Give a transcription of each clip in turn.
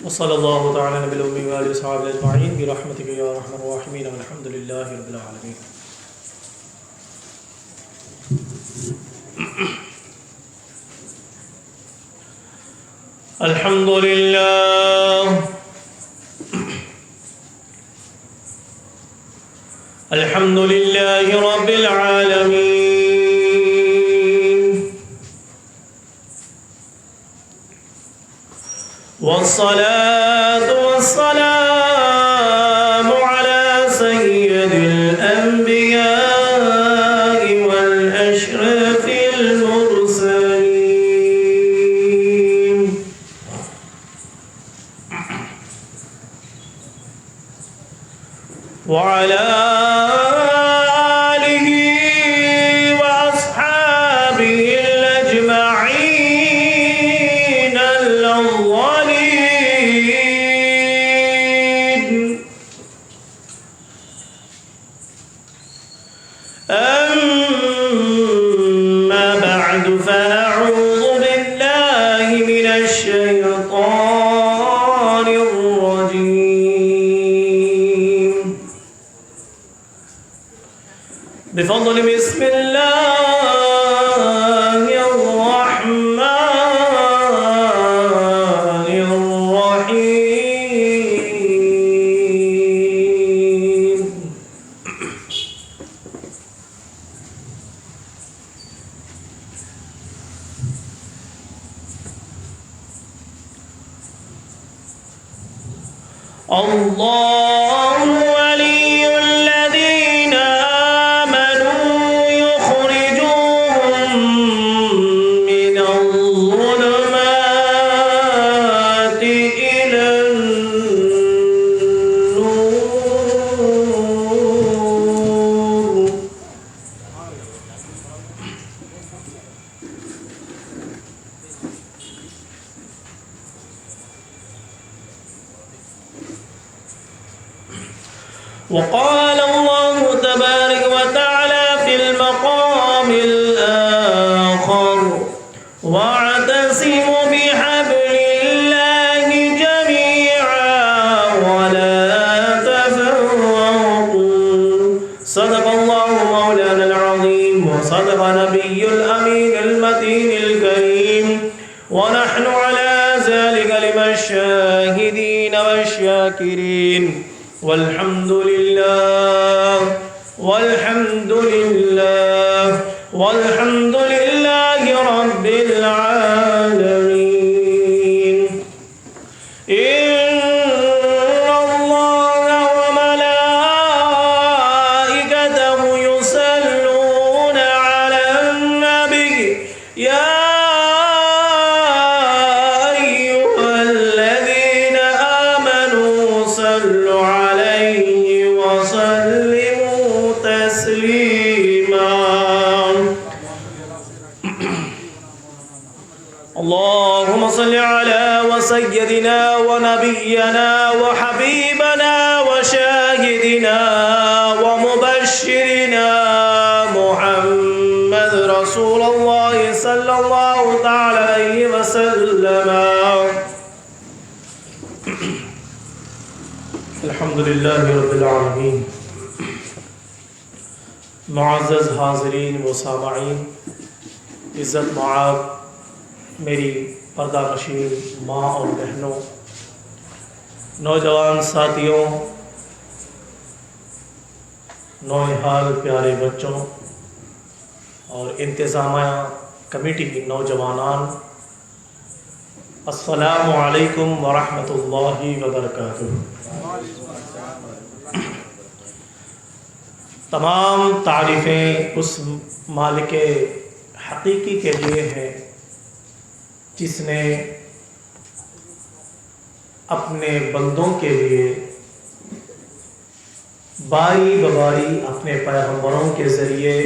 وصلی اللہ تعالی نبی الامی و آلہ وصحبہ اجمعین برحمتک یا ارحم الراحمین والحمد للہ رب العالمین. الحمد للہ الحمد للہ رب العالمین والصلاة والسلام على سيد الأنبياء والأشرف المرسلين وعلى آله وأصحابه الأجمعين الأولين. أما بعد فأعوذ بالله من الشيطان الرجيم. بفضل بسم الله الرحمن الرحيم. الله ولي الذين آمنوا يخرجوهم من الظلمات إلى النور. وقال الله تبارك وتعالى في المقام الآخر واعتصموا بحبل الله جميعا ولا تفرقوا. صدق الله مولانا العظيم وصدق نبي الأمين المتين الكريم ونحن على ذلك لمن الشاهدين والشاكرين. والحمد لله والحمد لله والحمد لله رب العالمين. إن الله وملائكته يصلون على النبي يا أيها الذين آمنوا صلوا عليه وسلموا تسليما. اللهم صل على وسيدنا ونبينا وحبيبنا وشاهدنا ومبشرنا محمد رسول الله صلى الله تعالى عليه وسلم. الحمد للہ رب العالمین. معزز حاضرین و سامعین، عزت معاب میری پردہ نشین ماں اور بہنوں، نوجوان ساتھیوں، نوحال پیارے بچوں اور انتظامیہ کمیٹی کی نوجوانان، السلام علیکم ورحمۃ اللہ وبرکاتہ. تمام تعریفیں اس مالک حقیقی کے لیے ہیں جس نے اپنے بندوں کے لیے باری بباری اپنے پیغمبروں کے ذریعے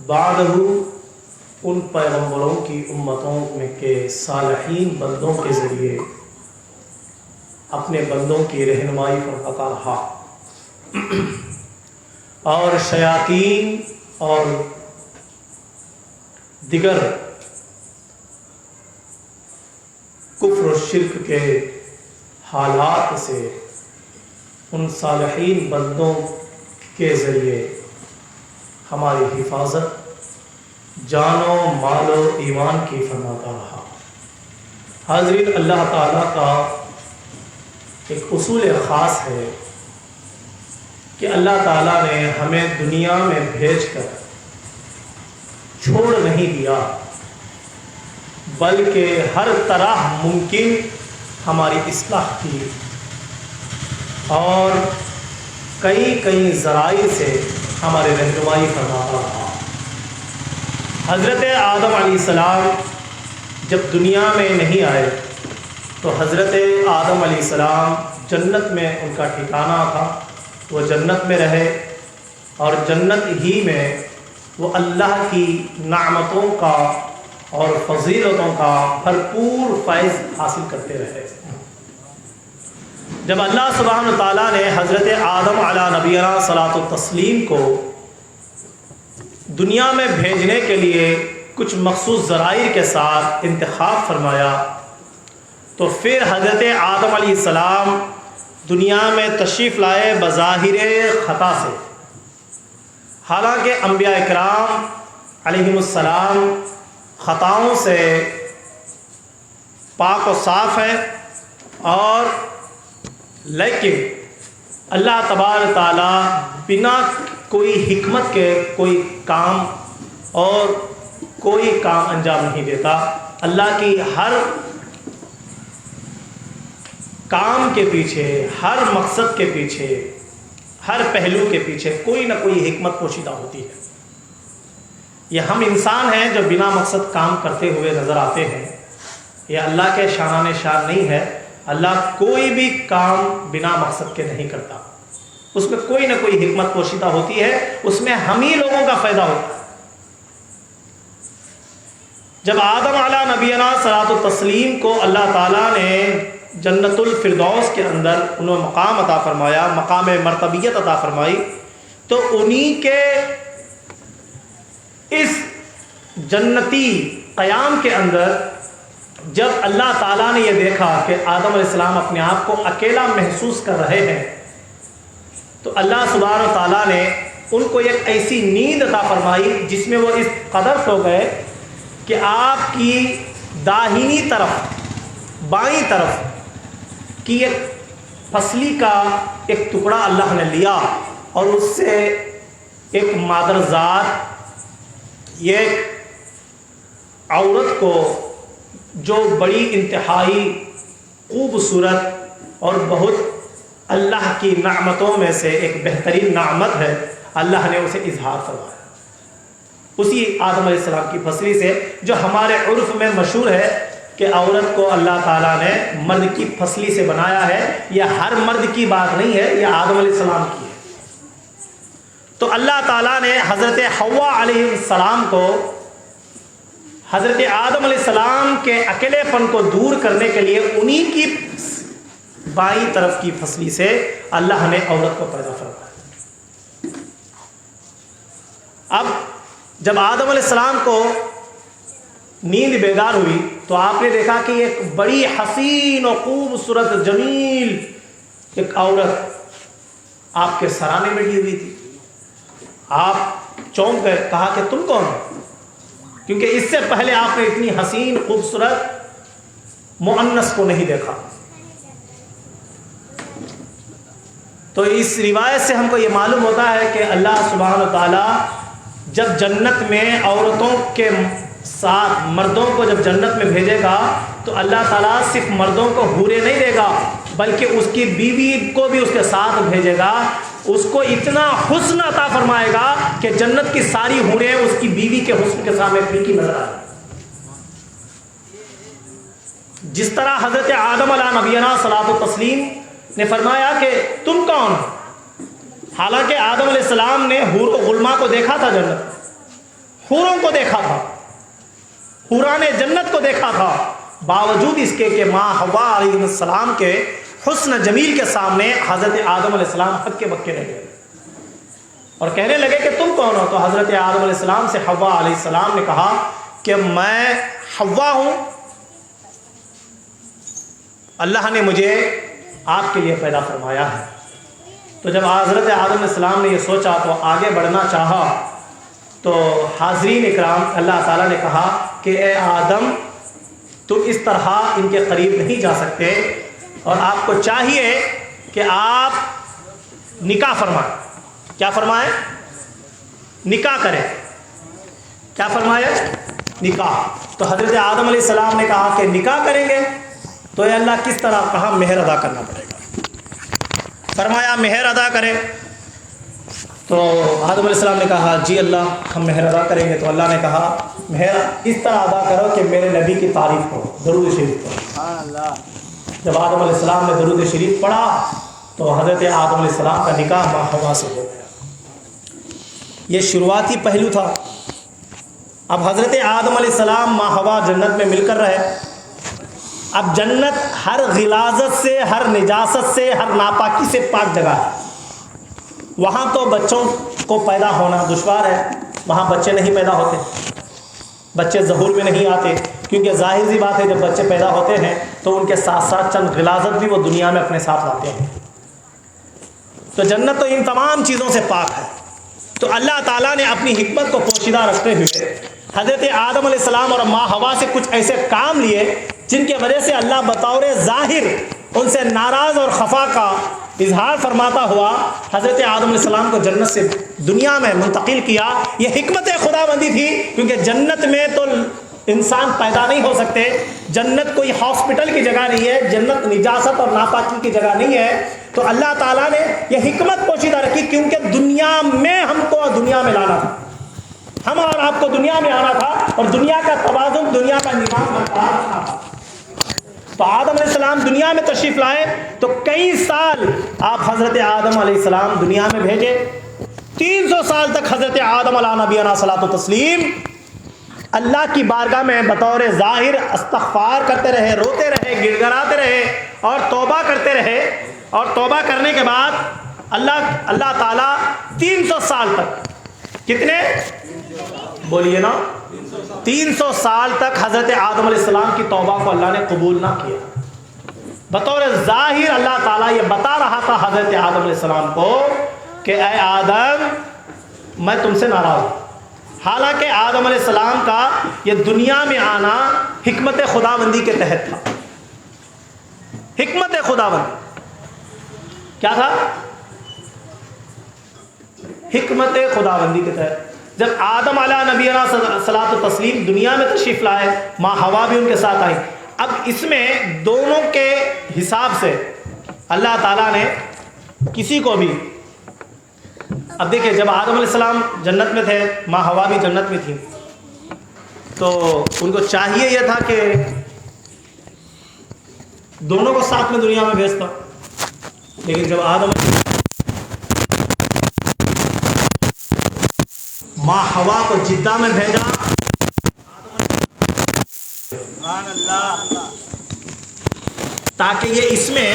بعدہ ان پیغمبروں کی امتوں میں کے صالحین بندوں کے ذریعے اپنے بندوں کی رہنمائی فرماتا رہا، اور شیاطین اور دیگر کفر و شرک کے حالات سے ان صالحین بندوں کے ذریعے ہماری حفاظت جان و مال و ایمان کی فرماتا رہا۔ حاضرین، اللہ تعالیٰ کا ایک اصول خاص ہے کہ اللہ تعالیٰ نے ہمیں دنیا میں بھیج کر چھوڑ نہیں دیا، بلکہ ہر طرح ممکن ہماری اصلاح کی اور کئی ذرائع سے ہمارے رہنمائی فرماتا رہا۔ حضرت آدم علیہ السلام جب دنیا میں نہیں آئے تو حضرت آدم علیہ السلام جنت میں ان کا ٹھکانہ تھا، وہ جنت میں رہے اور جنت ہی میں وہ اللہ کی نعمتوں کا اور فضیلتوں کا بھرپور فیض حاصل کرتے رہے۔ جب اللہ سبحانہ وتعالیٰ نے حضرت آدم علیہ نبینا صلاۃ التسلیم کو دنیا میں بھیجنے کے لیے کچھ مخصوص ذرائع کے ساتھ انتخاب فرمایا، تو پھر حضرت آدم علیہ السلام دنیا میں تشریف لائے بظاہر خطا سے، حالانکہ انبیاء کرام علیہم السلام خطاؤں سے پاک و صاف ہیں، اور لیکن اللہ تبارک تعالیٰ بنا کوئی حکمت کے کوئی کام اور کوئی کام انجام نہیں دیتا۔ اللہ کی ہر کام کے پیچھے، ہر مقصد کے پیچھے، ہر پہلو کے پیچھے کوئی نہ کوئی حکمت پوشیدہ ہوتی ہے۔ یہ ہم انسان ہیں جو بنا مقصد کام کرتے ہوئے نظر آتے ہیں، یہ اللہ کے شانہ شان نہیں ہے۔ اللہ کوئی بھی کام بنا مقصد کے نہیں کرتا، اس میں کوئی نہ کوئی حکمت پوشیدہ ہوتی ہے، اس میں ہم ہی لوگوں کا فائدہ ہوتا ہے۔ جب آدم علیہ نبینا صلاۃ التسلیم کو اللہ تعالیٰ نے جنت الفردوس کے اندر انہیں مقام عطا فرمایا، مقام مرتبیت عطا فرمائی، تو انہی کے اس جنتی قیام کے اندر جب اللہ تعالیٰ نے یہ دیکھا کہ آدم علیہ السلام اپنے آپ کو اکیلا محسوس کر رہے ہیں، تو اللہ سبحانہ تعالیٰ نے ان کو ایک ایسی نیند عطا فرمائی جس میں وہ اس قدر سو گئے کہ آپ کی داہنی طرف بائیں طرف کی ایک پسلی کا ایک ٹکڑا اللہ نے لیا اور اس سے ایک مادر ذات ایک عورت کو، جو بڑی انتہائی خوبصورت اور بہت اللہ کی نعمتوں میں سے ایک بہترین نعمت ہے، اللہ نے اسے اظہار فرمایا اسی آدم علیہ السلام کی پسلی سے، جو ہمارے عرف میں مشہور ہے کہ عورت کو اللہ تعالیٰ نے مرد کی پسلی سے بنایا ہے۔ یہ ہر مرد کی بات نہیں ہے، یہ آدم علیہ السلام کی ہے۔ تو اللہ تعالیٰ نے حضرت حوا علیہ السلام کو حضرت آدم علیہ السلام کے اکیلے پن کو دور کرنے کے لیے انہی کی بائیں طرف کی پسلی سے اللہ نے عورت کو پیدا فرمایا۔ اب جب آدم علیہ السلام کو نیند بیدار ہوئی تو آپ نے دیکھا کہ ایک بڑی حسین و خوبصورت جمیل ایک عورت آپ کے سرانے میں بیٹھی ہوئی تھی۔ آپ چونک گئے، کہا کہ تم کون ہو؟ کیونکہ اس سے پہلے آپ نے اتنی حسین خوبصورت مؤنث کو نہیں دیکھا۔ تو اس روایت سے ہم کو یہ معلوم ہوتا ہے کہ اللہ سبحانہ و تعالیٰ جب جنت میں عورتوں کے ساتھ مردوں کو جب جنت میں بھیجے گا تو اللہ تعالیٰ صرف مردوں کو حوریں نہیں دے گا، بلکہ اس کی بیوی کو بھی اس کے ساتھ بھیجے گا۔ اس کو اتنا حسن عطا فرمائے گا کہ جنت کی ساری حوریں اس کی بیوی کے حسن کے سامنے پھیکی نظر آئے۔ جس طرح حضرت آدم علیہ نبینا صلاۃ التسلیم نے فرمایا کہ تم کون ہو، حالانکہ آدم علیہ السلام نے حور و غلما کو دیکھا تھا، جنت حوروں کو دیکھا تھا، حوران جنت کو دیکھا تھا، باوجود اس کے کہ ماں حوا علیہ السلام کے حسن جمیل کے سامنے حضرت آدم علیہ السلام ہکے بکے رہ گئے اور کہنے لگے کہ تم کون ہو؟ تو حضرت آدم علیہ السلام سے حوا علیہ السلام نے کہا کہ میں حوا ہوں، اللہ نے مجھے آپ کے لیے پیدا فرمایا ہے۔ تو جب حضرت آدم علیہ السلام نے یہ سوچا تو آگے بڑھنا چاہا، تو حاضرین اکرام، اللہ تعالیٰ نے کہا کہ اے آدم تو اس طرح ان کے قریب نہیں جا سکتے، اور آپ کو چاہیے کہ آپ نکاح فرمائیں۔ کیا فرمائیں؟ نکاح کریں۔ کیا فرمایا؟ نکاح۔ تو حضرت آدم علیہ السلام نے کہا کہ نکاح کریں گے، تو اے اللہ کس طرح؟ کہا مہر ادا کرنا پڑے گا۔ فرمایا مہر ادا کریں۔ تو آدم علیہ السلام نے کہا جی اللہ ہم مہر ادا کریں گے۔ تو اللہ نے کہا مہر اس طرح ادا کرو کہ میرے نبی کی تعریف کرو، درود شریف پڑھو۔ جب آدم علیہ السلام نے درود شریف پڑھا تو حضرت آدم علیہ السلام کا نکاح ماں حوا سے ہو گیا۔ یہ شروعاتی پہلو تھا۔ اب حضرت آدم علیہ السلام ماں حوا جنت میں مل کر رہے۔ اب جنت ہر غلاظت سے، ہر نجاست سے، ہر ناپاکی سے پاک جگہ ہے۔ وہاں تو بچوں کو پیدا ہونا دشوار ہے، وہاں بچے نہیں پیدا ہوتے، بچے ظہور میں نہیں آتے، کیونکہ ظاہر سی بات ہے جب بچے پیدا ہوتے ہیں تو ان کے ساتھ ساتھ چند غلاظت بھی وہ دنیا میں اپنے ساتھ لاتے ہیں۔ تو جنت تو ان تمام چیزوں سے پاک ہے۔ تو اللہ تعالیٰ نے اپنی حکمت کو پوشیدہ رکھتے ہوئے حضرت آدم علیہ السلام اور ماں حوا سے کچھ ایسے کام لیے جن کی وجہ سے اللہ بطور ظاہر ان سے ناراض اور خفا کا اظہار فرماتا ہوا حضرت آدم علیہ السلام کو جنت سے دنیا میں منتقل کیا۔ یہ حکمت خدا بندی تھی، کیونکہ جنت میں تو انسان پیدا نہیں ہو سکتے، جنت کوئی ہاسپٹل کی جگہ نہیں ہے، جنت نجاست اور ناپاکی کی جگہ نہیں ہے۔ تو اللہ تعالیٰ نے یہ حکمت پوشیدہ رکھی، کیونکہ دنیا میں ہم کو دنیا میں لانا تھا، ہم اور آپ کو دنیا میں آنا تھا، اور دنیا کا توازن، دنیا کا نظام برقرار تھا۔ تو آدم علیہ السلام دنیا میں تشریف لائے تو کئی سال آپ حضرت آدم علیہ السلام دنیا میں بھیجے۔ 300 سال تک حضرت آدم علیہ نبینا صلاۃ و تسلیم اللہ کی بارگاہ میں بطور ظاہر استغفار کرتے رہے، روتے رہے، گڑ گڑاتے رہے اور توبہ کرتے رہے، اور توبہ کرنے کے بعد اللہ تعالیٰ 300 سال تک، کتنے بولیے نا، 300 سال تک حضرت آدم علیہ السلام کی توبہ کو اللہ نے قبول نہ کیا۔ بطور ظاہر اللہ تعالیٰ یہ بتا رہا تھا حضرت آدم علیہ السلام کو کہ اے آدم میں تم سے ناراض ہوں۔ حالانکہ آدم علیہ السلام کا یہ دنیا میں آنا حکمت خداوندی کے تحت تھا۔ حکمت خداوندی کیا تھا؟ حکمت خداوندی کے تحت جب آدم علیہ نبینا صلاۃ و تسلیم دنیا میں تشریف لائے، ماں حوا بھی ان کے ساتھ آئی۔ اب اس میں دونوں کے حساب سے اللہ تعالیٰ نے کسی کو بھی، اب دیکھیں جب آدم علیہ السلام جنت میں تھے، ماں حوا بھی جنت میں تھی، تو ان کو چاہیے یہ تھا کہ دونوں کو ساتھ میں دنیا میں بھیجتا، لیکن جب آدم ماں حوا کو جدہ میں بھیجا، تاکہ یہ اس میں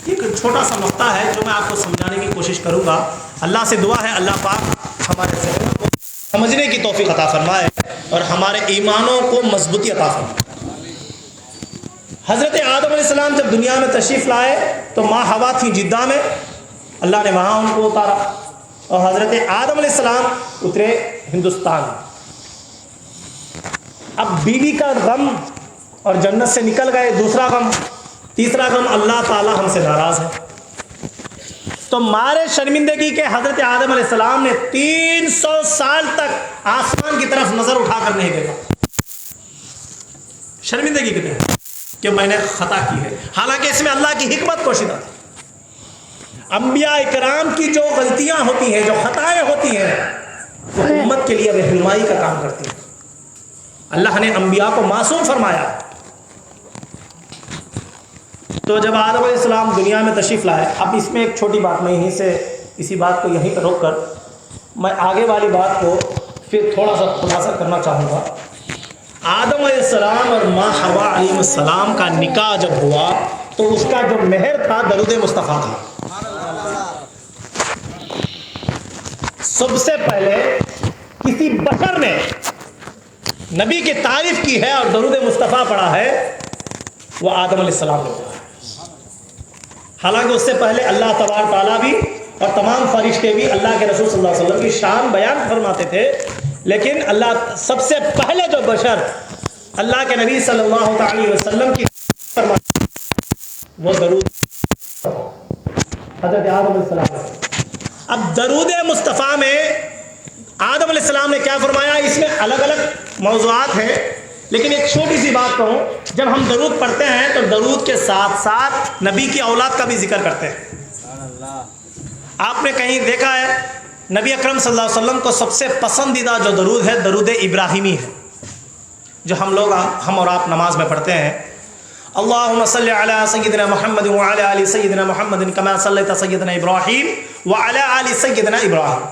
ایک چھوٹا سا نقطہ ہے جو میں آپ کو سمجھانے کی کوشش کروں گا۔ اللہ سے دعا ہے اللہ پاک ہمارے ذہن کو سمجھنے کی توفیق عطا فرمائے اور ہمارے ایمانوں کو مضبوطی عطا فرمائے۔ حضرت آدم علیہ السلام جب دنیا میں تشریف لائے تو ماں حوا تھی جدہ میں، اللہ نے وہاں ان کو اتارا، اور حضرت آدم علیہ السلام اترے ہندوستان میں۔ اب بیوی کا غم اور جنت سے نکل گئے، دوسرا غم، تیسرا غم اللہ تعالیٰ ہم سے ناراض ہے۔ تو مارے شرمندگی کے حضرت آدم علیہ السلام نے 300 سال تک آسمان کی طرف نظر اٹھا کر نہیں دیکھا، شرمندگی کے تحت کہ میں نے خطا کی ہے، حالانکہ اس میں اللہ کی حکمت پوشیدہ تھی۔ انبیاء اکرام کی جو غلطیاں ہوتی ہیں، جو خطائیں ہوتی ہیں، وہ امت کے لیے رہنمائی کا کام کرتی ہیں۔ اللہ نے انبیاء کو معصوم فرمایا۔ تو جب آدم علیہ السلام دنیا میں تشریف لائے، اب اس میں ایک چھوٹی بات، میں یہیں سے اسی بات کو یہیں پر روک کر میں آگے والی بات کو پھر تھوڑا سا خلاصہ کرنا چاہوں گا۔ آدم علیہ السلام اور ماں حوا علیہ السلام کا نکاح جب ہوا تو اس کا جو مہر تھا درود مصطفیٰ تھا۔ سب سے پہلے کسی بشر نے نبی کی تعریف کی ہے اور درود مصطفیٰ پڑھا ہے، وہ آدم علیہ السلام نے پڑھا ہے۔ حالانکہ اس سے پہلے اللہ تبارک تعالیٰ بھی اور تمام فرشتے بھی اللہ کے رسول صلی اللہ علیہ وسلم کی شان بیان فرماتے تھے، لیکن اللہ سب سے پہلے جو بشر اللہ کے نبی صلی اللہ تعالی وسلم کی فرماتے وہ درود حضرت آدم علیہ السلام۔ اب درود مصطفیٰ میں آدم علیہ السلام نے کیا فرمایا، اس میں الگ الگ موضوعات ہیں، لیکن ایک چھوٹی سی بات کہوں، جب ہم درود پڑھتے ہیں تو درود کے ساتھ ساتھ نبی کی اولاد کا بھی ذکر کرتے ہیں۔ آپ نے کہیں دیکھا ہے نبی اکرم صلی اللہ علیہ وسلم کو سب سے پسندیدہ جو درود ہے درود ابراہیمی ہے، جو ہم اور آپ نماز میں پڑھتے ہیں۔ اللہم صلی علی سیدنا محمد وعلی آل سیدنا محمد کما صلیت سیدنا ابراہیم وعلی آل سیدنا ابراہیم۔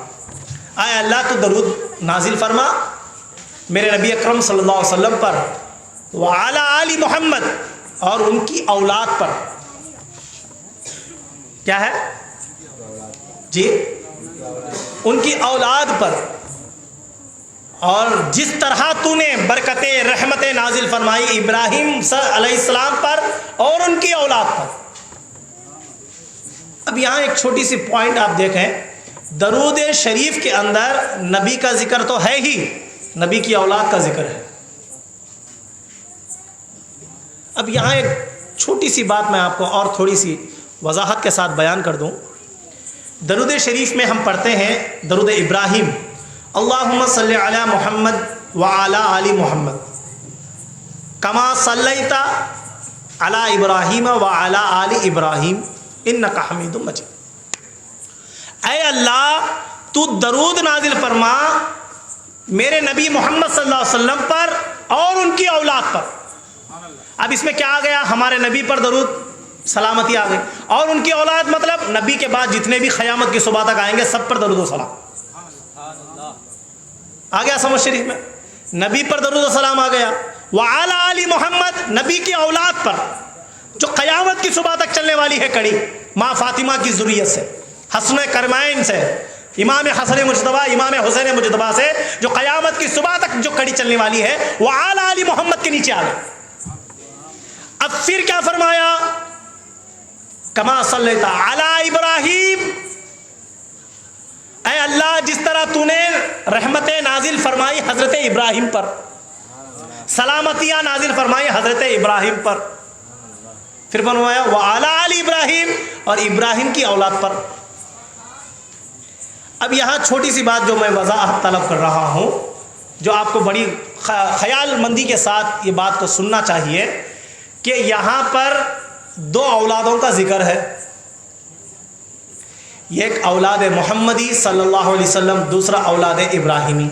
اے اللہ تو درود نازل فرما میرے نبی اکرم صلی اللہ علیہ وسلم پر، وعلی آل محمد اور ان کی اولاد پر۔ کیا ہے جی؟ ان کی اولاد پر، اور جس طرح تو نے برکتیں رحمتیں نازل فرمائی ابراہیم علیہ السلام پر اور ان کی اولاد پر۔ اب یہاں ایک چھوٹی سی پوائنٹ آپ دیکھیں، درود شریف کے اندر نبی کا ذکر تو ہے ہی، نبی کی اولاد کا ذکر ہے۔ اب یہاں ایک چھوٹی سی بات میں آپ کو اور تھوڑی سی وضاحت کے ساتھ بیان کر دوں۔ درود شریف میں ہم پڑھتے ہیں درود ابراہیم، اللہم صلی علی محمد وعلی آل محمد کما صلیت علی ابراہیم وعلی آل ابراہیم انک حمید مجید۔ اے اللہ تو درود نازل فرما میرے نبی محمد صلی اللہ علیہ وسلم پر اور ان کی اولاد پر۔ اب اس میں کیا آ گیا، ہمارے نبی پر درود سلامتی آ گئی، اور ان کی اولاد مطلب نبی کے بعد جتنے بھی قیامت کی صبح تک آئیں گے سب پر درود و سلام آ گیا۔ سمجھ شریف میں نبی پر درود و سلام آ گیا، وعلی آل محمد نبی کی اولاد پر جو قیامت کی صبح تک چلنے والی ہے کڑی، ماں فاطمہ کی ذریت سے، حسن کرمین سے، امام حسن مجتبیٰ امام حسین مجتبیٰ سے، جو قیامت کی صبح تک جو کڑی چلنے والی ہے، وعلی آل محمد کے نیچے آ گئے۔ اب پھر کیا فرمایا، کما صلیت علی ابراہیم، اے اللہ جس طرح تو نے رحمتیں نازل فرمائی حضرت ابراہیم پر، سلامتیاں نازل فرمائی حضرت ابراہیم پر، پھر فرمایا وعلی آل ابراہیم اور ابراہیم کی اولاد پر۔ اب یہاں چھوٹی سی بات جو میں وضاحت طلب کر رہا ہوں، جو آپ کو بڑی خیال مندی کے ساتھ یہ بات کو سننا چاہیے، کہ یہاں پر دو اولادوں کا ذکر ہے، ایک اولاد محمدی صلی اللہ علیہ وسلم، دوسرا اولاد ابراہیمی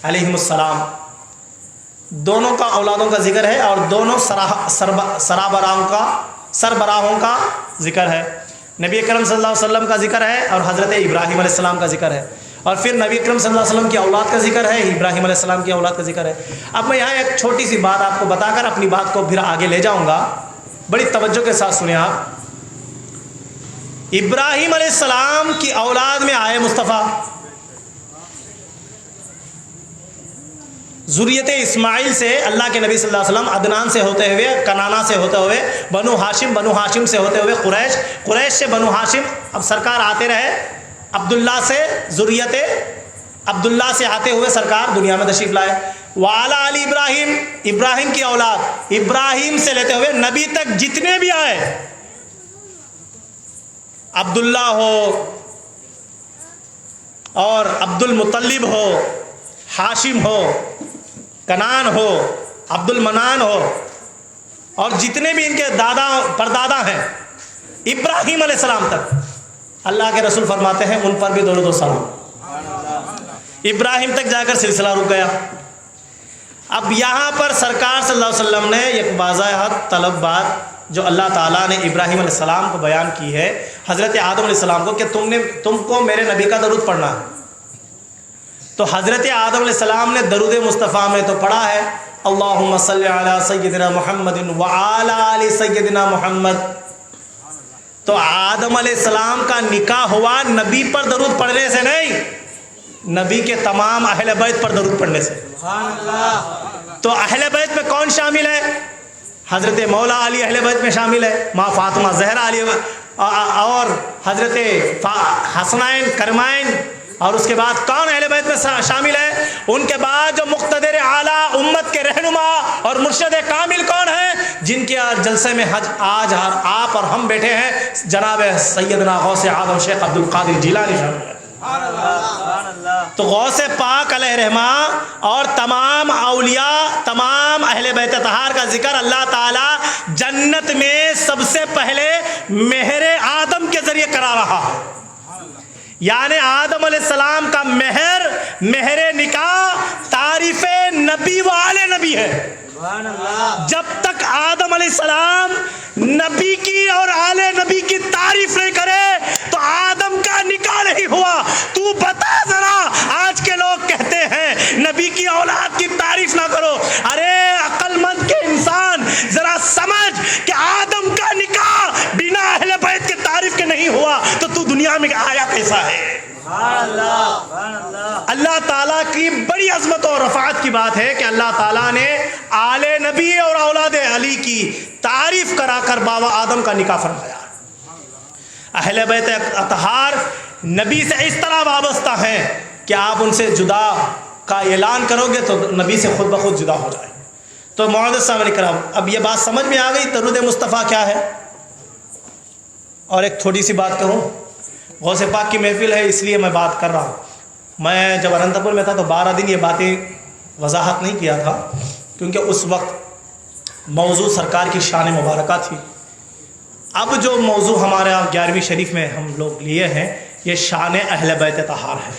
علیہم السلام۔ دونوں کا اولادوں کا ذکر ہے اور دونوں سربراہوں کا ذکر ہے۔ نبی اکرم صلی اللہ علیہ وسلم کا ذکر ہے اور حضرت ابراہیم علیہ السلام کا ذکر ہے، اور پھر نبی اکرم صلی اللہ علیہ وسلم کی اولاد کا ذکر ہے، ابراہیم علیہ السلام کی اولاد کا ذکر ہے۔ اب میں یہاں ایک چھوٹی سی بات آپ کو بتا کر اپنی بات کو پھر آگے لے جاؤں گا، بڑی توجہ کے ساتھ سنیں آپ۔ ابراہیم علیہ السلام کی اولاد میں آئے مصطفیٰ، ذریت اسماعیل سے اللہ کے نبی صلی اللہ علیہ وسلم عدنان سے ہوتے ہوئے، کنانا سے ہوتے ہوئے، بنو ہاشم سے ہوتے ہوئے قریش سے بنو ہاشم، اب سرکار آتے رہے عبداللہ سے، ذریت عبداللہ سے آتے ہوئے سرکار دنیا میں تشریف لائے۔ وعلی آل ابراہیم، ابراہیم کی اولاد، ابراہیم سے لیتے ہوئے نبی تک جتنے بھی آئے، عبداللہ ہو اور عبد المطلب ہو، ہاشم ہو، کنان ہو، عبد المنان ہو، اور جتنے بھی ان کے دادا پردادا ہیں ابراہیم علیہ السلام تک، اللہ کے رسول فرماتے ہیں ان پر بھی درود و سلام۔ ابراہیم تک جا کر سلسلہ رک گیا۔ اب یہاں پر سرکار صلی اللہ علیہ وسلم نے ایک واضح طلب بات جو اللہ تعالیٰ نے ابراہیم علیہ السلام کو بیان کی ہے، حضرت آدم علیہ السلام کو، کہ تم کو میرے نبی کا درود پڑھنا ہے۔ تو حضرت آدم علیہ السلام نے درود مصطفیٰ میں تو پڑھا ہے اللہم صلی علی سیدنا محمد وعلی آل سیدنا محمد۔ تو آدم علیہ السلام کا نکاح ہوا نبی پر درود پڑھنے سے نہیں، نبی کے تمام اہل بیت پر درود پڑھنے سے۔ تو اہل بیت میں کون شامل ہے؟ حضرت مولا علی اہل بیت میں شامل ہے، ماں فاطمہ زہرا علی، اور حضرت حسنین کرمین، اور اس کے بعد کون اہل بیت میں شامل ہے؟ ان کے بعد جو مقتدر اعلیٰ امت کے رہنما اور مرشد کامل کون ہیں؟ جن کے جلسے میں آج آپ اور ہم بیٹھے ہیں، جناب سیدنا غوث اعظم شیخ عبد القادر جیلانی شامل ہے۔ تو غوث پاک علیہ رحمہ اور تمام اولیاء، تمام اہل بیت طہار کا ذکر اللہ تعالی جنت میں سب سے پہلے مہر آدم کے ذریعے کرا رہا ہے، یعنی آدم علیہ السلام کا مہر نکاح تعریف نبی والے نبی ہے۔ جب تک آدم علیہ السلام نبی کی اور آل نبی کی تعریف نہیں کرے تو آدم کا نکاح نہیں ہوا۔ تو بتا ذرا، آج کے لوگ کہتے ہیں نبی کی اولاد کی تعریف نہ کرو، ارے عقل مند کے انسان ذرا سمجھ کہ آدم کا نکاح بنا اہل بیت کے تعریف کے نہیں ہوا تو تو دنیا میں آیا کیسا ہے؟ اللہ تعالیٰ کی بڑی عظمت اور رفعت کی بات ہے کہ اللہ تعالیٰ نے آل نبی اور اولاد علی کی تعریف کرا کر بابا آدم کا نکاح فرمایا۔ اہل بیت اطہار نبی سے اس طرح وابستہ ہیں کہ آپ ان سے جدا کا اعلان کرو گے تو نبی سے خود بخود جدا ہو جائے۔ تو معزز صاحب کرام، اب یہ بات سمجھ میں آ گئی درود مصطفیٰ کیا ہے؟ اور ایک تھوڑی سی بات کروں، غوث پاک کی محفل ہے اس لیے میں بات کر رہا ہوں۔ میں جب اننت پور میں تھا تو 12 دن یہ باتیں وضاحت نہیں کیا تھا، کیونکہ اس وقت موضوع سرکار کی شان مبارکہ تھی۔ اب جو موضوع ہمارے 11ویں شریف میں ہم لوگ لیے ہیں یہ شان اہل بیت طہار ہے،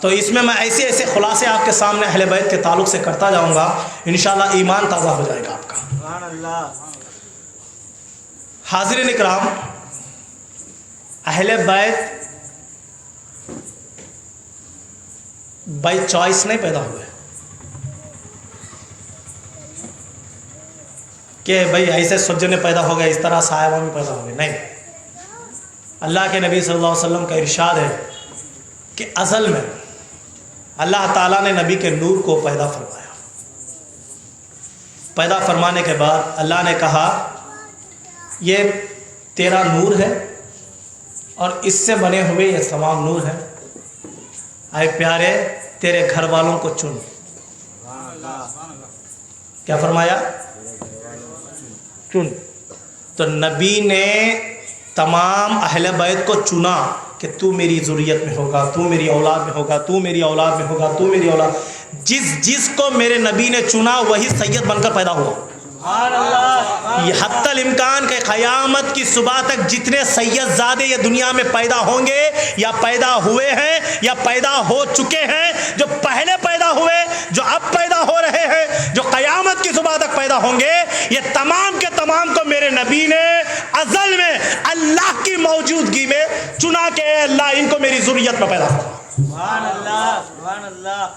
تو اس میں ایسے ایسے خلاصے آپ کے سامنے اہل بیت کے تعلق سے کرتا جاؤں گا، انشاءاللہ ایمان تازہ ہو جائے گا آپ کا۔ حاضرین اکرام، اہل بیت بائی چوائس نہیں پیدا ہوئے کہ بھائی ایسے سجنے پیدا ہو گئے، اس طرح صحابہ میں پیدا ہو گئے، نہیں۔ اللہ کے نبی صلی اللہ علیہ وسلم کا ارشاد ہے کہ ازل میں اللہ تعالیٰ نے نبی کے نور کو پیدا فرمایا۔ پیدا فرمانے کے بعد اللہ نے کہا یہ تیرا نور ہے اور اس سے بنے ہوئے یہ تمام نور ہیں، اے پیارے تیرے گھر والوں کو چن۔ کیا فرمایا؟ چن۔ تو نبی نے تمام اہل بیت کو چنا کہ تو میری ذریت میں ہوگا، تو میری اولاد میں ہوگا، تو میری اولاد میں ہوگا، تو میری اولاد۔ جس کو میرے نبی نے چنا وہی سید بن کر پیدا ہوا۔ یہ حتی الامکان کہ قیامت کی صبح تک جتنے سید زادے یہ دنیا میں پیدا ہوں گے یا پیدا ہوئے ہیں یا پیدا ہو چکے ہیں، جو پہلے پیدا ہوئے، جو اب پیدا ہو رہے ہیں، جو قیامت کی صبح تک پیدا ہوں گے، یہ تمام کے تمام کو میرے نبی نے ازل میں اللہ کی موجودگی میں چنا کہ اے اللہ ان کو میری ذریت میں پیدا فرما۔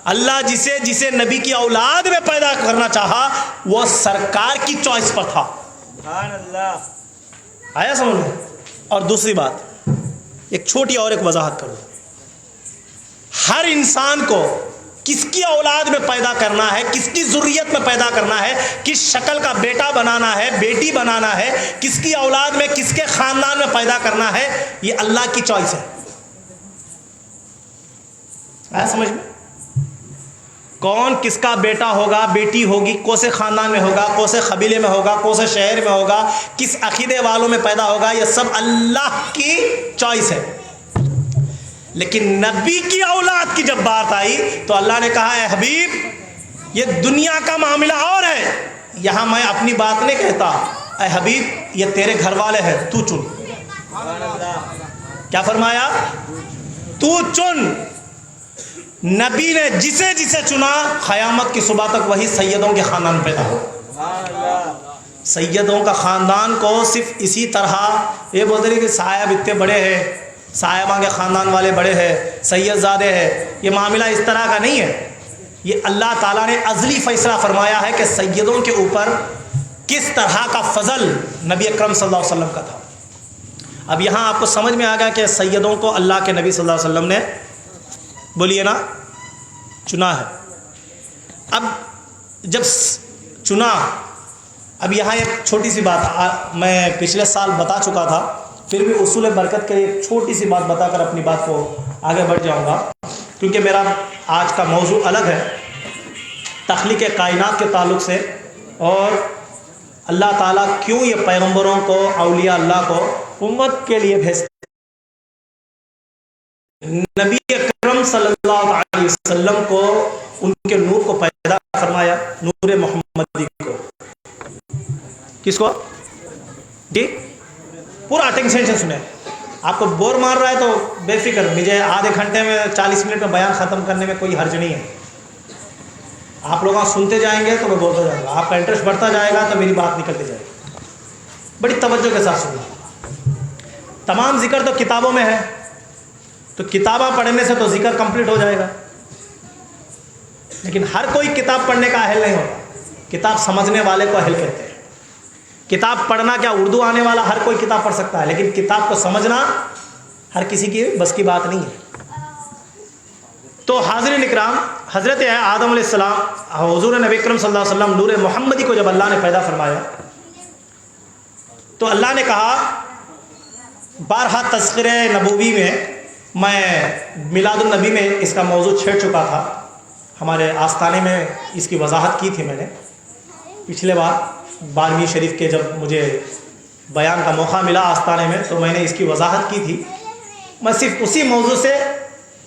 اللہ جسے نبی کی اولاد میں پیدا کرنا چاہا وہ سرکار کی چوائس پر تھا۔ آیا سمجھ میں؟ اور دوسری بات ایک چھوٹی اور ایک وضاحت کروں، ہر انسان کو کس کی اولاد میں پیدا کرنا ہے، کس کی ذریت میں پیدا کرنا ہے، کس شکل کا بیٹا بنانا ہے، بیٹی بنانا ہے، کس کی اولاد میں کس کے خاندان میں پیدا کرنا ہے، یہ اللہ کی چوائس ہے۔ آیا سمجھ میں؟ کون کس کا بیٹا ہوگا، بیٹی ہوگی، کون سے خاندان میں ہوگا، کون سے قبیلے میں ہوگا، کون سے شہر میں ہوگا، کس عقیدے والوں میں پیدا ہوگا، یہ سب اللہ کی چوائس ہے۔ لیکن نبی کی اولاد کی جب بات آئی تو اللہ نے کہا اے حبیب یہ دنیا کا معاملہ اور ہے، یہاں میں اپنی بات نہیں کہتا، اے حبیب یہ تیرے گھر والے ہیں، تو چن۔ کیا فرمایا؟ تو چن۔ نبی نے جسے جسے چنا قیامت کی صبح تک وہی سیدوں کے خاندان پیدا ہو۔ سیدوں کا خاندان کو صرف اسی طرح یہ بولتے رہے کہ صاحب اتنے بڑے ہیں، صاحبہ کے خاندان والے بڑے ہیں، سید زادے ہیں، یہ معاملہ اس طرح کا نہیں ہے۔ یہ اللہ تعالیٰ نے ازلی فیصلہ فرمایا ہے کہ سیدوں کے اوپر کس طرح کا فضل نبی اکرم صلی اللہ علیہ وسلم کا تھا۔ اب یہاں آپ کو سمجھ میں آ گیا کہ سیدوں کو اللہ کے نبی صلی اللہ علیہ وسلم نے بولیے نا چنا ہے۔ اب جب چنا اب یہاں ایک چھوٹی سی بات میں پچھلے سال بتا چکا تھا، پھر بھی اصول برکت کے ایک چھوٹی سی بات بتا کر اپنی بات کو آگے بڑھ جاؤں گا، کیونکہ میرا آج کا موضوع الگ ہے، تخلیق کائنات کے تعلق سے، اور اللہ تعالیٰ کیوں یہ پیغمبروں کو، اولیاء اللہ کو امت کے لیے بھیجتے ہیں۔ نبی اکرم صلی اللہ علیہ وسلم کو ان کے نور کو پیدا فرمایا، نور محمدی کو۔ کس کو؟ جی پورا اٹینشن سے سنیں، آپ کو بور مار رہا ہے تو بے فکر، مجھے آدھے گھنٹے میں 40 منٹ میں بیان ختم کرنے میں کوئی حرج نہیں ہے۔ آپ لوگ سنتے جائیں گے تو میں بولتا جاؤں گا، آپ کا انٹرسٹ بڑھتا جائے گا تو میری بات نکلتی جائے گی۔ بڑی توجہ کے ساتھ سننا۔ تمام ذکر تو کتابوں میں ہے، تو کتابیں پڑھنے سے تو ذکر کمپلیٹ ہو جائے گا، لیکن ہر کوئی کتاب پڑھنے کا اہل نہیں ہوتا، کتاب سمجھنے والے کو اہل کہتے ہیں۔ کتاب پڑھنا کیا اردو آنے والا ہر کوئی کتاب پڑھ سکتا ہے، لیکن کتاب کو سمجھنا ہر کسی کی بس کی بات نہیں ہے۔ تو حاضرین اکرام، حضرت آدم علیہ السلام، حضور نبی اکرم صلی اللہ علیہ وسلم نور محمدی کو جب اللہ نے پیدا فرمایا تو اللہ نے کہا، بارہا تذکرہ نبوی میں میلاد النبی میں اس کا موضوع چھیڑ چکا تھا، ہمارے آستانے میں اس کی وضاحت کی تھی میں نے پچھلے بار 12ویں شریف کے جب مجھے بیان کا موقع ملا آستانے میں، تو میں نے اس کی وضاحت کی تھی۔ میں صرف اسی موضوع سے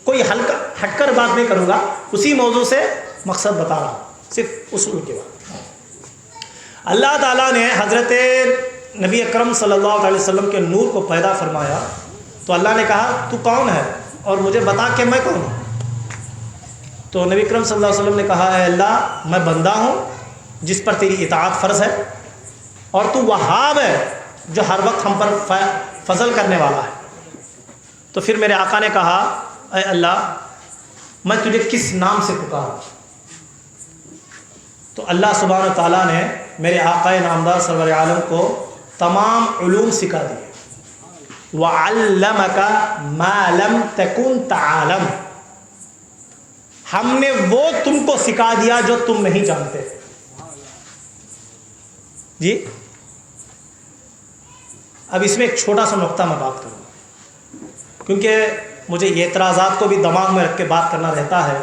کوئی ہٹ کر بات نہیں کروں گا، اسی موضوع سے مقصد بتا رہا ہوں، صرف اصول کے بعد۔ اللہ تعالیٰ نے حضرت نبی اکرم صلی اللہ علیہ وسلم کے نور کو پیدا فرمایا تو اللہ نے کہا، تو کون ہے اور مجھے بتا کہ میں کون ہوں۔ تو نبی اکرم صلی اللہ علیہ وسلم نے کہا، اے اللہ، میں بندہ ہوں جس پر تیری اطاعت فرض ہے، اور تو وہاب ہے جو ہر وقت ہم پر فضل کرنے والا ہے۔ تو پھر میرے آقا نے کہا، اے اللہ، میں تجھے کس نام سے پکاروں؟ تو اللہ سبحانہ و تعالیٰ نے میرے آقا نامدار سرور عالم کو تمام علوم سکھا دیے۔ وَعَلَّمَكَ مَا لَمْ تَكُنْ تَعْلَمُ، ہم نے وہ تم کو سکھا دیا جو تم نہیں جانتے۔ جی اب اس میں ایک چھوٹا سا نقطہ میں بات کروں، کیونکہ مجھے یہ اعتراضات کو بھی دماغ میں رکھ کے بات کرنا رہتا ہے،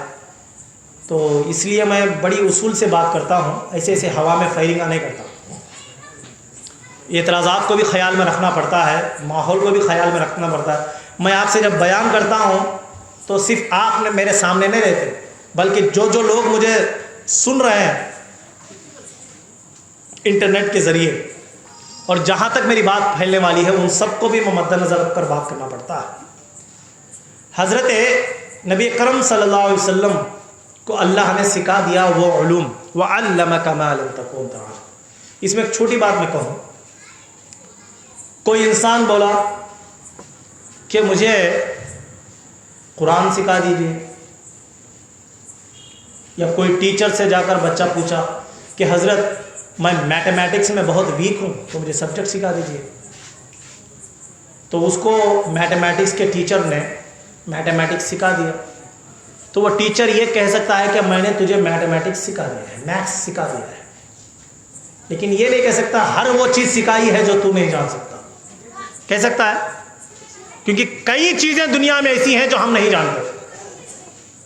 تو اس لیے میں بڑی اصول سے بات کرتا ہوں، ایسے ہوا میں فائرنگ نہیں کرتا۔ اعتراضات کو بھی خیال میں رکھنا پڑتا ہے، ماحول کو بھی خیال میں رکھنا پڑتا ہے۔ میں آپ سے جب بیان کرتا ہوں تو صرف آپ میرے سامنے نہیں رہتے، بلکہ جو لوگ مجھے سن رہے ہیں انٹرنیٹ کے ذریعے، اور جہاں تک میری بات پھیلنے والی ہے ان سب کو بھی میں مد نظر رکھ کر بات کرنا پڑتا ہے۔ حضرت نبی کرم صلی اللہ علیہ وسلم کو اللہ نے سکھا دیا وہ علوم، وَعَلَّمَكَ مَا لَمْ تَكُنْ تَعْلَمُ۔ اس میں ایک چھوٹی بات میں کہوں، کوئی انسان بولا کہ مجھے قرآن سکھا دیجیے، یا کوئی ٹیچر سے جا کر بچہ پوچھا کہ حضرت میں میتھمیٹکس میں بہت ویک ہوں تو مجھے سبجیکٹ سکھا دیجیے، تو اس کو میتھمیٹکس کے ٹیچر نے میتھمیٹکس سکھا دیا، تو وہ ٹیچر یہ کہہ سکتا ہے کہ میں نے تجھے میتھمیٹکس سکھا دیا ہے، میتھس سکھا دیا ہے، لیکن یہ نہیں کہہ سکتا ہر وہ چیز سکھائی ہے جو تو نہیں جان سکتا۔ کہہ سکتا ہے کیونکہ کئی چیزیں دنیا میں ایسی ہیں جو ہم نہیں جانتے۔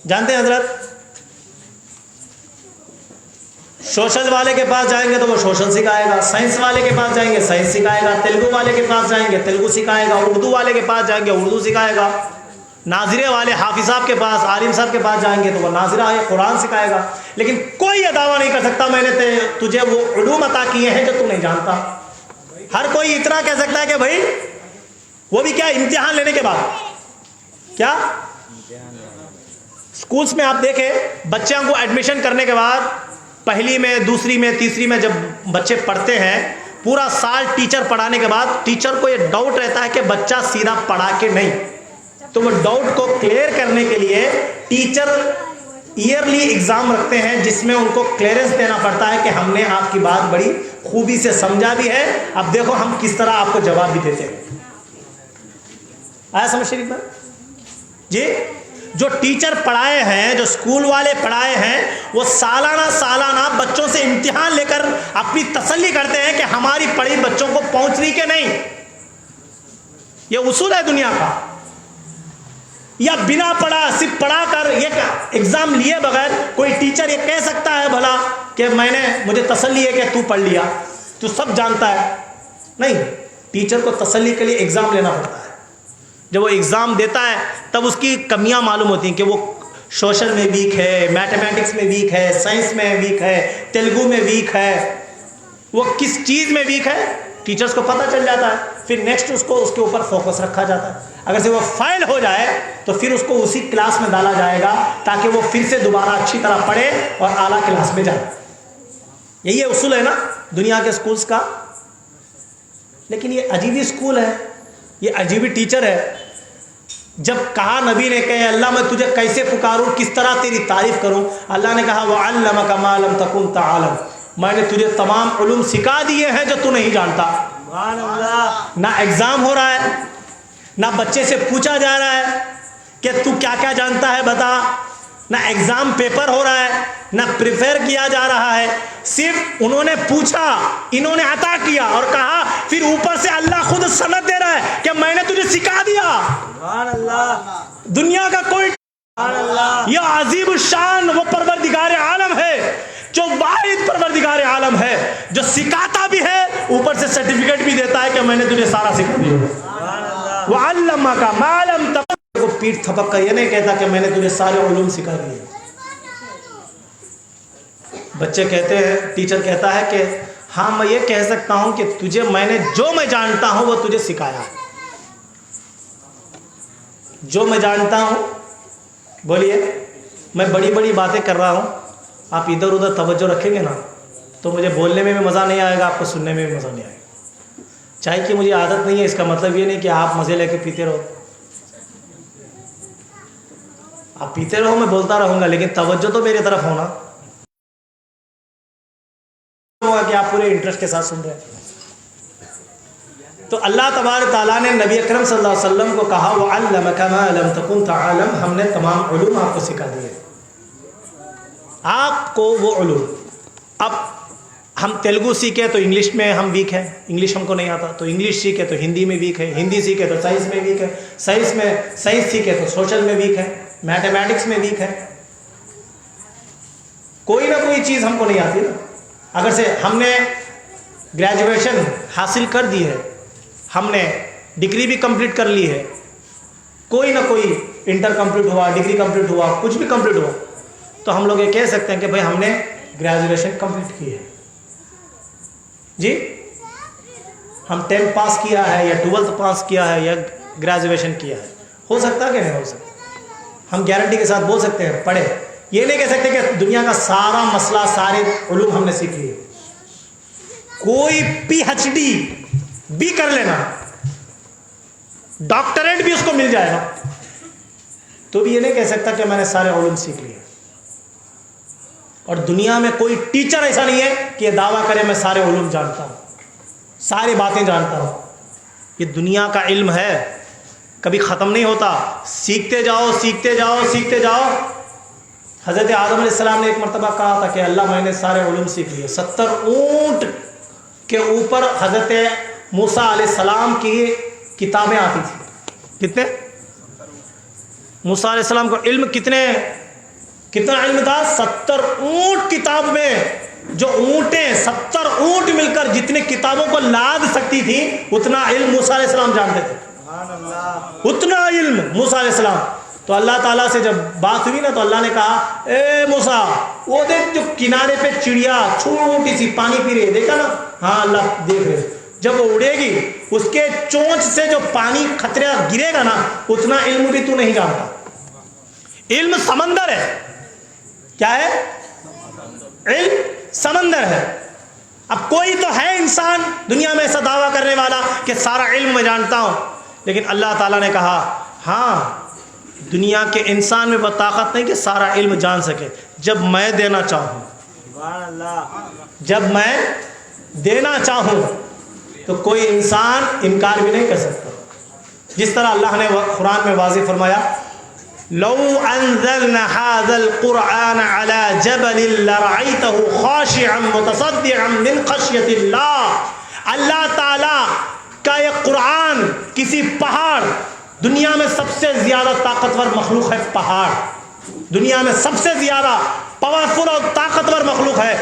جانتے ہیں حضرت، سوشل والے کے پاس جائیں گے تو وہ سوشل سکھائے گا، سائنس والے کے پاس جائیں گے سائنس سکھائے گا، تیلگو والے کے پاس جائیں گے تیلگو سکھائے گا، اردو والے کے پاس جائیں گے اردو سکھائے گا، ناظرے والے حافظ صاحب کے پاس، عالم صاحب کے پاس جائیں گے تو وہ ناظرہ ہے قرآن سکھائے گا، لیکن کوئی یہ دعویٰ نہیں کر سکتا میں نے تجھے وہ علوم عطا کیے ہیں جو تو نہیں جانتا۔ ہر کوئی اتنا کہہ سکتا ہے کہ بھائی وہ بھی کیا امتحان لینے کے بعد، کیا اسکولس میں آپ دیکھیں بچوں کو ایڈمیشن کرنے کے بعد پہلی میں، دوسری میں، تیسری میں جب بچے پڑھتے ہیں، پورا سال ٹیچر پڑھانے کے بعد ٹیچر کو یہ ڈاؤٹ رہتا ہے کہ بچہ سیدھا پڑھا کہ نہیں، تو وہ ڈاؤٹ کو کلیئر کرنے کے لیے ٹیچر ایئرلی ایگزام رکھتے ہیں جس میں ان کو کلیئرنس دینا پڑتا ہے کہ ہم نے آپ کی بات بڑی خوبی سے سمجھا بھی ہے، اب دیکھو ہم کس طرح آپ کو جواب بھی دیتے ہیں۔ آیا سمجھ شریف میں؟ جی جو ٹیچر پڑھائے ہیں، جو اسکول والے پڑھائے ہیں، وہ سالانہ بچوں سے امتحان لے کر اپنی تسلی کرتے ہیں کہ ہماری پڑھی بچوں کو پہنچ رہی کہ نہیں. یہ اصول ہے دنیا کا. یا بنا پڑھا، صرف پڑھا کر یہ ایگزام لیے بغیر کوئی ٹیچر یہ کہہ سکتا ہے بھلا کہ مجھے تسلی ہے کہ تو پڑھ لیا، تو سب جانتا ہے؟ نہیں. ٹیچر کو تسلی کے لیے ایگزام لینا پڑتا ہے. جب وہ ایگزام دیتا ہے تب اس کی کمیاں معلوم ہوتی ہیں کہ وہ سوشل میں ویک ہے، میتھمیٹکس میں ویک ہے، سائنس میں ویک ہے، تیلگو میں ویک ہے، وہ کس چیز میں ویک ہے ٹیچرز کو پتہ چل جاتا ہے. پھر نیکسٹ اس کے اوپر فوکس رکھا جاتا ہے. اگر سے وہ فیل ہو جائے تو پھر اس کو اسی کلاس میں ڈالا جائے گا تاکہ وہ پھر سے دوبارہ اچھی طرح پڑھے اور اعلیٰ کلاس میں جائے. یہی اصول ہے نا دنیا کے اسکولز کا. لیکن یہ عجیبی اسکول ہے، یہ عجیبی ٹیچر ہے. جب کہا نبی نے کہ اللہ میں تجھے کیسے پکاروں، کس طرح تیری تعریف کروں، اللہ نے کہا وَعَلَّمَكَ مَا لَمْ تَكُنْ تَعْلَمْ، میں نے تجھے تمام علوم سکھا دیے ہیں جو تو نہیں جانتا. سبحان اللہ. نہ ایگزام ہو رہا ہے، نہ بچے سے پوچھا جا رہا ہے کہ تو کیا کیا جانتا ہے بتا، نہ ایگزام پیپر ہو رہا ہے، نہ پریپیئر کیا جا رہا ہے. صرف انہوں نے پوچھا، انہوں نے عطا کیا اور کہا، پھر اوپر سے اللہ خود سند دے رہا ہے کہ میں نے تجھے سکھا دیا. سبحان اللہ. دنیا کا کوئی یہ عظیم الشان وہ پروردگار عالم ہے جو واحد پروردگار عالم ہے، جو سکھاتا بھی ہے اوپر سے سرٹیفکیٹ بھی دیتا ہے کہ میں نے تجھے سارا سکھا دیا. وَعَلَّمَكَ مَا لَمْ تَكُنْ، کو پیٹھ تھپک کر یہ نہیں کہتا کہ میں نے تجھے سارے علوم سکھا دیے. بچے کہتے ہیں، ٹیچر کہتا ہے کہ ہاں میں یہ کہہ سکتا ہوں کہ تجھے میں نے جو میں جانتا ہوں وہ تجھے سکھایا. جو میں جانتا ہوں، بولیے میں بڑی بڑی باتیں کر رہا ہوں، آپ ادھر ادھر توجہ رکھیں گے نا تو مجھے بولنے میں بھی مزہ نہیں آئے گا، آپ کو سننے میں بھی مزہ نہیں آئے گا. چائے کی مجھے عادت نہیں ہے، اس کا مطلب یہ نہیں کہ آپ مزے لے کے پیتے رہو. آپ پیتے رہو، میں بولتا رہوں گا، لیکن توجہ تو میری طرف ہونا ہوگا کہ آپ پورے انٹرسٹ کے ساتھ سن رہے ہیں. تو اللہ تبارک تعالیٰ نے نبی اکرم صلی اللہ علیہ وسلم کو کہا وَعَلَّمَكَ مَا لَمْ تَكُنْ تَعْلَمْ، ہم نے تمام علوم آپ کو سکھا دیے، آپ کو وہ علوم. اب ہم تیلگو سیکھے تو انگلش میں ہم ویک ہیں، انگلش ہم کو نہیں آتا، تو انگلش سیکھے تو ہندی میں ویک ہے، ہندی سیکھے تو سائنس میں ویک ہے، سائنس سیکھے تو سوشل میں ویک ہے، میتھمیٹکس میں ویک ہے. کوئی نہ کوئی چیز ہم کو نہیں آتی نا. اگر سے ہم نے گریجویشن حاصل کر دی ہے، ہم نے ڈگری بھی کمپلیٹ کر لی ہے، کوئی نہ کوئی انٹر کمپلیٹ ہوا، ڈگری کمپلیٹ ہوا، کچھ بھی کمپلیٹ ہوا، تو ہم لوگ یہ کہہ سکتے ہیں کہ بھائی ہم نے گریجویشن کمپلیٹ کی ہے. جی ہم 10 پاس کیا ہے یا 12 پاس کیا ہے یا گریجویشن کیا ہے. ہو سکتا ہے کہ نہیں ہو سکتا؟ ہم گارنٹی کے ساتھ بول سکتے ہیں پڑھے. یہ نہیں کہہ سکتے کہ دنیا کا سارا مسئلہ، سارے علوم ہم نے سیکھ لیے. کوئی PhD بھی کر لینا، ڈاکٹریٹ بھی اس کو مل جائے گا، تو بھی یہ نہیں کہہ سکتا کہ میں نے سارے علوم سیکھ لیے. اور دنیا میں کوئی ٹیچر ایسا نہیں ہے کہ یہ دعویٰ کرے میں سارے علوم جانتا ہوں، ساری باتیں جانتا ہوں. یہ دنیا کا علم ہے، کبھی ختم نہیں ہوتا. سیکھتے جاؤ سیکھتے جاؤ سیکھتے جاؤ. حضرت آدم علیہ السلام نے ایک مرتبہ کہا تھا کہ اللہ میں نے سارے علوم سیکھ لیے. 70 اونٹ کے اوپر حضرت موسیٰ علیہ السلام کی کتابیں آتی تھیں. کتنے؟ موسیٰ علیہ السلام کو علم کتنا علم تھا؟ 70 اونٹ کتاب میں. جو اونٹیں 70 اونٹ مل کر جتنے کتابوں کو لاد سکتی تھی اتنا علم موسیٰ علیہ السلام جانتے تھے. اتنا علم موسیٰ علیہ السلام. تو اللہ تعالیٰ سے جب بات ہوئی نا تو اللہ نے کہا اے موسیٰ وہ دیکھ جو کنارے پہ چڑیا چھوٹی سی پانی پی رہی ہے، دیکھا نا؟ ہاں اللہ دیکھ رہے. جب وہ اڑے گی اس کے چونچ سے جو پانی خطرہ گرے گا نا اتنا علم بھی تو نہیں جانتا. علم سمندر ہے. کیا ہے؟ علم سمندر ہے. اب کوئی تو ہے انسان دنیا میں ایسا دعویٰ کرنے والا کہ سارا علم میں جانتا ہوں، لیکن اللہ تعالیٰ نے کہا ہاں دنیا کے انسان میں وہ طاقت نہیں کہ سارا علم جان سکے. جب میں دینا چاہوں، جب میں دینا چاہوں تو کوئی انسان انکار بھی نہیں کر سکتا. جس طرح اللہ نے قرآن میں واضح فرمایا لو انزلنا هذا القرآن على جبل لرأيته خاشعا متصدعا من خشية اللہ. اللہ تعالیٰ کا یہ قرآن کسی پہاڑ، دنیا میں سب سے زیادہ طاقتور مخلوق ہے پہاڑ، دنیا میں سب سے زیادہ پاورفل اور طاقتور مخلوق ہے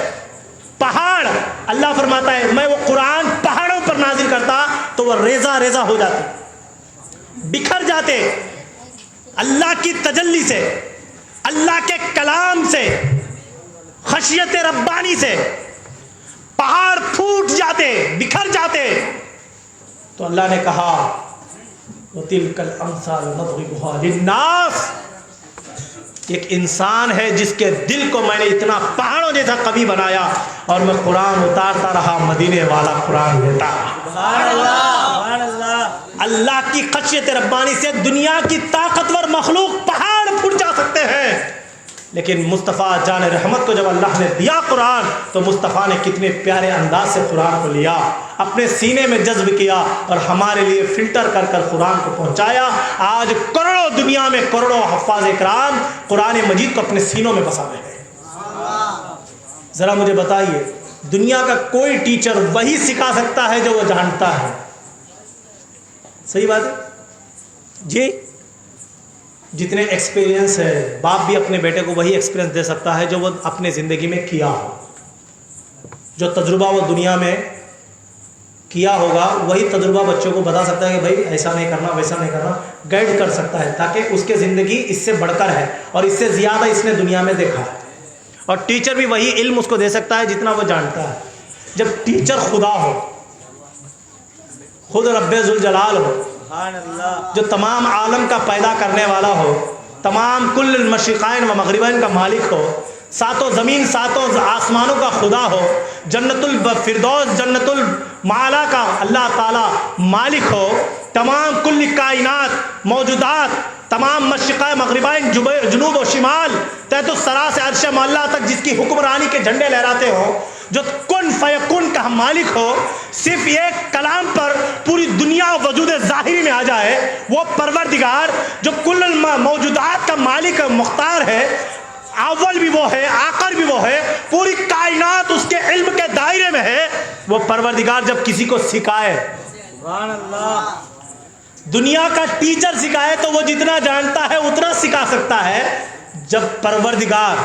پہاڑ. اللہ فرماتا ہے میں وہ قرآن پہاڑوں پر نازل کرتا تو وہ ریزہ ریزہ ہو جاتے، بکھر جاتے. اللہ کی تجلی سے، اللہ کے کلام سے، خشیت ربانی سے پہاڑ پھوٹ جاتے، بکھر جاتے. تو اللہ نے کہا وَتِلْكَ الْأَمْثَالُ نَضْرِبُهَا لِلنَّاسِ. ایک انسان ہے جس کے دل کو میں نے اتنا پہاڑوں جیسا کبھی بنایا اور میں قرآن اتارتا رہا، مدینے والا قرآن لیتا رہا. اللہ کی خشیت ربانی سے دنیا کی طاقتور مخلوق پہاڑ پھٹ جا سکتے ہیں، لیکن مصطفیٰ جان رحمت کو جب اللہ نے دیا قرآن تو مصطفیٰ نے کتنے پیارے انداز سے قرآن کو لیا، اپنے سینے میں جذب کیا اور ہمارے لیے فلٹر کر کر قرآن کو پہنچایا. آج کروڑوں، دنیا میں کروڑوں حفاظ اکرام قرآن مجید کو اپنے سینوں میں بسا رہے ہیں. ذرا مجھے بتائیے، دنیا کا کوئی ٹیچر وہی سکھا سکتا ہے جو وہ جانتا ہے؟ صحیح بات ہے جی. جتنے ایکسپیرینس ہے، باپ بھی اپنے بیٹے کو وہی ایکسپیرینس دے سکتا ہے جو وہ اپنے زندگی میں کیا ہو. جو تجربہ وہ دنیا میں کیا ہوگا وہی تجربہ بچوں کو بتا سکتا ہے کہ بھائی ایسا نہیں کرنا، ویسا نہیں کرنا، گائیڈ کر سکتا ہے تاکہ اس کے زندگی اس سے بڑھ کر ہے اور اس سے زیادہ اس نے دنیا میں دیکھا ہے. اور ٹیچر بھی وہی علم اس کو دے سکتا ہے جتنا وہ جانتا ہے. جب ٹیچر خدا ہو، خود رب ذوالجلال ہو، جو تمام عالم کا پیدا کرنے والا ہو، تمام کل المشرقین و مغربین کا مالک ہو، ساتوں زمین ساتوں آسمانوں کا خدا ہو، جنت الفردوس جنت المعلا کا اللہ تعالی مالک ہو، تمام کل کائنات موجودات، تمام مشرقہ مغربین جنوب و شمال تحت الثری سے عرش معلا تک جس کی حکمرانی کے جھنڈے لہراتے ہوں، جو کن فیکن کا مالک ہو، صرف ایک کلام پر پوری دنیا وجود ظاہری میں آ جائے، وہ پروردگار جو کل موجودات کا مالک مختار ہے، اول بھی وہ ہے، آخر بھی وہ ہے، پوری کائنات اس کے علم کے دائرے میں ہے. وہ پروردگار جب کسی کو سکھائے، سبحان اللہ، دنیا کا ٹیچر سکھائے تو وہ جتنا جانتا ہے اتنا سکھا سکتا ہے. جب پروردگار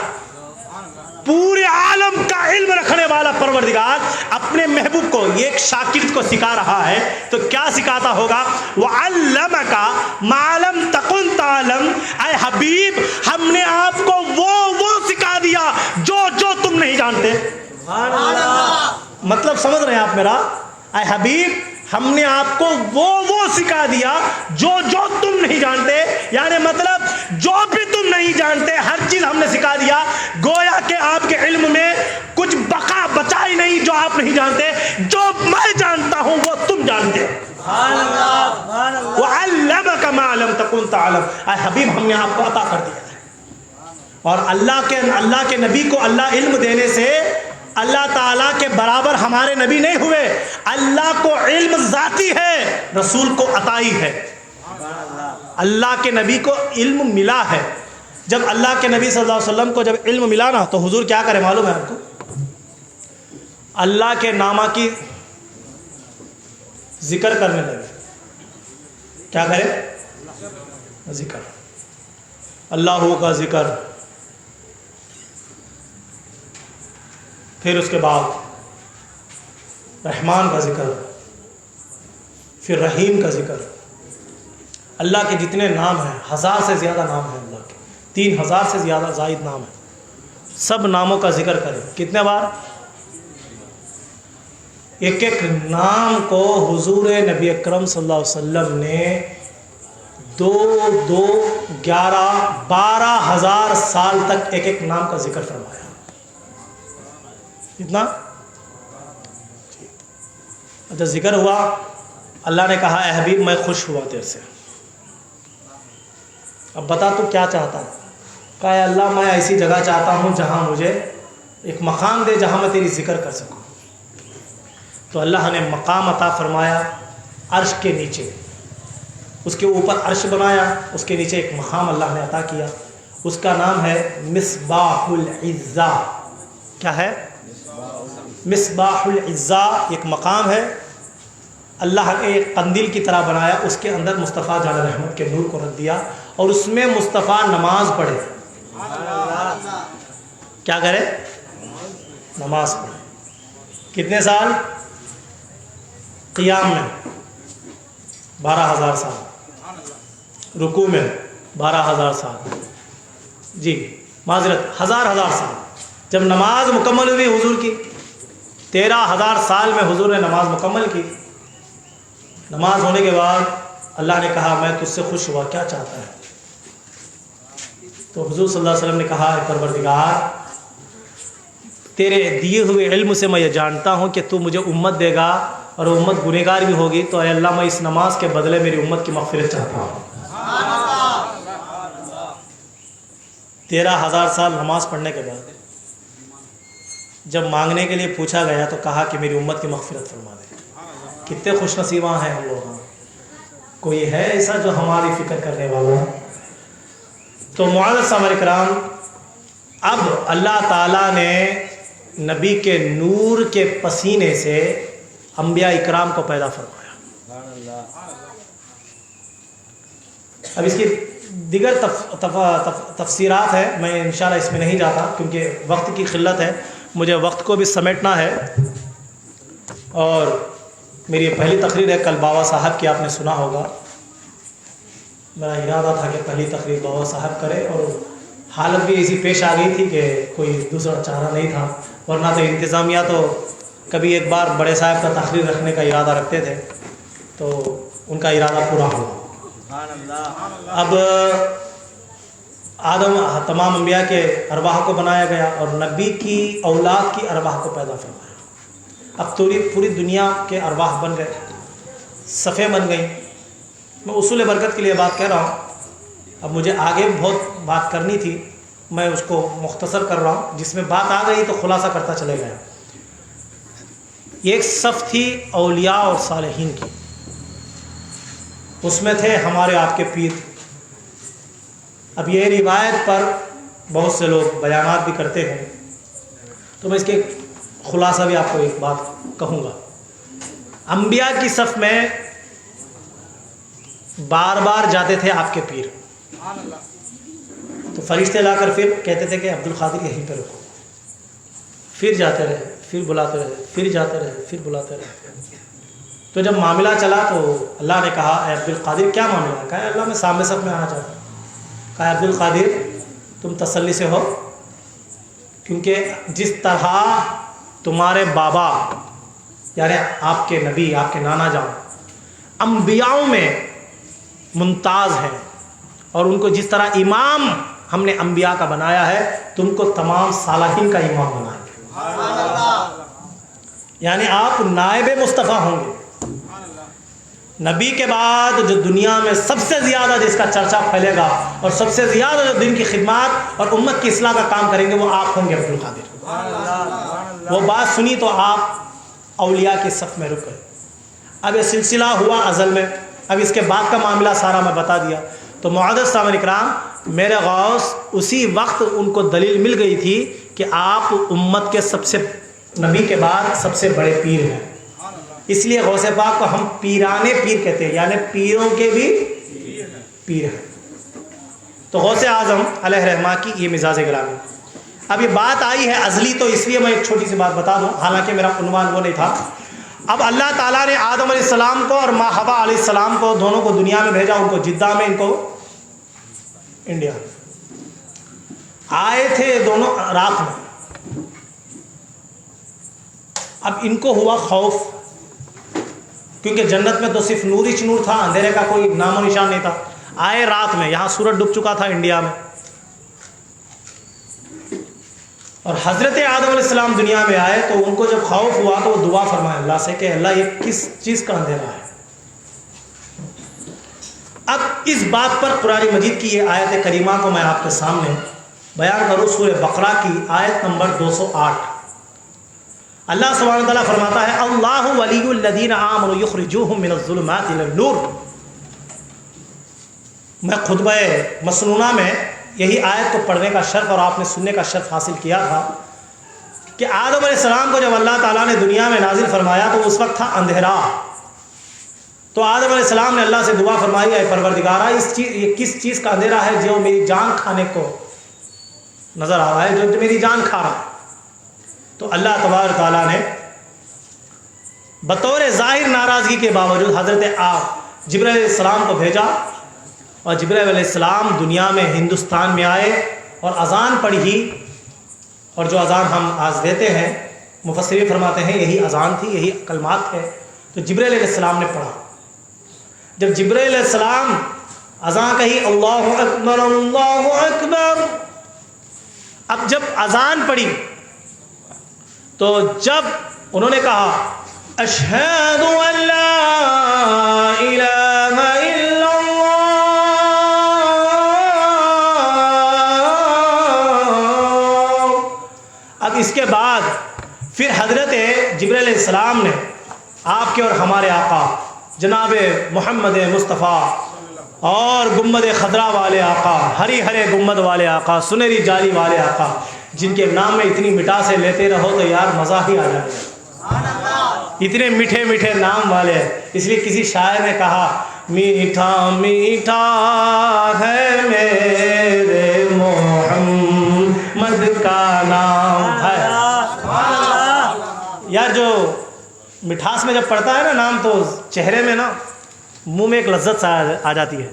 پورے عالم کا علم رکھنے والا پروردگار اپنے محبوب کو، ایک شاگرد کو سکھا رہا ہے تو کیا سکھاتا ہوگا؟ وَعَلَّمَكَ مَا لَمْ تَكُنْ تَعْلَمْ. اے حبیب، ہم نے آپ کو وہ سکھا دیا جو تم نہیں جانتے. مطلب سمجھ رہے ہیں آپ میرا؟ اے حبیب، ہم نے آپ کو وہ سکھا دیا جو تم نہیں جانتے. یعنی مطلب جو بھی تم نہیں جانتے ہر چیز ہم نے سکھا دیا. گویا کہ آپ کے علم میں کچھ بچا ہی نہیں جو آپ نہیں جانتے. جو میں جانتا ہوں وہ تم جانتے ہو. وَعَلَّمَكَ مَا لَمْ تَكُنْ تَعْلَمْ. اے حبیب، ہم نے آپ کو عطا کر دیا ہے. اور اللہ کے نبی کو اللہ علم دینے سے اللہ تعالیٰ کے برابر ہمارے نبی نہیں ہوئے. اللہ کو علم ذاتی ہے، رسول کو عطائی ہے. اللہ کے نبی کو علم ملا ہے. جب اللہ کے نبی صلی اللہ علیہ وسلم کو جب علم ملا نا تو حضور کیا کرے معلوم ہے آپ کو؟ اللہ کے نامہ کی ذکر کرنے لگے. کیا کرے؟ ذکر، اللہ کا ذکر. پھر اس کے بعد رحمان کا ذکر، پھر رحیم کا ذکر. اللہ کے جتنے نام ہیں 1000 سے زیادہ نام ہیں، اللہ کے 3000 سے زیادہ زائد نام ہیں. سب ناموں کا ذکر کریں. کتنے بار؟ ایک ایک نام کو حضور نبی اکرم صلی اللہ علیہ وسلم نے 12,000 سال تک ایک ایک نام کا ذکر فرمایا. اتنا جب ذکر ہوا، اللہ نے کہا اے حبیب میں خوش ہوا تیرے سے، اب بتا تو کیا چاہتا ہے؟ کہا اے اللہ میں ایسی جگہ چاہتا ہوں جہاں مجھے ایک مقام دے جہاں میں تیری ذکر کر سکوں. تو اللہ نے مقام عطا فرمایا عرش کے نیچے. اس کے اوپر عرش بنایا، اس کے نیچے ایک مقام اللہ نے عطا کیا، اس کا نام ہے مصباح العزہ۔ کیا ہے؟ مصباح العزہ ایک مقام ہے، اللہ نے ایک قندیل کی طرح بنایا، اس کے اندر مصطفیٰ جان رحمت کے نور کو رکھ دیا، اور اس میں مصطفیٰ نماز پڑھے۔ کیا کرے؟ نماز پڑھے۔ کتنے سال؟ قیام میں 12,000 سال، رکوع میں 12,000 سال، جی معذرت 1000 سال۔ جب نماز مکمل ہوئی حضور کی، 13,000 سال میں حضور نے نماز مکمل کی۔ نماز ہونے کے بعد اللہ نے کہا میں تجھ سے خوش ہوا، کیا چاہتا ہے؟ تو حضور صلی اللہ علیہ وسلم نے کہا اے پروردگار، تیرے دیے ہوئے علم سے میں یہ جانتا ہوں کہ تو مجھے امت دے گا اور امت گنہگار بھی ہوگی، تو اے اللہ میں اس نماز کے بدلے میری امت کی مغفرت چاہتا ہوں۔ 13,000 سال نماز پڑھنے کے بعد جب مانگنے کے لیے پوچھا گیا تو کہا کہ میری امت کی مغفرت فرما دے۔ کتنے خوش نصیباں ہیں ہم لوگ، کوئی ہے ایسا جو ہماری فکر کرنے والا؟ تو معزز سامعین کرام، اب اللہ تعالیٰ نے نبی کے نور کے پسینے سے انبیاء اکرام کو پیدا فرمایا۔ اب اس کی دیگر تفسیرات ہیں، میں انشاءاللہ اس میں نہیں جاتا کیونکہ وقت کی قلت ہے، مجھے وقت کو بھی سمیٹنا ہے۔ اور میری پہلی تقریر ہے، کل بابا صاحب کی آپ نے سنا ہوگا، میرا ارادہ تھا کہ پہلی تقریر بابا صاحب کرے، اور حالت بھی ایسی پیش آ گئی تھی کہ کوئی دوسرا چارہ نہیں تھا، ورنہ تو انتظامیہ تو کبھی ایک بار بڑے صاحب کا تقریر رکھنے کا ارادہ رکھتے تھے، تو ان کا ارادہ پورا ہوا۔ اب آدم تمام انبیاء کے ارواح کو بنایا گیا اور نبی کی اولاد کی ارواح کو پیدا فرمایا۔ اب پوری دنیا کے ارواح بن گئے، صفیں بن گئیں۔ میں اصول برکت کے لیے بات کہہ رہا ہوں، اب مجھے آگے بہت بات کرنی تھی، میں اس کو مختصر کر رہا ہوں، جس میں بات آ گئی تو خلاصہ کرتا چلے گیا۔ یہ ایک صف تھی اولیاء اور صالحین کی، اس میں تھے ہمارے آپ کے پیر۔ اب یہ روایت پر بہت سے لوگ بیانات بھی کرتے ہیں، تو میں اس کے خلاصہ بھی آپ کو ایک بات کہوں گا۔ انبیاء کی صف میں بار بار جاتے تھے آپ کے پیر، تو فرشتے لا کر پھر کہتے تھے کہ عبد القادر یہیں پہ رکو، پھر جاتے رہے، پھر بلاتے رہے، پھر جاتے رہے، پھر بلاتے رہے۔ تو جب معاملہ چلا تو اللہ نے کہا اے عبد القادر کیا معاملہ ہے؟ کہا اللہ میں سامنے صف میں آنا چاہتا ہوں۔ کہا عبد القادر تم تسلی سے ہو، کیونکہ جس طرح تمہارے بابا یعنی آپ کے نبی، آپ کے نانا جان انبیاءوں میں ممتاز ہیں، اور ان کو جس طرح امام ہم نے انبیاء کا بنایا ہے، تم کو تمام صالحین کا امام بنائیں گے، یعنی آپ نائب مصطفیٰ ہوں گے۔ نبی کے بعد جو دنیا میں سب سے زیادہ جس کا چرچا پھیلے گا اور سب سے زیادہ جو دین کی خدمات اور امت کی اصلاح کا کام کریں گے، وہ آپ ہوں گے عبد القادر۔ وہ بات سنی تو آپ اولیاء کی صف میں رک گئے۔ اب یہ سلسلہ ہوا ازل میں، اب اس کے بعد کا معاملہ سارا میں بتا دیا۔ تو معزز سامعین اکرام، میرے غوث اسی وقت ان کو دلیل مل گئی تھی کہ آپ امت کے سب سے، نبی کے بعد سب سے بڑے پیر ہیں، اس لیے غوث پاک کو ہم پیرانے پیر کہتے ہیں، یعنی پیروں کے بھی پیر ہیں۔ تو غوث اعظم علیہ رحمہ کی یہ مزاج گرامی۔ اب یہ بات آئی ہے ازلی، تو اس لیے میں ایک چھوٹی سی بات بتا دوں، حالانکہ میرا عنوان وہ نہیں تھا۔ اب اللہ تعالیٰ نے آدم علیہ السلام کو اور ماں حوا علیہ السلام کو دونوں کو دنیا میں بھیجا، ان کو جدہ میں، ان کو انڈیا آئے تھے دونوں رات میں۔ اب ان کو ہوا خوف، کیونکہ جنت میں تو صرف نور ہی نور تھا، اندھیرے کا کوئی نام و نشان نہیں تھا۔ آئے رات میں، یہاں سورج ڈوب چکا تھا انڈیا میں، اور حضرت آدم علیہ السلام دنیا میں آئے تو ان کو جب خوف ہوا تو وہ دعا فرمائے اللہ سے کہ اللہ یہ کس چیز کا اندھیرا ہے۔ اب اس بات پر قرآن مجید کی یہ آیت کریمہ کو میں آپ کے سامنے بیان کروں، سورہ بقرہ کی آیت نمبر 208۔ اللہ سبحانہ وتعالیٰ فرماتا ہے اللہ ولی الذین آمنوا یخرجوہم من الظلمات الی النور۔ میں خطبہ مسنونہ میں یہی آیت کو پڑھنے کا شرف اور آپ نے سننے کا شرف حاصل کیا تھا کہ آدم علیہ السلام کو جب اللہ تعالیٰ نے دنیا میں نازل فرمایا تو اس وقت تھا اندھیرا. تو آدم علیہ السلام نے اللہ سے دعا فرمائی، اے پروردگارا یہ کس چیز کا اندھیرا ہے جو میری جان کھانے کو نظر آ رہا ہے، جو میری جان کھا رہا ہے. تو اللہ تبارک تعالیٰ نے بطور ظاہر ناراضگی کے باوجود حضرت جبرائیل علیہ السلام کو بھیجا، اور جبرائیل علیہ السلام دنیا میں ہندوستان میں آئے اور اذان پڑھی. اور جو اذان ہم آج دیتے ہیں مفسرین فرماتے ہیں یہی اذان تھی، یہی کلمات تھے. تو جبرائیل علیہ السلام نے پڑھا. جب جبرائیل علیہ السلام اذان کہی اللہ اکبر اللہ اکبر، اب جب اذان پڑھی تو جب انہوں نے کہا اشہد ان لا الہ الا اللہ، اب اس کے بعد پھر حضرت جبرائیل علیہ السلام نے آپ کے اور ہمارے آقا جناب محمد مصطفیٰ اور گنبد خضرا والے آقا، ہری ہرے گنبد والے آقا، سنہری جالی والے آقا، جن کے نام میں اتنی مٹاسیں لیتے رہو تو یار مزہ ہی آ جائے. اتنے میٹھے میٹھے نام والے ہیں. اس لیے کسی شاعر نے کہا میٹھا میٹھا ہے میرے محمد کا نام ہے. یار جو مٹھاس میں جب پڑتا ہے نا نام تو چہرے میں نا منہ میں ایک لذت آ جاتی ہے.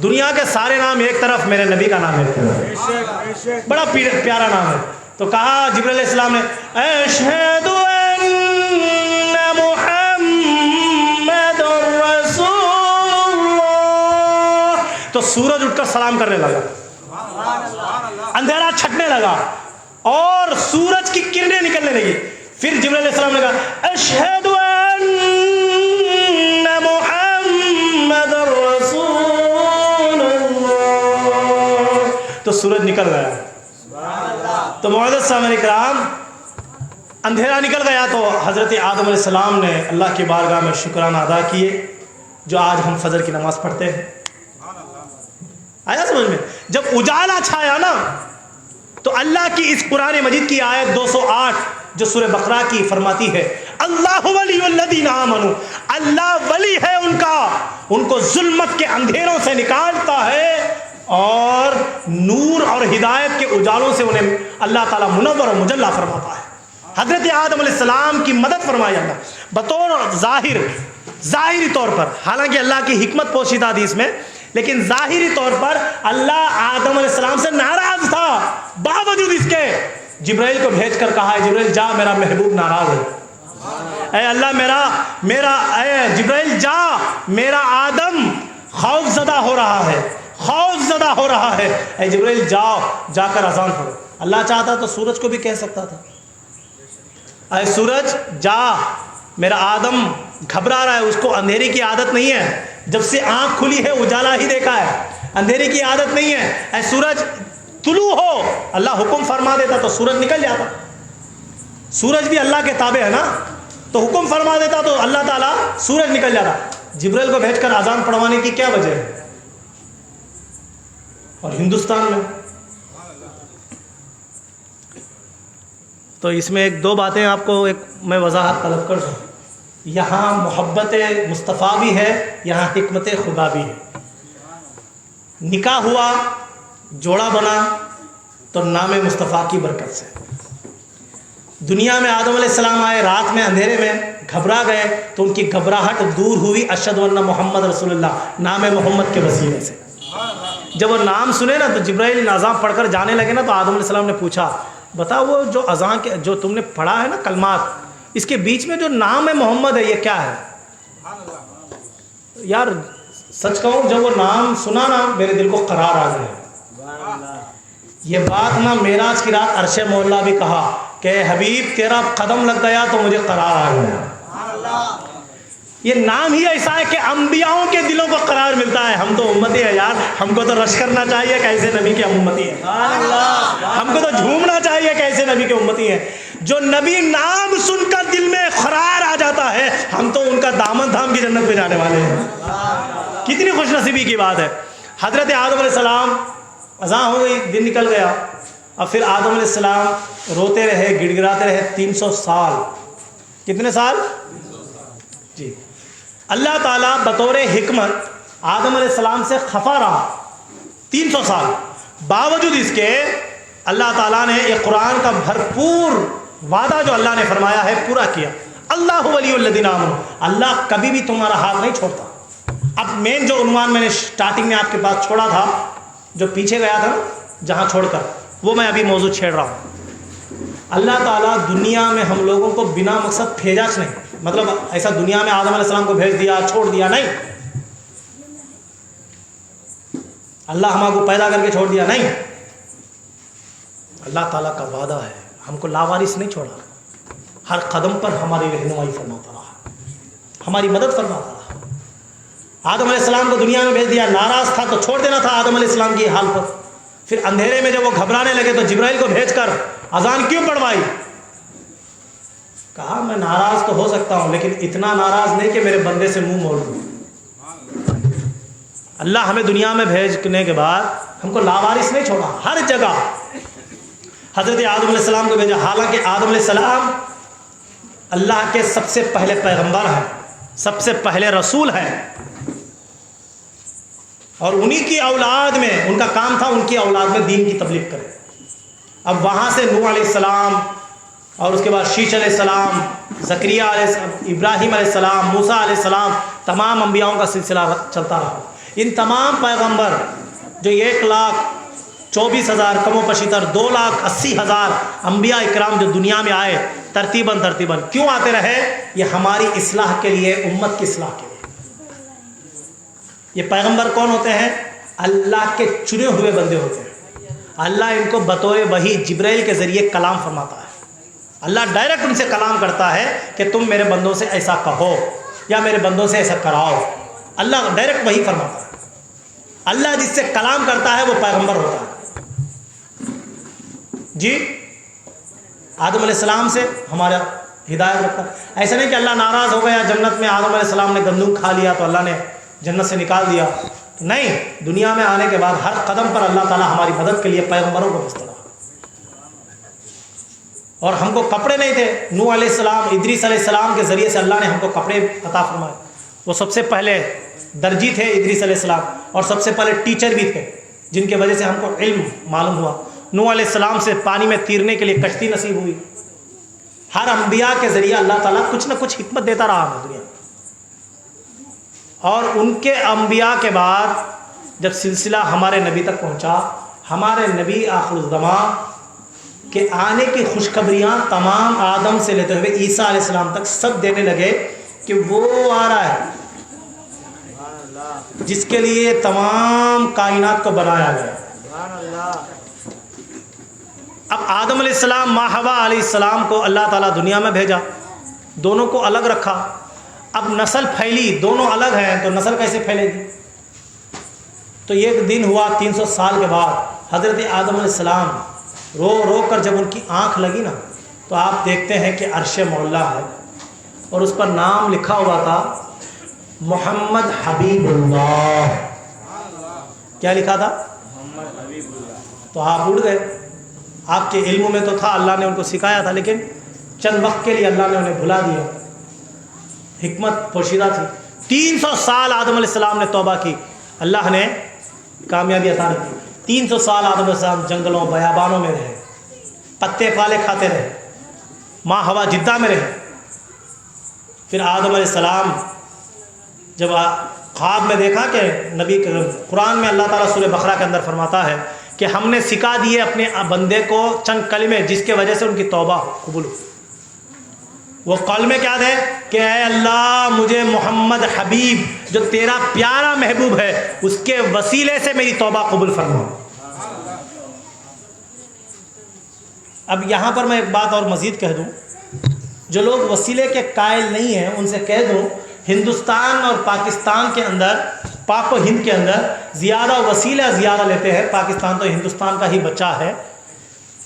دنیا کے سارے نام ایک طرف، میرے نبی کا نام ایک طرف. بڑا پیارا نام ہے. تو کہا جبرائیل علیہ السلام نے اشہد ان محمد رسول اللہ، تو سورج اٹھ کر سلام کرنے لگا، اندھیرا چھٹنے لگا اور سورج کی کرنیں نکلنے لگی. پھر جبرائیل علیہ السلام نے کہا اشہد ان محمد رسول اللہ، تو سورج نکل گیا. تو معزز سامعین کرام، اندھیرا نکل گیا تو حضرت آدم علیہ السلام نے اللہ کی بارگاہ میں شکرانہ ادا کیے، جو آج ہم فجر کی نماز پڑھتے ہیں. آیا سمجھ میں؟ جب اجالا چھایا نا تو اللہ کی اس قرآن مجید کی آیت 208 جو سورہ بقرہ کی فرماتی ہے اللہ ولی الذین آمنوا، اللہ ولی ہے ان کا، ان کو ظلمت کے اندھیروں سے نکالتا ہے اور نور اور ہدایت کے اجالوں سے انہیں اللہ تعالیٰ منور و مجلہ فرماتا ہے. حضرت آدم علیہ السلام کی مدد فرمائی اللہ بطور ظاہری طور پر، حالانکہ اللہ کی حکمت پوشیدہ تھی اس میں، لیکن ظاہری طور پر اللہ آدم علیہ السلام سے ناراض تھا. باوجود اس کے جبرائیل کو بھیج کر کہا ہے جبرائیل جا، میرا محبوب ناراض ہے. اے اللہ میرا اے جبرائیل جا، میرا آدم خوف زدہ ہو رہا ہے، خوف زدہ ہو رہا ہے. اے جبرائیل جاؤ، جا کر اذان پڑھو. اللہ چاہتا تو سورج کو بھی کہہ سکتا تھا اے سورج جا، میرا آدم گھبرا رہا ہے، اس کو اندھیرے کی عادت نہیں ہے، جب سے آنکھ کھلی ہے اجالا ہی دیکھا ہے، اندھیرے کی عادت نہیں ہے. اے سورج طلوع ہو، اللہ حکم فرما دیتا تو سورج نکل جاتا. سورج بھی اللہ کے تابع ہے نا، تو حکم فرما دیتا تو اللہ تعالیٰ سورج نکل جاتا. جبرائیل کو بھیج کر اذان پڑھوانے کی کیا وجہ ہے؟ اور ہندوستان میں تو اس میں ایک دو باتیں آپ کو میں وضاحت طلب کر دوں. یہاں محبت مصطفیٰ بھی ہے، یہاں حکمت خدا بھی ہے. نکاح ہوا، جوڑا بنا تو نام مصطفیٰ کی برکت سے. دنیا میں آدم علیہ السلام آئے، رات میں اندھیرے میں گھبرا گئے تو ان کی گھبراہٹ دور ہوئی اشہد ان محمد رسول اللہ، نام محمد کے وسیلے سے. جب وہ نام سنے نا تو جبرائیل اذان پڑھ کر جانے لگے نا تو آدم علیہ السلام نے پوچھا بتا وہ جو اذان کے جو تم نے پڑھا ہے نا کلمات، اس کے بیچ میں جو نام ہے محمد ہے یہ کیا ہے؟ یار سچ کہوں جب وہ نام سنا نا میرے دل کو قرار آ گیا. یہ بات نا معراج کی رات عرش مولا بھی کہا کہ حبیب تیرا قدم لگ گیا تو مجھے قرار آ گیا. یہ نام ہی ایسا ہے کہ انبیاؤں کے دلوں کو قرار ملتا ہے. ہم تو امتی ہیں یار، ہم کو تو رش کرنا چاہیے کیسے نبی کے امتی ہیں، ہم کو تو جھومنا چاہیے کیسے نبی کے امتی ہیں. جو نبی نام سن کر دل میں قرار آ جاتا ہے ہم تو ان کا دامن تھام کی جنت پہ جانے والے ہیں. کتنی خوش نصیبی کی بات ہے. حضرت آدم علیہ السلام اذان ہو گئی، دن نکل گیا. اب پھر آدم علیہ السلام روتے رہے، گڑ گڑاتے رہے 300 سال. کتنے سال؟ جی. اللہ تعالیٰ بطور حکمت آدم علیہ السلام سے خفا رہا 300 سال. باوجود اس کے اللہ تعالیٰ نے ایک قرآن کا بھرپور وعدہ جو اللہ نے فرمایا ہے پورا کیا. اللہ ولی الذین آمنوا، اللہ کبھی بھی تمہارا ہاتھ نہیں چھوڑتا. اب مین جو عنوان میں نے سٹارٹنگ میں آپ کے پاس چھوڑا تھا، جو پیچھے گیا تھا جہاں چھوڑ کر، وہ میں ابھی موضوع چھیڑ رہا ہوں. اللہ تعالیٰ دنیا میں ہم لوگوں کو بنا مقصد بھیجا نہیں. مطلب ایسا دنیا میں آدم علیہ السلام کو بھیج دیا چھوڑ دیا، نہیں. اللہ ہم کو پیدا کر کے چھوڑ دیا، نہیں. اللہ تعالیٰ کا وعدہ ہے، ہم کو لاوارث نہیں چھوڑا. ہر قدم پر ہماری رہنمائی فرماتا رہا، ہماری مدد فرماتا رہا. آدم علیہ السلام کو دنیا میں بھیج دیا، ناراض تھا تو چھوڑ دینا تھا آدم علیہ السلام کی حال پر. پھر اندھیرے میں جب وہ گھبرانے لگے تو جبرائیل کو بھیج کر اذان کیوں پڑھوائی؟ کہا میں ناراض تو ہو سکتا ہوں لیکن اتنا ناراض نہیں کہ میرے بندے سے منہ موڑ دوں. اللہ ہمیں دنیا میں بھیجنے کے بعد ہم کو لاوارث نہیں چھوڑا. ہر جگہ حضرت آدم علیہ السلام کو بھیجا. حالانکہ آدم علیہ السلام اللہ کے سب سے پہلے پیغمبر ہیں، سب سے پہلے رسول ہیں، اور انہی کی اولاد میں ان کا کام تھا ان کی اولاد میں دین کی تبلیغ کرے. اب وہاں سے نوح علیہ السلام اور اس کے بعد شیش علیہ السلام، زکریا علیہ السلام، ابراہیم علیہ السلام، موسیٰ علیہ السلام، تمام انبیاؤں کا سلسلہ چلتا رہا. ان تمام پیغمبر جو 1,24,000 کم و پشیتر 2,80,000 انبیاء اکرام جو دنیا میں آئے ترتیباً کیوں آتے رہے؟ یہ ہماری اصلاح کے لیے، امت کی اصلاح کے لیے. یہ پیغمبر کون ہوتے ہیں؟ اللہ کے چنے ہوئے بندے ہوتے ہیں. اللہ ان کو بطور وحی جبرائیل کے ذریعے کلام فرماتا ہے. اللہ ڈائریکٹ ان سے کلام کرتا ہے کہ تم میرے بندوں سے ایسا کہو یا میرے بندوں سے ایسا کراؤ. اللہ ڈائریکٹ وحی فرماتا ہے. اللہ جس سے کلام کرتا ہے وہ پیغمبر ہوتا ہے. جی آدم علیہ السلام سے ہمارا ہدایت رکھتا ہے. ایسا نہیں کہ اللہ ناراض ہو گیا جنت میں، آدم علیہ السلام نے گندم کھا لیا تو اللہ نے جنت سے نکال دیا. نہیں، دنیا میں آنے کے بعد ہر قدم پر اللہ تعالیٰ ہماری مدد کے لیے پیغمبروں کو بھیجتا رہا. اور ہم کو کپڑے نہیں تھے، نوح علیہ السلام، ادریس علیہ السلام کے ذریعے سے اللہ نے ہم کو کپڑے عطا فرمائے. وہ سب سے پہلے درجی تھے ادریس علیہ السلام، اور سب سے پہلے ٹیچر بھی تھے جن کی وجہ سے ہم کو علم معلوم ہوا. نوح علیہ السلام سے پانی میں تیرنے کے لیے کشتی نصیب ہوئی. ہر انبیاء کے ذریعے اللہ تعالیٰ کچھ نہ کچھ حکمت دیتا رہا ہمیں دنیا میں. اور ان کے انبیاء کے بعد جب سلسلہ ہمارے نبی تک پہنچا، ہمارے نبی آخر الزمان کے آنے کی خوشخبریاں تمام آدم سے لیتے ہوئے عیسیٰ علیہ السلام تک سب دینے لگے کہ وہ آ رہا ہے جس کے لیے تمام کائنات کو بنایا گیا. اب آدم علیہ السلام، ماں حوا علیہ السلام کو اللہ تعالیٰ دنیا میں بھیجا، دونوں کو الگ رکھا. اب نسل پھیلی، دونوں الگ ہیں تو نسل کیسے پھیلے گی؟ تو ایک دن ہوا 300 سال کے بعد حضرت آدم علیہ السلام رو رو کر جب ان کی آنکھ لگی نا تو آپ دیکھتے ہیں کہ عرش مولا ہے اور اس پر نام لکھا ہوا تھا محمد حبیب اللہ. کیا لکھا تھا؟ محمد حبیب اللہ. تو آپ اڑ گئے. آپ کے علم میں تو تھا، اللہ نے ان کو سکھایا تھا، لیکن چند وقت کے لیے اللہ نے انہیں بھلا دیا. حکمت پوشیدہ تھی. 300 سال آدم علیہ السلام نے توبہ کی، اللہ نے کامیابی عطا کی. 300 سال آدم علیہ السلام جنگلوں بیابانوں میں رہے، پتے پالے کھاتے رہے، ماں ہوا جدہ میں رہے. پھر آدم علیہ السلام جب خواب میں دیکھا کہ نبی قرآن میں اللہ تعالیٰ سورہ بقرہ کے اندر فرماتا ہے کہ ہم نے سکھا دیے اپنے بندے کو چند کلمے جس کی وجہ سے ان کی توبہ قبول ہو. وہ کلمے کیا تھے کہ اے اللہ مجھے محمد حبیب جو تیرا پیارا محبوب ہے اس کے وسیلے سے میری توبہ قبول فرما. اب یہاں پر میں ایک بات اور مزید کہہ دوں، جو لوگ وسیلے کے قائل نہیں ہیں ان سے کہہ دوں ہندوستان اور پاکستان کے اندر، پاک و ہند کے اندر زیادہ وسیلہ زیادہ لیتے ہیں. پاکستان تو ہندوستان کا ہی بچہ ہے،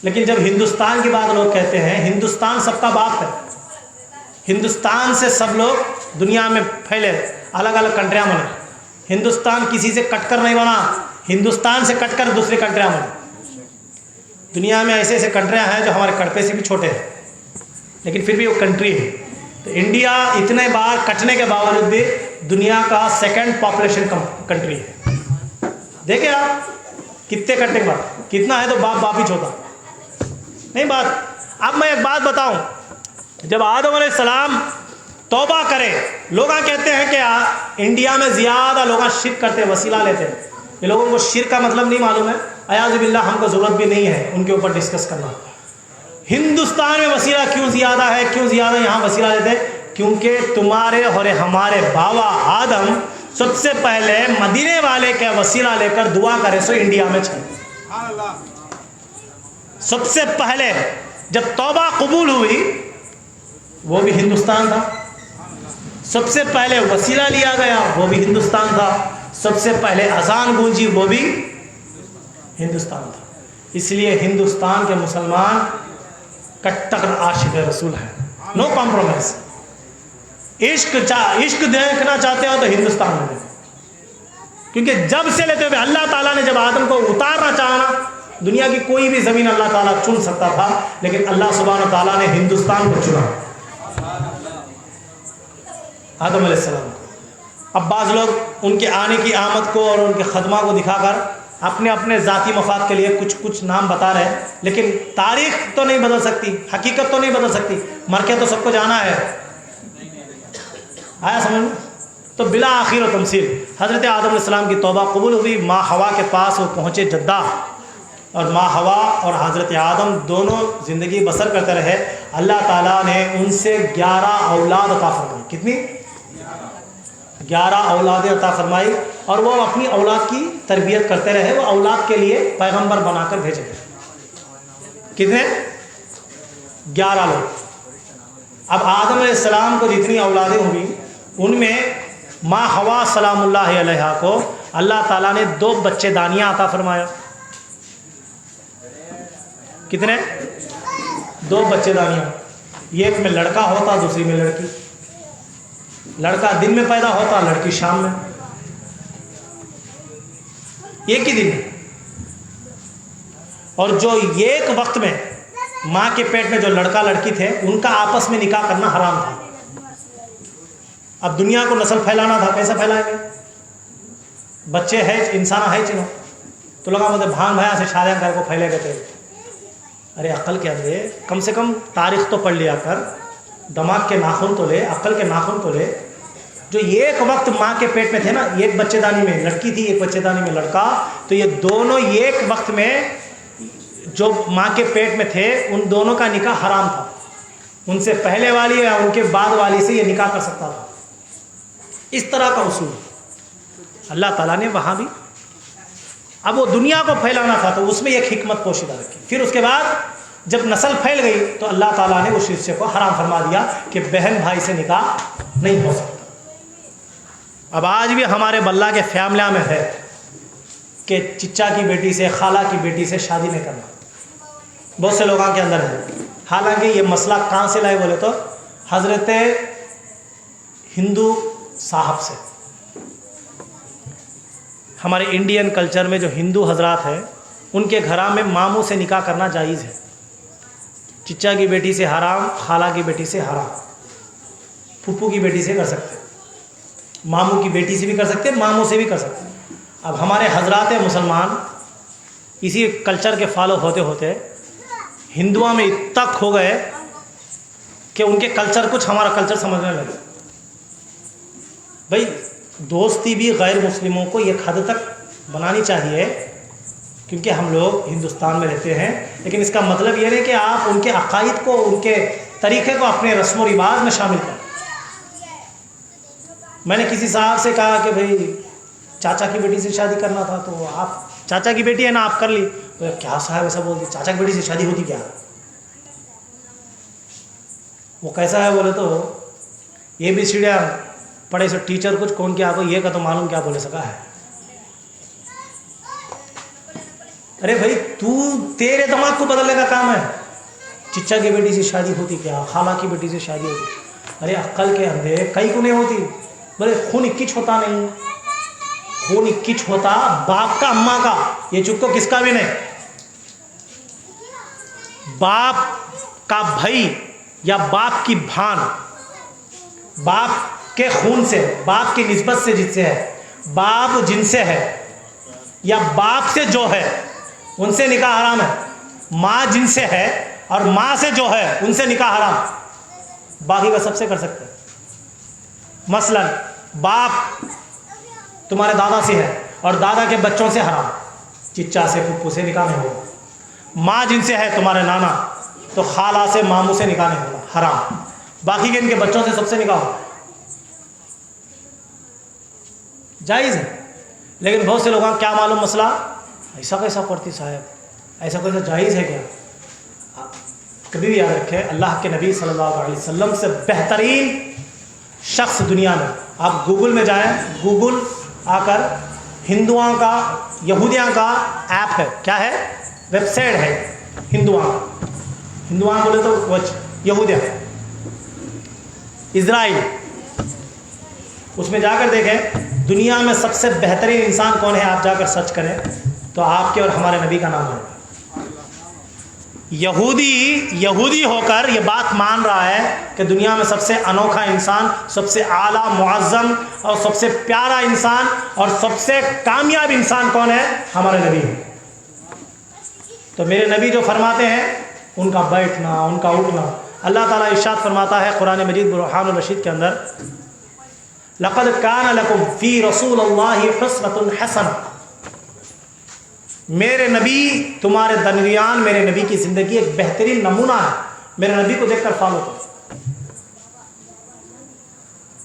لیکن جب ہندوستان کی بات لوگ کہتے ہیں، ہندوستان سب کا باپ ہے. ہندوستان سے سب لوگ دنیا میں پھیلے، الگ الگ کنٹریاں بنے. ہندوستان کسی سے کٹ کر نہیں بنا، ہندوستان سے کٹ کر دوسری کنٹریاں بنی۔ دنیا میں ایسے ایسے کنٹریاں ہیں جو ہمارے کڑپے سے بھی چھوٹے ہیں، لیکن پھر بھی وہ کنٹری ہے۔ تو انڈیا اتنے بار کٹنے کے باوجود بھی دنیا کا سیکنڈ پاپولیشن کنٹری ہے۔ دیکھیں آپ کتنے کٹنے کے بعد کتنا ہے تو باپ ہی چھوٹا نہیں بات۔ اب میں ایک بات بتاؤں، جب آدم علیہ السلام توبہ کرے، لوگ کہتے ہیں کہ انڈیا میں زیادہ لوگ شرک کرتے، وسیلہ لیتے ہیں۔ یہ لوگوں کو شرک کا مطلب نہیں معلوم ہے، اعوذ باللہ، ہم کو ضرورت بھی نہیں ہے ان کے اوپر ڈسکس کرنا۔ ہندوستان میں وسیلہ کیوں زیادہ ہے، کیوں زیادہ یہاں وسیلہ لیتے ہیں؟ کیونکہ تمہارے اور ہمارے بابا آدم سب سے پہلے مدینے والے کا وسیلہ لے کر دعا کرے سو انڈیا میں چھے۔ سب سے پہلے جب توبہ قبول ہوئی وہ بھی ہندوستان تھا، سب سے پہلے وسیلہ لیا گیا وہ بھی ہندوستان تھا، سب سے پہلے اذان گونجی وہ بھی ہندوستان تھا۔ اس لیے ہندوستان کے مسلمان کٹر عاشق رسول ہیں، نو کمپرومائز۔ عشق دیکھنا چاہتے ہو تو ہندوستان میں دیکھو، کیونکہ جب سے لیتے ہوئے اللہ تعالیٰ نے جب آدم کو اتارنا چاہا، دنیا کی کوئی بھی زمین اللہ تعالیٰ چن سکتا تھا، لیکن اللہ سبحانہ تعالیٰ نے ہندوستان کو چنا، آدم علیہ السلام کو۔ اب بعض لوگ ان کے آنے کی آمد کو اور ان کے خدمہ کو دکھا کر اپنے اپنے ذاتی مفاد کے لیے کچھ نام بتا رہے ہیں، لیکن تاریخ تو نہیں بدل سکتی، حقیقت تو نہیں بدل سکتی، مر کے تو سب کو جانا ہے۔ آیا سمجھ میں؟ تو بلا آخر و تمثیل حضرت آدم علیہ السلام کی توبہ قبول ہوئی، ماں حوا کے پاس وہ پہنچے جدہ، اور ماں حوا اور حضرت آدم دونوں زندگی بسر کرتے رہے۔ اللہ تعالیٰ نے ان سے 11 اولاد عطا فرمائی۔ کتنی؟ 11 اولاد عطا فرمائی، اور وہ اپنی اولاد کی تربیت کرتے رہے، وہ اولاد کے لیے پیغمبر بنا کر بھیجے گئے۔ کتنے؟ 11 لوگ۔ اب آدم علیہ السلام کو جتنی اولادیں ہوئی ان میں ماں حوا سلام اللہ علیہا کو اللہ تعالیٰ نے 2 بچے دانیاں عطا فرمایا۔ کتنے؟ 2 بچے دانیاں، ایک میں لڑکا ہوتا دوسری میں لڑکی۔ لڑکا دن میں پیدا ہوتا، لڑکی شام میں، ایک ہی دن میں۔ اور جو ایک وقت میں ماں کے پیٹ میں جو لڑکا لڑکی تھے ان کا آپس میں نکاح کرنا حرام تھا۔ اب دنیا کو نسل پھیلانا تھا، کیسے پھیلائیں گے؟ بچے ہے انسان ہے چنو تو لوگ بولتے بھان بھیا سے شادیاں کر کو پھیلے گئے تھے۔ ارے عقل کیا دے، کم سے کم تاریخ تو پڑھ لیا کر، دماغ کے ناخن تو لے، عقل کے ناخن تو لے۔ جو ایک وقت ماں کے پیٹ میں تھے نا، ایک بچے دانی میں لڑکی تھی، ایک بچے دانی میں لڑکا، تو یہ دونوں ایک وقت میں جو ماں کے پیٹ میں تھے ان دونوں کا نکاح حرام تھا۔ ان سے پہلے والی یا ان کے بعد والی سے یہ نکاح کر سکتا تھا۔ اس طرح کا اصول اللہ تعالیٰ نے وہاں بھی، اب وہ دنیا کو پھیلانا تھا تو اس میں ایک حکمت پوشیدہ رکھی۔ پھر اس کے بعد جب نسل پھیل گئی تو اللہ تعالیٰ نے اس حصے کو حرام فرما دیا کہ بہن بھائی سے نکاح نہیں ہو سکتا۔ اب آج بھی ہمارے بلہ کے فیملیاں میں ہے کہ چچا کی بیٹی سے، خالہ کی بیٹی سے شادی نہیں کرنا، بہت سے لوگوں کے اندر ہے۔ حالانکہ یہ مسئلہ کہاں سے لائے بولے تو حضرت ہندو صاحب سے۔ ہمارے انڈین کلچر میں جو ہندو حضرات ہیں ان کے گھراں میں ماموں سے نکاح کرنا جائز ہے۔ چچا کی بیٹی سے حرام، خالہ کی بیٹی سے حرام، پھپھو کی بیٹی سے کر سکتے، ماموں کی بیٹی سے بھی کر سکتے، ماموں سے بھی کر سکتے۔ اب ہمارے حضرات مسلمان اسی کلچر کے فالو ہوتے ہوتے ہندوؤں میں اتنا کھو گئے کہ ان کے کلچر کچھ ہمارا کلچر سمجھنے لگے۔ بھائی دوستی بھی غیر مسلموں کو ایک حد تک بنانی چاہیے، کیونکہ ہم لوگ ہندوستان میں رہتے ہیں، لیکن اس کا مطلب یہ نہیں کہ آپ ان کے عقائد کو، ان کے طریقے کو اپنے رسم و رواج میں شامل کریں۔ میں نے کسی صاحب سے کہا کہ بھائی چاچا کی بیٹی سے شادی کرنا تھا، تو آپ چاچا کی بیٹی ہے نا، آپ کر لی۔ تو کیا صاحب ایسا بول دی، چاچا کی بیٹی سے شادی ہوتی کیا؟ وہ کیسا ہے بولے تو یہ بھی سیڑھیاں پڑھے سو ٹیچر کچھ کون کیا کو یہ کا تو معلوم کیا بولے سکا ہے۔ ارے بھائی تیرے دماغ کو بدلنے کا کام ہے۔ چچا کی بیٹی سے شادی ہوتی کیا، خالہ کی بیٹی سے شادی ہوتی؟ ارے عقل کے اندھے کئی کو نہیں ہوتی، بولے خون اکچ ہوتا نہیں، خون کچھ ہوتا باپ کا اماں کا، یہ چکو کس کا بھی نہیں، باپ کا بھائی یا باپ کی بھان، باپ کے خون سے، باپ کی نسبت سے جس سے ہے، باپ جن سے ہے یا باپ سے جو ہے ان سے نکاح حرام ہے، ماں جن سے ہے اور ماں سے جو ہے ان سے نکاح حرام، باقی کا سب سے کر سکتے ہیں۔ مثلا باپ تمہارے دادا سے ہے اور دادا کے بچوں سے حرام، چچا سے پھپھو سے نکاح نہیں ہوگا، ماں جن سے ہے تمہارے نانا تو خالہ سے ماموں سے نکاح نہیں ہوگا، حرام، باقی کے ان کے بچوں سے سب سے نکاح ہوگا، جائز ہے۔ لیکن بہت سے لوگوں کا کیا معلوم مسئلہ، ایسا کیسا پڑھتی صاحب، ایسا کیسا جائز ہے کیا؟ کبھی بھی یاد رکھے اللہ کے نبی صلی اللہ علیہ وسلم سے بہترین شخص دنیا میں، آپ گوگل میں جائیں، گوگل آ کر ہندوؤں کا یہودیاں کا ایپ ہے، کیا ہے، ویب سائٹ ہے ہندوؤں بولے تو یہودیاں، اسرائیل، اس میں جا کر دیکھیں دنیا میں سب سے بہترین انسان کون ہے، آپ جا کر سرچ کریں تو آپ کے اور ہمارے نبی کا نام ہے۔ یہودی ہو کر یہ بات مان رہا ہے کہ دنیا میں سب سے انوکھا انسان، سب سے اعلیٰ معظم اور سب سے پیارا انسان اور سب سے کامیاب انسان کون ہے، ہمارے نبی ہے۔ تو میرے نبی جو فرماتے ہیں ان کا بیٹھنا، ان کا اٹھنا، اللہ تعالیٰ ارشاد فرماتا ہے قرآن مجید برہان الرشید کے اندر، لقد كان لكم في رسول الله اسوة حسنة، میرے نبی تمہارے درمیان میرے نبی کی زندگی ایک بہترین نمونہ ہے، میرے نبی کو دیکھ کر فالو کرو،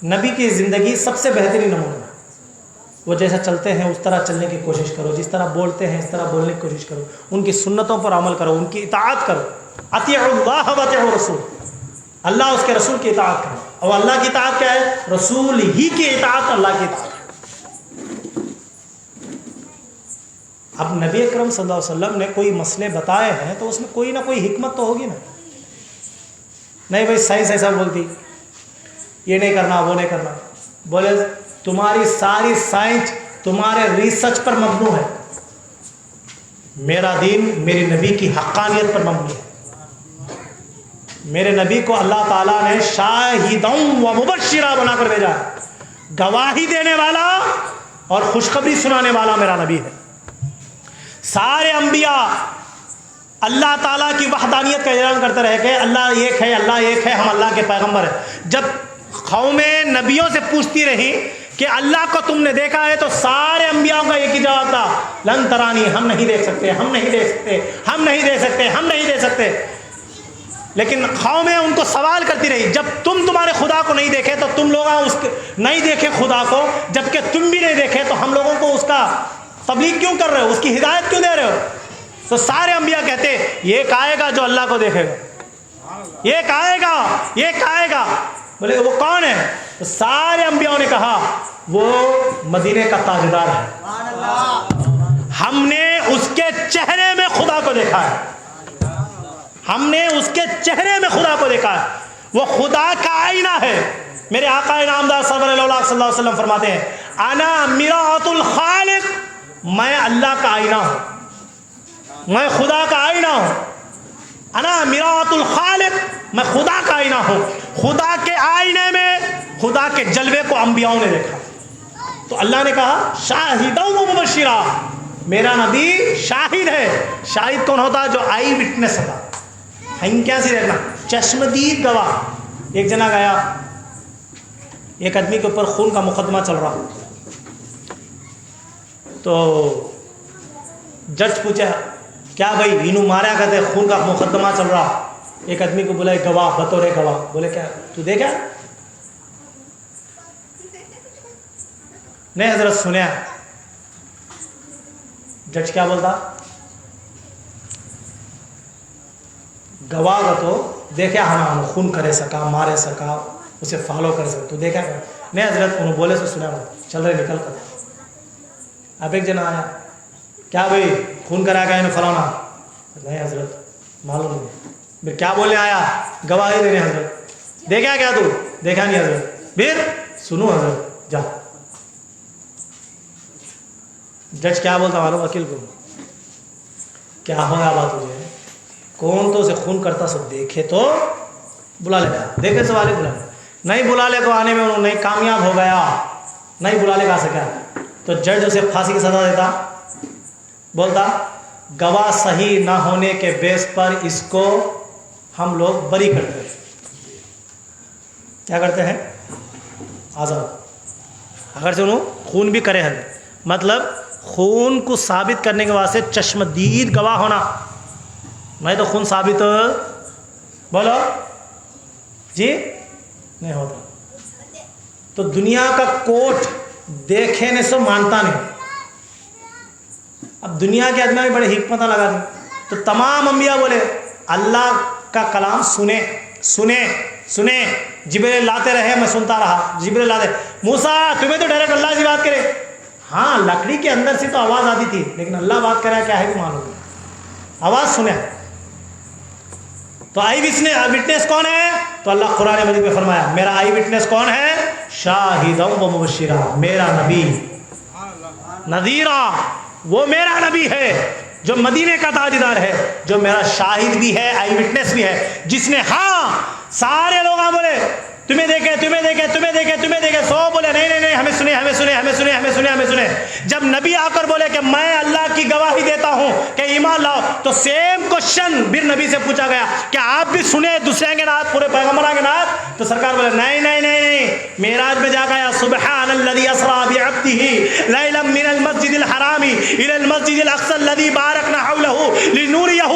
نبی کی زندگی سب سے بہترین نمونہ ہے، وہ جیسا چلتے ہیں اس طرح چلنے کی کوشش کرو، جس طرح بولتے ہیں اس طرح بولنے کی کوشش کرو، ان کی سنتوں پر عمل کرو، ان کی اطاعت کرو، اطیعوا اللہ واطیعوا الرسول، اللہ اس کے رسول کی اطاعت کرو، اور اللہ کی اطاعت کیا ہے، رسول ہی کی اطاعت اللہ کی اطاعت۔ اب نبی اکرم صلی اللہ علیہ وسلم نے کوئی مسئلے بتائے ہیں تو اس میں کوئی نہ کوئی حکمت تو ہوگی نا، نہیں بھائی سائنس ایسا بولتی یہ نہیں کرنا وہ نہیں کرنا، بولے تمہاری ساری سائنس تمہارے ریسرچ پر مبنی ہے، میرا دین میری نبی کی حقانیت پر مبنی ہے، میرے نبی کو اللہ تعالیٰ نے شاہداً و مبشرا بنا کر بھیجا ہے، گواہی دینے والا اور خوشخبری سنانے والا میرا نبی ہے۔ سارے انبیاء اللہ تعالیٰ کی وحدانیت کا اعلان کرتے رہے کہ اللہ ایک ہے، اللہ ایک ہے، ہم اللہ کے پیغمبر ہیں۔ جب قومیں نبیوں سے پوچھتی رہی کہ اللہ کو تم نے دیکھا ہے تو سارے انبیاء کا ایک ہی جواب تھا، لن ترانی، ہم نہیں دیکھ سکتے، ہم نہیں دیکھ سکتے، ہم نہیں دے سکتے، ہم نہیں دے سکتے۔ لیکن قومیں ان کو سوال کرتی رہی، جب تمہارے خدا کو نہیں دیکھے تو تم لوگ نہیں دیکھے خدا کو، جبکہ تم بھی نہیں دیکھے تو ہم لوگوں کو اس کا تبلیغ کیوں کر رہے ہو، اس کی ہدایت کیوں دے رہے ہو؟ تو سارے انبیاء کہتے ایک آئے گا جو اللہ کو دیکھے گا، ایک آئے گا، ایک آئے گا، بولے وہ کون ہے؟ تو سارے انبیاء نے کہا وہ مدینے کا تاجدار ہے، ہم نے اس کے چہرے میں خدا کو دیکھا ہے، ہم نے اس کے چہرے میں خدا کو دیکھا ہے، وہ خدا کا آئینہ ہے۔ میرے آقا نامدار سرور الاولیاء صلی اللہ علیہ وسلم فرماتے ہیں انا مرآۃ الخالق، میں اللہ کا آئینہ ہوں، میں خدا کا آئینہ ہوں، انا مرآۃ الخالق، میں خدا کا آئینہ ہوں۔ خدا کے آئینے میں خدا کے جلوے کو انبیاؤں نے دیکھا، تو اللہ نے کہا شاہداً و مبشرا، میرا نبی شاہد ہے۔ شاہد کون ہوتا ہے؟ جو آئی وٹنس ہوتا، ہم کیا سے دیکھنا، چشمدید گواہ۔ ایک جنا گیا، ایک آدمی کے اوپر خون کا مقدمہ چل رہا، تو جج پوچھا کیا بھائی انہوں ماریا کرتے، خون کا مقدمہ چل رہا، ایک آدمی کو بولا گواہ، بطور گواہ، بولے کیا تو دیکھا؟ نہیں حضرت سنیا۔ جج کیا بولتا؟ گواہ کا تو دیکھا ہم خون کرے سکا، مارے سکا، اسے فالو کر سکا، تو دیکھا؟ نہیں حضرت انہوں بولے سے سنا، چل رہے نکل کر۔ اب ایک جنا آیا، کیا بھائی خون کرا گیا انہوں فلانا؟ نہیں حضرت معلوم نہیں۔ پھر کیا بولنے آیا؟ گواہی دینے حضرت۔ دیکھا کیا تو؟ دیکھا نہیں حضرت۔ پھر سنو حضرت، جا جج کیا بولتا معلوم وکیل کو؟ کیا ہوگا بات تجھے؟ کون تو اسے خون کرتا سب دیکھے تو بلا لے گا، دیکھے سوالے بلا لے، نہیں بلا لے کو آنے میں انہوں نہیں کامیاب ہو گیا، نہیں بلا لے گا سکا، تو جج اسے پھانسی کی سزا دیتا، بولتا گواہ صحیح نہ ہونے کے بیس پر اس کو ہم لوگ بری کرتے ہیں. کیا کرتے ہیں؟ آزاد. اگر سے انہوں خون بھی کرے ہیں، مطلب خون کو ثابت کرنے کے واسطے چشمدید گواہ ہونا، نہیں تو خون ثابت بولو جی نہیں ہوتا. تو دنیا کا کوٹ دیکھنے سے مانتا نہیں. اب دنیا کے آدمی بڑے حکمت لگا دی، تو تمام انبیاء بولے اللہ کا کلام سنے سنے سنے، جبریل لاتے رہے میں سنتا رہا، جبریل لاتے. موسیٰ تمہیں تو ڈائریکٹ اللہ سے بات کرے، ہاں لکڑی کے اندر سے تو آواز آتی تھی، لیکن اللہ بات کرا کیا ہے بھی معلوم، آواز سنے. تو آئی وٹنس کون ہے؟ تو اللہ قرآن مجید میں فرمایا میرا آئی وٹنس کون ہے؟ شاہدًا و مبشرا، میرا نبی نذیرا، وہ میرا نبی ہے جو مدینے کا تاجدار ہے، جو میرا شاہد بھی ہے، آئی وٹنس بھی ہے، جس نے ہاں سارے لوگ بولے تمہیں دیکھے تمہیں دیکھے تمہیں دیکھے تمہیں دیکھے، سو بولے نہیں نہیں نہیں ہمیں سنے ہمیں سنے ہمیں سنے ہمیں سنے ہمیں سنے. جب نبی آ کر بولے کہ میں اللہ کی گواہی دیتا ہوں کہ ایمان لاؤ، تو سیم کوشچن پھر نبی سے پوچھا گیا کہ آپ بھی سنے دوسرے کے نعت، پورے پیغمبروں کے نعت؟ تو سرکار بولے نہیں نہیں نہیں نہیں، معراج میں جا گیا سبحان الذی اسری بعبدہ لیلا من المسجد الحرام الی المسجد الاقصی الذی بارکنا حولہ لنوریہ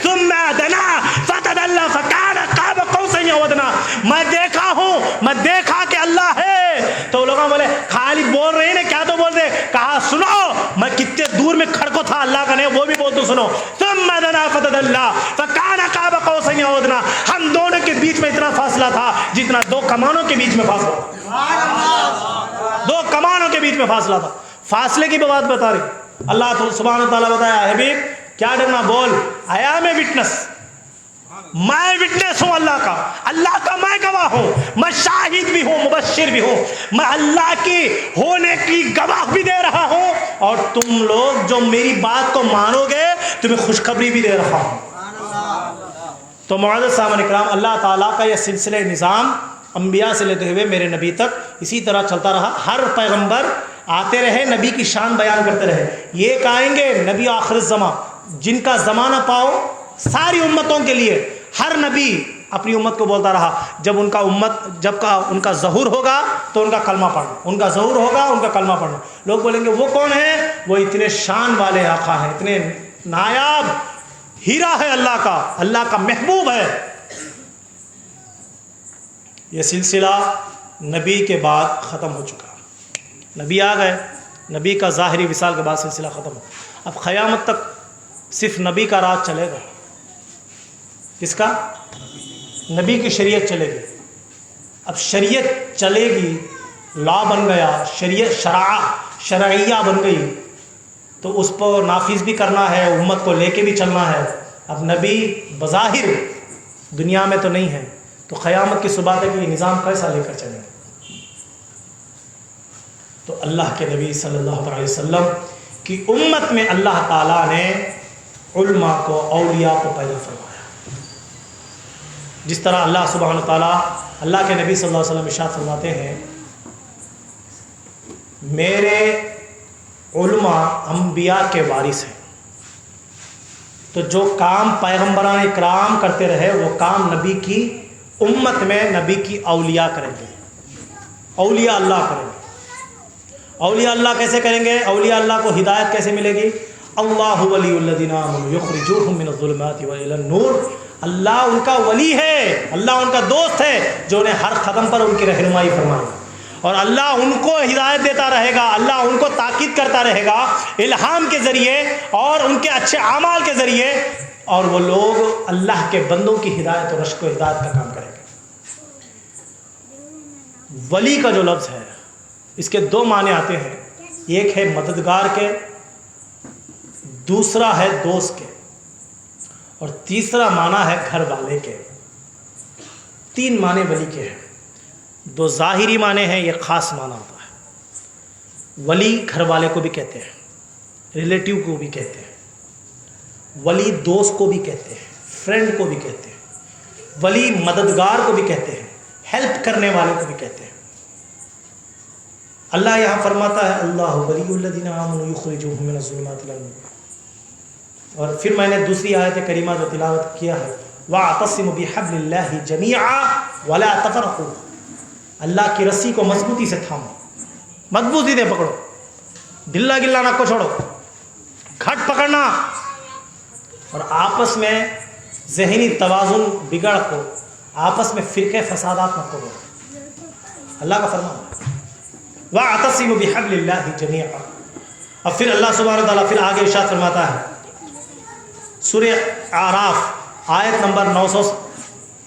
ثم دنا فتدلی فکان قاب قوسین او ادنی. میں دیکھا کہ اللہ ہے. تو لوگوں بولے خالی بول رہے ہیں کیا؟ تو بول رہے کہا سنو میں کتنے دور میں کھڑکو تھا اللہ کا، نہیں وہ بھی بول تو سنو. ثم دنا فتدلی فکان قاب قوسین او ادنی. ہم دونوں کے بیچ میں اتنا فاصلہ تھا جتنا دو کمانوں کے بیچ میں فاصلہ تھا، دو کمانوں کے بیچ میں فاصلہ تھا. فاصلے کی بات بتا رہی اللہ سبحانہ و تعالیٰ بتایا حبیب کیا ڈرنا، بول آیا میں وٹنس، میں وٹنس ہوں اللہ کا میں گواہ ہوں، میں شاہد بھی ہوں مبشر بھی ہوں، میں اللہ کی ہونے کی گواہ بھی دے رہا ہوں، اور تم لوگ جو میری بات کو مانو گے تمہیں خوشخبری بھی دے رہا ہوں. تو معزز سامعین اکرام، اللہ تعالیٰ کا یہ سلسلہ نظام انبیاء سے لیتے ہوئے میرے نبی تک اسی طرح چلتا رہا. ہر پیغمبر آتے رہے، نبی کی شان بیان کرتے رہے. یہ کہیں گے نبی آخر الزمان، جن کا زمانہ پاؤ ساری امتوں کے لیے، ہر نبی اپنی امت کو بولتا رہا جب ان کا ظہور ہوگا تو ان کا کلمہ پڑھنا، ان کا ظہور ہوگا ان کا کلمہ پڑھنا. لوگ بولیں گے وہ کون ہے؟ وہ اتنے شان والے آقا ہیں، اتنے نایاب ہیرا ہے اللہ کا محبوب ہے. یہ سلسلہ نبی کے بعد ختم ہو چکا، نبی آ گئے، نبی کا ظاہری وصال کے بعد سلسلہ ختم ہو. اب قیامت تک صرف نبی کا راج چلے گا. کس کا؟ نبی کی شریعت چلے گی. اب شریعت چلے گی، لا بن گیا، شریعت شرعیہ بن گئی، تو اس پر نافذ بھی کرنا ہے، امت کو لے کے بھی چلنا ہے. اب نبی بظاہر دنیا میں تو نہیں ہے، تو قیامت کی صبح تک یہ نظام کیسا لے کر چلیں گے؟ تو اللہ کے نبی صلی اللہ علیہ وسلم کی امت میں اللہ تعالیٰ نے علماء کو، اولیاء کو پیدا فرمایا. جس طرح اللہ سبحانہ تعالیٰ اللہ کے نبی صلی اللہ علیہ وسلم ارشاد فرماتے ہیں میرے علماء انبیاء کے وارث ہیں. تو جو کام پیغمبران اکرام کرتے رہے وہ کام نبی کی امت میں نبی کی اولیاء کریں گے، اولیاء اللہ کریں گے. اولیاء اللہ کیسے کریں گے؟ اولیاء اللہ کو ہدایت کیسے ملے گی؟ اللہ ولی الذین آمنوا یخرجوہم من الظلمات والی النور. اللہ ان کا ولی ہے، اللہ ان کا دوست ہے جو انہیں ہر قدم پر ان کی رہنمائی فرمائے گا، اور اللہ ان کو ہدایت دیتا رہے گا، اللہ ان کو تاکید کرتا رہے گا الہام کے ذریعے اور ان کے اچھے اعمال کے ذریعے، اور وہ لوگ اللہ کے بندوں کی ہدایت اور رشد و ہدایت کا کام کریں گے. ولی کا جو لفظ ہے اس کے دو معنی آتے ہیں، ایک ہے مددگار کے، دوسرا ہے دوست کے، اور تیسرا معنی ہے گھر والے کے. تین معنی ولی کے ہیں. دو ظاہری معنی ہیں، یہ خاص معنی ہوتا ہے. ولی گھر والے کو بھی کہتے ہیں، ریلیٹیو کو بھی کہتے ہیں, ولی دوست کو بھی کہتے ہیں, فرینڈ کو بھی کہتے ہیں, ولی مددگار کو بھی کہتے ہیں, ہیلپ کرنے والے کو بھی کہتے ہیں. اللہ یہاں فرماتا ہے اللہ ولی الذین آمنوا یخرجوہم من الظلمات الی النور. اور پھر میں نے دوسری آیت کریمہ جو تلاوت کیا ہے وَاعْتَصِمُوا بِحَبْلِ اللَّهِ جَمِيعًا وَلَا تَفَرَّقُوا, اللہ کی رسی کو مضبوطی سے تھامو, مضبوطی سے پکڑو, ڈلا گلا نہ کو چھوڑو, کھٹ پکڑنا, اور آپس میں ذہنی توازن بگڑ کو, آپس میں فرقے فسادات نہ کرو. اللہ کا فرمان وَاعْتَصِمُوا بِحَبْلِ اللَّهِ جَمِيعًا. اور پھر اللہ سبحانہ وتعالیٰ پھر آگے ارشاد فرماتا ہے سورہ اعراف آیت نمبر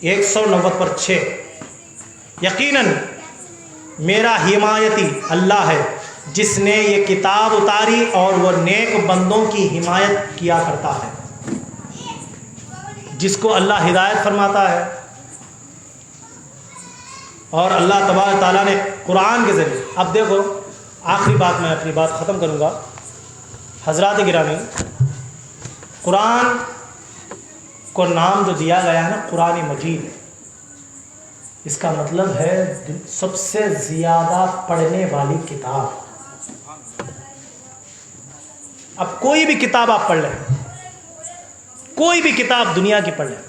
190 پر 6, یقیناً میرا حمایتی اللہ ہے جس نے یہ کتاب اتاری اور وہ نیک بندوں کی حمایت کیا کرتا ہے. جس کو اللہ ہدایت فرماتا ہے. اور اللہ تبارک تعالیٰ نے قرآن کے ذریعے, اب دیکھو آخری بات میں اپنی بات ختم کروں گا. حضرات گرامی, قرآن کو نام جو دیا گیا ہے نا قرآن مجید, اس کا مطلب ہے سب سے زیادہ پڑھنے والی کتاب. اب کوئی بھی کتاب آپ پڑھ لیں, کوئی بھی کتاب دنیا کی پڑھ لیں,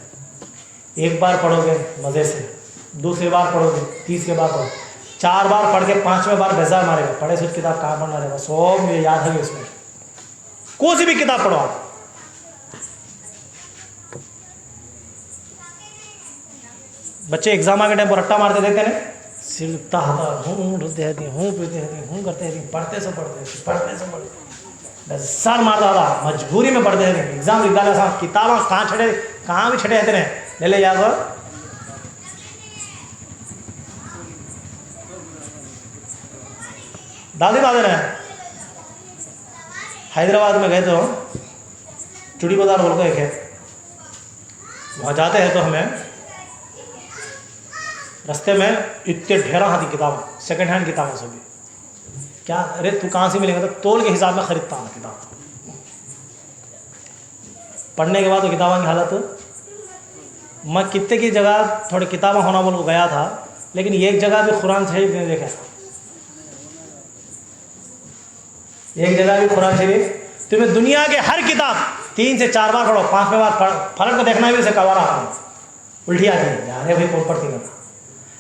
ایک بار پڑھو گے مزے سے, دوسری بار پڑھو گے, تیسری بار پڑھو, 4 بار پڑھ کے 5ویں بار بیزار مارے گا, پڑھے سے کتاب کہاں پڑھنا رہے گا, سب مجھے یاد ہے اس میں. کوئی سی بھی کتاب پڑھو آپ. بچے ایگزام کے ٹائم پر رٹا مارتے دیکھتے ہیں, صرف پڑھتے سے سر مارتا تھا, مجبوری میں پڑھتے ہیں, ایگزام لکھ ڈالا, کتابیں کہاں بھی چھٹے رہتے ہیں, لے یاد. دادی دادے نے حیدرآباد میں گئے تو چوڑی بازار بول کے ایک ہے, وہاں جاتے ہیں تو ہمیں رستے میں اتنے ڈھیرا ہاتھی کتاب, سیکنڈ ہینڈ کتابیں سبھی. کیا ارے تو کہاں سے ملیں گے, تو تول کے حساب میں خریدتا ہوں کتاب. پڑھنے کے بعد تو کتابوں کی حالت, میں کتنے کی جگہ تھوڑی کتابیں ہونا بول کو گیا تھا, لیکن ایک جگہ بھی قرآن شریف نہیں دیکھا. ایک جگہ بھی قرآن شریف, تمہیں دنیا کے ہر کتاب 3 سے 4 بار پڑھو, 5ویں بار فرق کو دیکھنا بھی اسے کوارا آتا ہے, الٹی آتی ہے, ارے بھائی کون پڑھتی نہیں.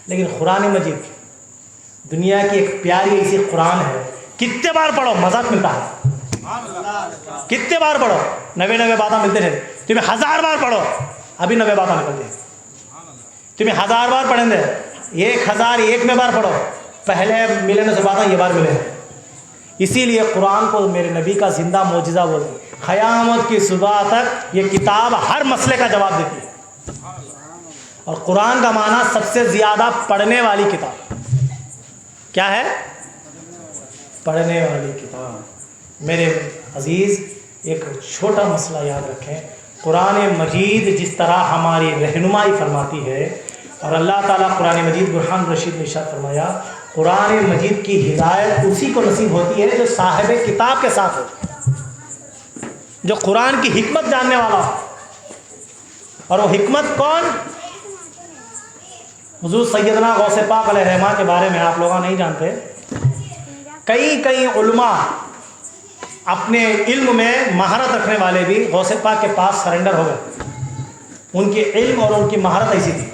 لیکن قرآن مجید دنیا کی ایک پیاری ایسی قرآن ہے, کتنے بار پڑھو مزہ ملتا ہے, کتنے بار پڑھو 90 باتیں ملتے رہتے. تمہیں 1000 بار پڑھو ابھی 90 باتیں نکلتی ہیں. تمہیں 1000 بار پڑھیں گے, 1001 میں بار پڑھو, پہلے ملنے سے باتیں یہ بار ملے. اسی لیے قرآن کو میرے نبی کا زندہ معجزہ بولتے ہیں. قیامت کی صبح تک یہ کتاب ہر مسئلے کا جواب دیتی ہے. اور قرآن کا معنی سب سے زیادہ پڑھنے والی کتاب. کیا ہے؟ پڑھنے والی کتاب. میرے عزیز ایک چھوٹا مسئلہ یاد رکھیں, قرآن مجید جس طرح ہماری رہنمائی فرماتی ہے, اور اللہ تعالیٰ قرآن مجید برہان رشید نے ارشاد فرمایا قرآن مجید کی ہدایت اسی کو نصیب ہوتی ہے جو صاحب کتاب کے ساتھ ہو, جو قرآن کی حکمت جاننے والا ہو. اور وہ حکمت کون؟ حضور سیدنا غوث پاک علیہ الرحمہ کے بارے میں آپ لوگ نہیں جانتے. کئی علماء اپنے علم میں مہارت رکھنے والے بھی غوث پاک کے پاس سرنڈر ہو گئے. ان کی علم اور ان کی مہارت ایسی تھی.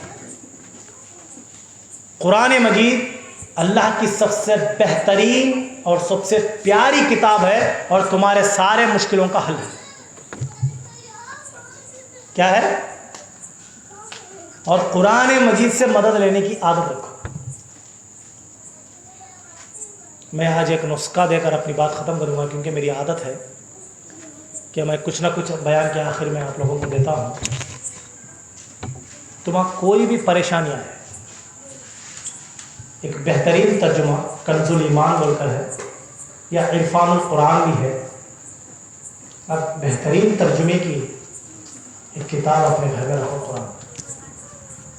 قرآن مجید اللہ کی سب سے بہترین اور سب سے پیاری کتاب ہے, اور تمہارے سارے مشکلوں کا حل ہے. کیا ہے؟ اور قرآن مجید سے مدد لینے کی عادت رکھو. میں آج ایک نسخہ دے کر اپنی بات ختم کروں گا, کیونکہ میری عادت ہے کہ میں کچھ نہ کچھ بیان کے آخر میں آپ لوگوں کو دیتا ہوں. تمہیں کوئی بھی پریشانیاں ہے, ایک بہترین ترجمہ کنز الایمان بول کر ہے, یا عرفان القرآن بھی ہے. اب بہترین ترجمے کی ایک کتاب اپنے گھر میں رکھو. قرآن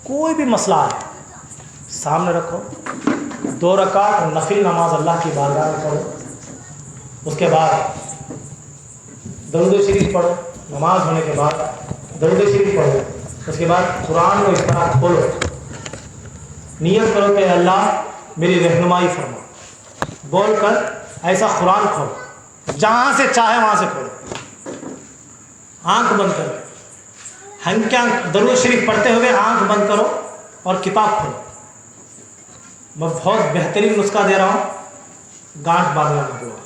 کوئی بھی مسئلہ ہے سامنے رکھو, 2 رکعت نفل نماز اللہ کی بارگاہ میں پڑھو. اس کے بعد درود شریف پڑھو، نماز ہونے کے بعد درود شریف پڑھو، اس کے بعد قرآن کو اس طرح کھولو، نیت کرو کہ اللہ میری رہنمائی فرما، بول کر ایسا قرآن کھولو، جہاں سے چاہے وہاں سے کھولو، آنکھ بند کر کے ہنکیاں درود شریف پڑھتے ہوئے آنکھ بند کرو اور کتاب کھولو۔ میں بہت بہترین نسخہ دے رہا ہوں، گانٹھ باندھنا مت ہوا۔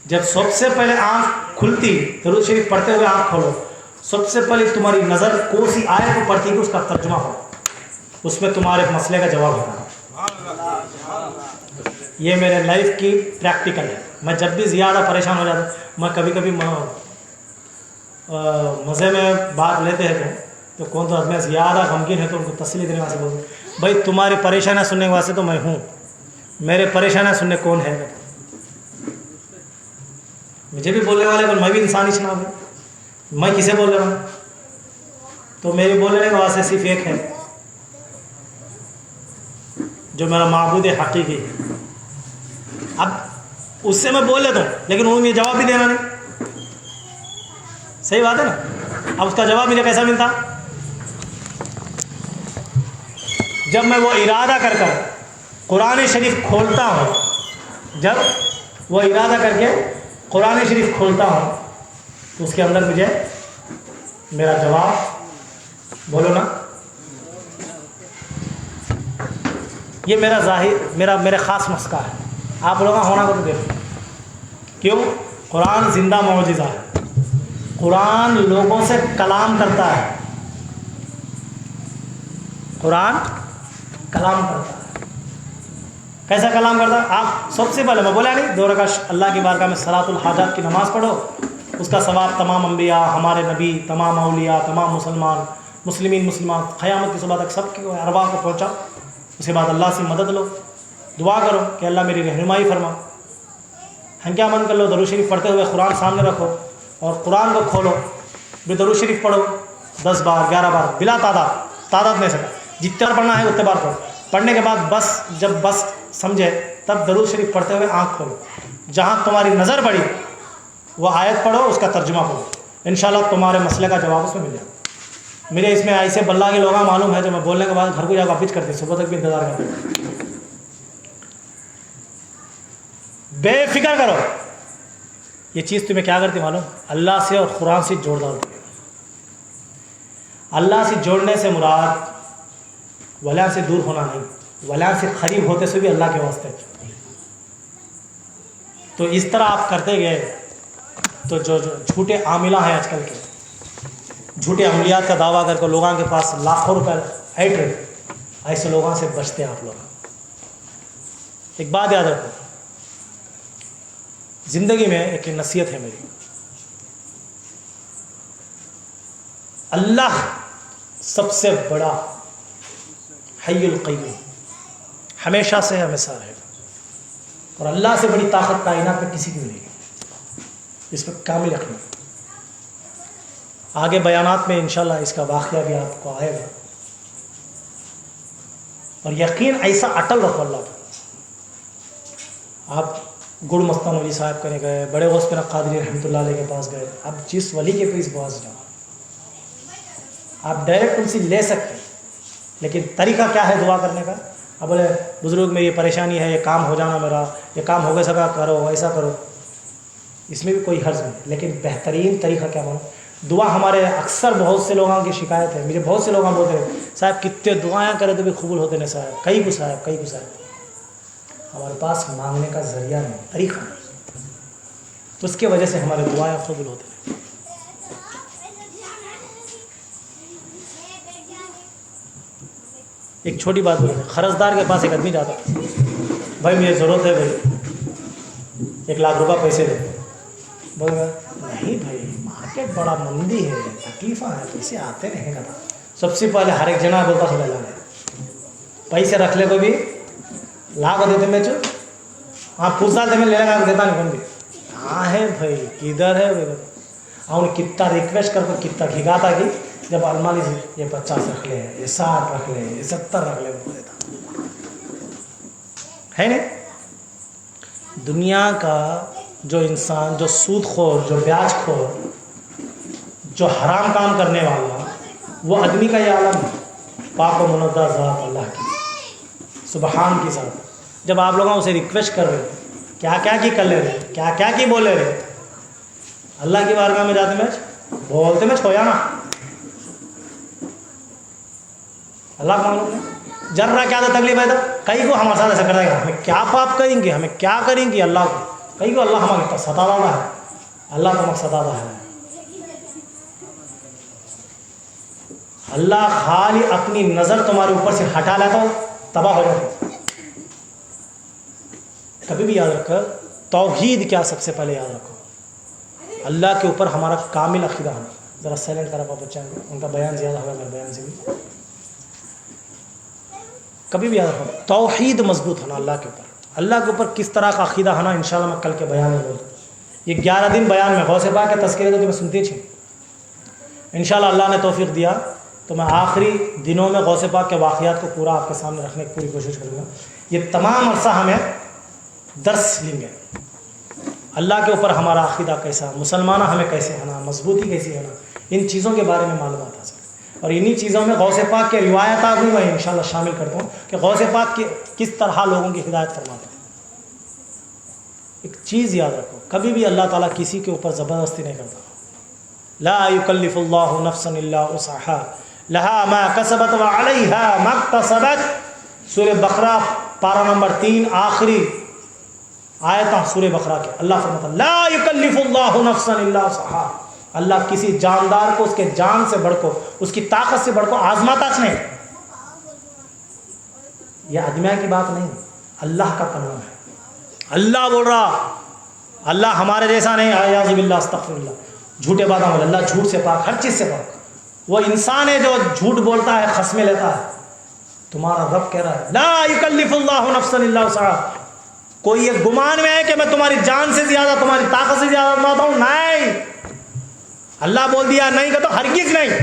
جب سب سے پہلے آنکھ کھلتی، درود شریف پڑھتے ہوئے آنکھ کھولو، سب سے پہلے تمہاری نظر کون سی آیت کو پڑھتی ہے اس کا ترجمہ ہو، اس میں تمہارے مسئلے کا جواب ہوگا۔ یہ میرے لائف کی پریکٹیکل ہے۔ میں جب بھی زیادہ پریشان ہو جاتا ہوں، میں کبھی کبھی مزے میں بات لیتے ہیں تو کون تو آدمی زیادہ غمگین ہے تو ان کو تسلی دینے واسطے بولتے ہیں، بھائی تمہاری پریشانیاں سننے کے واسطے تو میں ہوں، میرے پریشانیاں سننے کون ہے؟ مجھے بھی بولنے والے میں بھی انسان ہی سنا ہوں، میں کسے بول رہا ہوں؟ تو میرے بولنے کا واسطے صرف ایک ہے جو میرا معبود حقیقی ہے۔ اب اس سے میں بول لیتا ہوں لیکن انہوں نے جواب بھی دینا نہیں، صحیح بات ہے نا؟ اب اس کا جواب مجھے کیسا ملتا؟ جب میں وہ ارادہ کر قرآن شریف کھولتا ہوں، جب وہ ارادہ کر کے قرآن شریف کھولتا ہوں تو اس کے اندر مجھے میرا جواب بولو نا، یہ میرا ظاہر میرا خاص مسئلہ ہے، آپ لوگوں کا ہونا کو تو دیکھو، کیوں؟ قرآن زندہ معجزہ ہے، قرآن لوگوں سے کلام کرتا ہے، قرآن کلام کرتا ہے۔ کیسا کلام کرتا ہے؟ آپ سب سے پہلے میں بولا نہیں 2 رکعت اللہ کی بارگاہ میں صلاۃ الحاجات کی نماز پڑھو، اس کا ثواب تمام انبیاء، ہمارے نبی، تمام اولیاء، تمام مسلمین مسلمات قیامت کی صبح تک سب کے ارواح کو پہنچا۔ اس کے بعد اللہ سے مدد لو، دعا کرو کہ اللہ میری رہنمائی فرما، ہنکیاں بند کر لو، درود شریف پڑھتے ہوئے قرآن سامنے رکھو اور قرآن کو کھولو، بھی درود شریف پڑھو 10 بار 11 بار بلا تعداد نہیں سکتا، جتنا پڑھنا ہے اتنے بار پڑھو۔ پڑھنے کے بعد جب بس سمجھے تب درود شریف پڑھتے ہوئے آنکھ کھولو، جہاں تمہاری نظر پڑی وہ آیت پڑھو، اس کا ترجمہ پڑھو، انشاءاللہ تمہارے مسئلے کا جواب اس میں مل جائے گا۔ میرے اس میں ایسے بلّہ کے لوگ معلوم ہے جو میں بولنے کے بعد گھر کو جا واپس کرتے، صبح تک بھی انتظار کرتے۔ بے فکر کرو، یہ چیز تمہیں کیا کرتی معلوم؟ اللہ سے اور قرآن سے جوڑ ڈالتی ہے۔ اللہ سے جوڑنے سے مراد ولا سے دور ہونا نہیں، ولا سے قریب ہوتے سے بھی اللہ کے واسطے۔ تو اس طرح آپ کرتے گئے تو جو جھوٹے عاملہ ہیں آج کل کے، جھوٹے عملیات کا دعویٰ کر کے لوگوں کے پاس لاکھوں روپے ایٹ رہے، ایسے لوگوں سے بچتے ہیں آپ لوگ۔ ایک بات یاد رکھو، زندگی میں ایک نصیحت ہے میری، اللہ سب سے بڑا حی القیوم، ہمیشہ سے ہمیشہ رہے گا، اور اللہ سے بڑی طاقت کائنات میں کسی کی نہیں ہے، اس پر کامل یقین۔ آگے بیانات میں انشاءاللہ اس کا واقعہ بھی آپ کو آئے گا، اور یقین ایسا اٹل رکھو اللہ پر۔ آپ گڑ مستان ولی صاحب کرنے گئے، بڑے غوث پیر قادری رحمۃ اللہ علیہ کے پاس گئے، آپ جس ولی کے پاس جاؤ، آپ ڈائریکٹ ان سے لے سکتے، لیکن طریقہ کیا ہے دعا کرنے کا؟ اب بولے بزرگ میں یہ پریشانی ہے، یہ کام ہو جانا میرا، یہ کام ہو گیا سکا کرو، ایسا کرو، اس میں بھی کوئی حرض نہیں، لیکن بہترین طریقہ کیا مانو؟ دعا ہمارے اکثر بہت سے لوگوں کی شکایت ہے، مجھے بہت سے لوگ بولتے ہیں صاحب کتنے دعائیں کرے تو بھی قبول ہوتے نہیں صاحب، کئی کو صاحب ہمارے پاس مانگنے کا ذریعہ نہیں، طریقہ نہیں، تو اس کی وجہ سے ہمارے دعائیں قبول ہوتے ہیں۔ ایک چھوٹی بات بولے، قرضدار کے پاس ایک آدمی جاتا، بھائی مجھے ضرورت ہے بھائی 1 لاکھ روپے پیسے دے، بول گا نہیں بھائی مارکیٹ بڑا مندی ہے، تکلیفیں ہیں، پیسے آتے نہیں کا۔ سب سے پہلے ہر ایک جنا بولتا خدا اللہ پیسے رکھ لے کو بھی لاکھ دیتے میں چو، ہاں پوچھتا میں لے لے گا دیتا نہیں کون بھی، ہاں ہے بھائی کدھر ہے بھائی، ہاں کتنا ریکویسٹ کر کے کتنا کھگاتا کہ جب المانی سے یہ 50 رکھ لے، یہ 60 رکھ لے، یہ 70 رکھ لے، وہ دیتا ہے نہیں۔ دنیا کا جو انسان جو سود خور، جو بیاج خور، جو حرام کام کرنے والا، وہ آدمی کا یہ عالم ہے۔ پاک و منزہ ذات اللہ کی، سبحان کی ذات۔ جب آپ لوگوں اسے ریکویسٹ کر رہے کیا کیا کی کر لے رہے، کیا کیا کی بولے رہے، اللہ کی بارگاہ میں جاتے میں بولتے میں چھویا نا، اللہ کا معلوم ہے جر رہا کیا تھا تکلیف ہے، کئی کو ہمارے ساتھ ایسا کر رہا ہے، ہمیں کیا پاپ کریں گے، ہمیں کیا کریں گے اللہ کو، کئی کو اللہ ہمارے ستا رہا ہے، اللہ تمہیں ستا رہا ہے۔ اللہ خالی اپنی نظر تمہارے اوپر سے ہٹا لیتا ہو، تباہ ہو جاتا۔ کبھی بھی یاد رکھو، توحید کیا سب سے پہلے یاد رکھو، اللہ کے اوپر ہمارا کامل عقیدہ ہونا۔ ذرا سائلنٹ کرا پاپا بچہ، ان کا بیان زیادہ ہوگا میرے بیان سے بھی۔ کبھی بھی یاد رکھو، توحید مضبوط ہونا اللہ کے اوپر، اللہ کے اوپر کس طرح کا عقیدہ ہونا، انشاءاللہ میں کل کے بیان میں بولوں۔ یہ 11 دن بیان میں غوث پاک کے تذکرے تو تمہیں سنتے تھے، انشاءاللہ اللہ نے توفیق دیا تو میں آخری دنوں میں غوث پاک کے واقعات کو پورا آپ کے سامنے رکھنے کی پوری کوشش کروں گا۔ یہ تمام عرصہ ہمیں درس لیں گے، اللہ کے اوپر ہمارا عقیدہ کیسا، مسلمانہ ہمیں کیسے ہونا، مضبوطی کیسی ہونا، ان چیزوں کے بارے میں معلومات حاصل، اور انہی چیزوں میں غوث پاک کے روایات بھی میں انشاءاللہ شامل کرتا ہوں کہ غوث پاک کی کس طرح لوگوں کی ہدایت فرماتے ہیں۔ ایک چیز یاد رکھو، کبھی بھی اللہ تعالیٰ کسی کے اوپر زبردستی نہیں کرتا۔ لا یکلف اللہ نفسا الا وسعها لها ما کسبت وعلیها ما اکتسبت۔ سورہ بقرہ پارہ نمبر 3 آخری آیت سورہ بقرہ کے اللہ فرماتا ہے لا یکلف اللہ نفسا الا وسعها۔ اللہ کسی جاندار کو اس کے جان سے بڑھ کو، اس کی طاقت سے بڑھ کو آزماتا نہیں۔ یہ آدمیہ کی بات نہیں، اللہ کا قانون ہے۔ اللہ بول رہا، اللہ ہمارے جیسا نہیں، اعوذ باللہ استغفر اللہ، جھوٹے باتوں میں اللہ جھوٹ سے پاک، ہر چیز سے پاک۔ وہ انسان ہے جو جھوٹ بولتا ہے، قسمیں لیتا ہے۔ تمہارا رب کہہ رہا ہے لا یکلف اللہ نفسا الا وسعها۔ کوئی یہ گمان میں ہے کہ میں تمہاری جان سے زیادہ، تمہاری طاقت سے زیادہ آزماتا ہوں، نہیں۔ اللہ بول دیا نہیں کہ تو ہرگز نہیں۔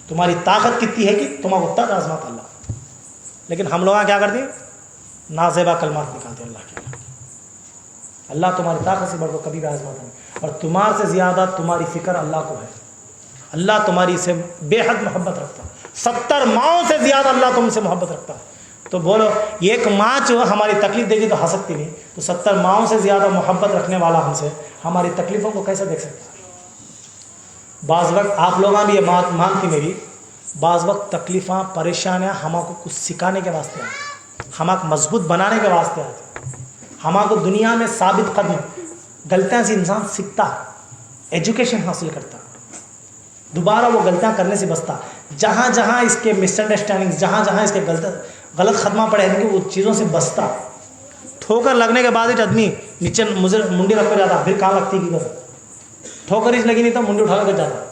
تمہاری طاقت کتنی ہے کہ تمہیں اتنا آزماتا اللہ، لیکن ہم لوگ کیا کرتے ہیں، نازیبا کلمات نکالتے ہیں اللہ کے۔ اللہ تمہاری طاقت سے بڑھ کو کبھی بھی آزماتا نہیں، اور تمہارے سے زیادہ تمہاری فکر اللہ کو ہے۔ اللہ تمہاری سے بے حد محبت رکھتا ہے، 70 ماؤں سے زیادہ اللہ تم سے محبت رکھتا ہے۔ تو بولو ایک ماں جو ہماری تکلیف دے گی تو ہنس سکتی نہیں، تو 70 ماؤں سے زیادہ محبت رکھنے والا ہم سے ہماری تکلیفوں کو کیسے دیکھ سکتا ہے؟ بعض وقت آپ لوگاں بھی یہ بات مانتی میری، بعض وقت تکلیفاں پریشانیاں ہمیں کو کچھ سکھانے کے واسطے آتی، ہمیں مضبوط بنانے کے واسطے آتی، ہمیں کو دنیا میں ثابت قدم، غلطیاں سے انسان سیکھتا، ایجوکیشن حاصل کرتا، دوبارہ وہ غلطیاں کرنے سے بچتا۔ جہاں جہاں اس کے مس انڈرسٹینڈنگ، جہاں جہاں اس کے غلط خدمہ پڑے ہیں وہ چیزوں سے بچتا۔ ٹھوکر لگنے کے بعد آدمی نیچے منڈی رکھ کر جاتا، پھر کہاں لگتی کی کر ٹھوکر ہی لگی نہیں تو منڈی اٹھا کر جاتا۔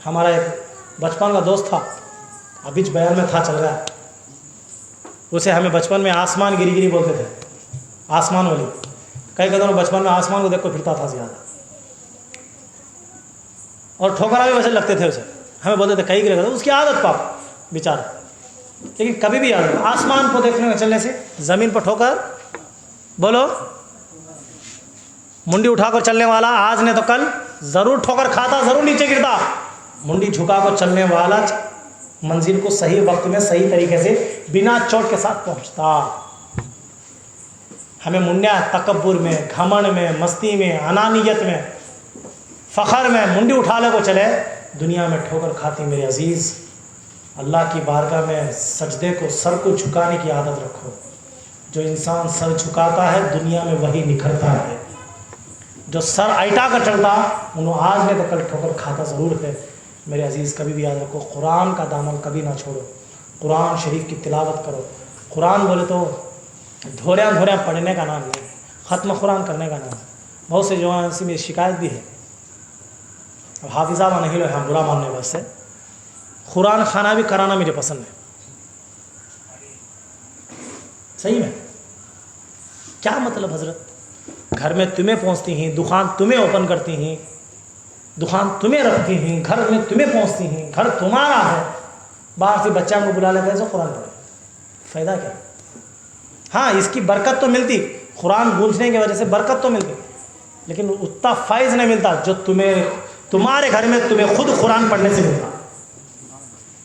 ہمارا ایک بچپن کا دوست تھا، ابھی بیان میں تھا چل رہا ہے، اسے ہمیں بچپن میں آسمان گری گری بولتے تھے، آسمان والی۔ کئی قدروں بچپن میں آسمان کو دیکھ کر پھرتا تھا زیادہ، اور ٹھوکرا بھی ویسے لگتے تھے اسے، ہمیں بولتے تھے کئی گرے، اس کی عادت پاپ بیچارہ۔ لیکن کبھی بھی یاد رکھو، آسمان کو دیکھنے میں چلنے سے زمین پر ٹھوکر، بولو منڈی اٹھا کر چلنے والا آج نے تو کل ضرور ٹھوکر کھاتا، ضرور نیچے گرتا۔ منڈی جھکا کر چلنے والا منزل کو صحیح وقت میں صحیح طریقے سے بنا چوٹ کے ساتھ پہنچتا۔ ہمیں منڈیا تکبر میں، گھمنڈ میں، مستی میں، انانیت میں، فخر میں منڈی اٹھا لے کو چلے، دنیا میں ٹھوکر کھاتی۔ میرے عزیز، اللہ کی بارگاہ میں سجدے کو، سر کو جھکانے کی عادت رکھو۔ جو انسان سر جھکاتا ہے دنیا میں وہی نکھرتا ہے، جو سر ایٹا کر چلتا انہوں آج نے تو کل ٹھوکر کھاتا ضرور ہے۔ میرے عزیز کبھی بھی یاد رکھو، قرآن کا دامن کبھی نہ چھوڑو، قرآن شریف کی تلاوت کرو۔ قرآن بولے تو دھوریاں دھوریاں پڑھنے کا نام نہیں، ختم قرآن کرنے کا نام ہے۔ بہت سے جو ہیں میری شکایت بھی ہے، اب حافظہ میں نہیں لو ہم برا ماننے واسطے، قرآن خانہ بھی کرانا مجھے پسند ہے۔ صحیح میں کیا مطلب حضرت، گھر میں تمہیں پہنچتی ہیں، دکان تمہیں اوپن کرتی ہیں، دکان تمہیں رکھتی ہیں، گھر میں تمہیں پہنچتی ہیں، گھر تمہارا ہے، باہر سے بچہ کو بلا لیتے ہیں تو قرآن پڑھے، فائدہ کیا؟ ہاں اس کی برکت تو ملتی، قرآن گونجنے کی وجہ سے برکت تو ملتی لیکن اتنا فائز نہیں ملتا جو تمہارے گھر میں تمہیں خود قرآن پڑھنے سے ملتا.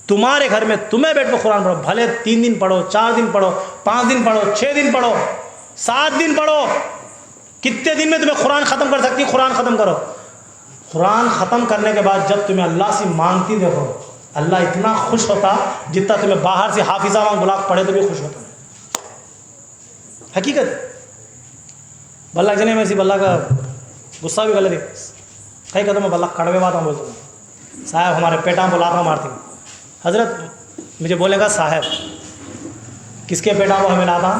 تمہارے گھر میں تمہیں بیٹھ کر قرآن پڑھو، بھلے 3 دن پڑھو، 4 دن پڑھو، 5 دن پڑھو، 6 دن پڑھو، 7 دن پڑھو، کتنے دن میں تمہیں قرآن ختم کر سکتی قرآن ختم کرو. قرآن ختم کرنے کے بعد جب تمہیں اللہ سے مانگتی دیکھو اللہ اتنا خوش ہوتا جتنا تمہیں باہر سے حافظہ وہاں بلاک پڑھے تو بھی خوش ہوتا. حقیقت بلّہ جنے میں سی بلّہ کا غصہ بھی غلط ہے. کئی کہتا میں بلّہ کڑوے بات بولتا ہوں صاحب ہمارے پیٹاں بلاتا مارتی ہوں. حضرت مجھے بولے گا صاحب کس کے پیٹاں کو ہمیں لاتا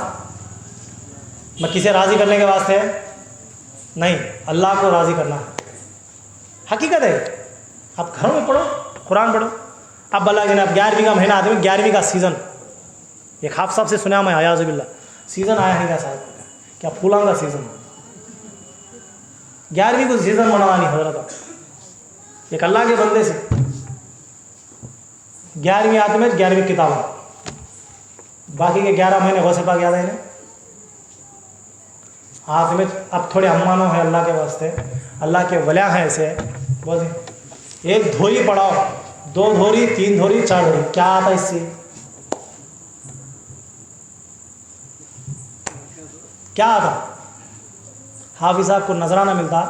میں کسے راضی کرنے کے واسطے نہیں اللہ کو راضی کرنا ہے. حقیقت ہے. آپ گھروں میں پڑھو قرآن پڑھو. اب بلّہ جنے اب 11ویں کا مہینہ آتے ہیں 11ویں کا سیزن ایک آپ صاحب سے سنا میں ایاز باللہ سیزن آیا ہے کیا صاحب کیا پھولاں کا سیزن 11ویں کو سیزن منانا نہیں حضرت. ایک اللہ کے بندے سے 11ویں آتے میں 11ویں کتاب باقی کے 11 مہینے غوث پاک یاد ہے آتے میں. اب تھوڑے امانوں ہیں اللہ کے واسطے اللہ کے ولیاں ہیں ایسے بس ایک دھوری پڑھاؤ 2 دھوری 3 دھوری 4 دھوری کیا آتا اس سے کیا آتا. حافظ صاحب کو نذرانہ ملتا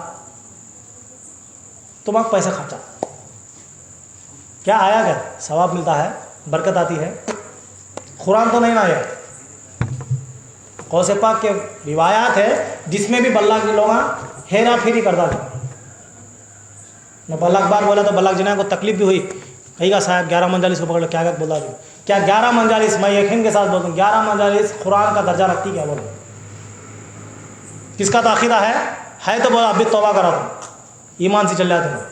تم آپ پیسے خرچا کیا آیا کیا ثواب ملتا ہے برکت آتی ہے. قرآن تو نہیں آیا. غوث پاک کے روایات ہے جس میں بھی بلّہ کے لوگ ہیرا پھیری کرتا تھا. میں بلّہ بار بولا تو بلّہ جنہیں کو تکلیف بھی ہوئی کہیں گا صاحب 11 مجالس کو پکڑ لو کیا بولا رہی کیا 11 مجالس میں یقین کے ساتھ بولتا ہوں 11 مجالس قرآن کا درجہ رکھتی کیا بولو کس کا عقیدہ ہے تو بولا اب بھی توبہ کرا تم ایمان سے چل جاتے ہیں.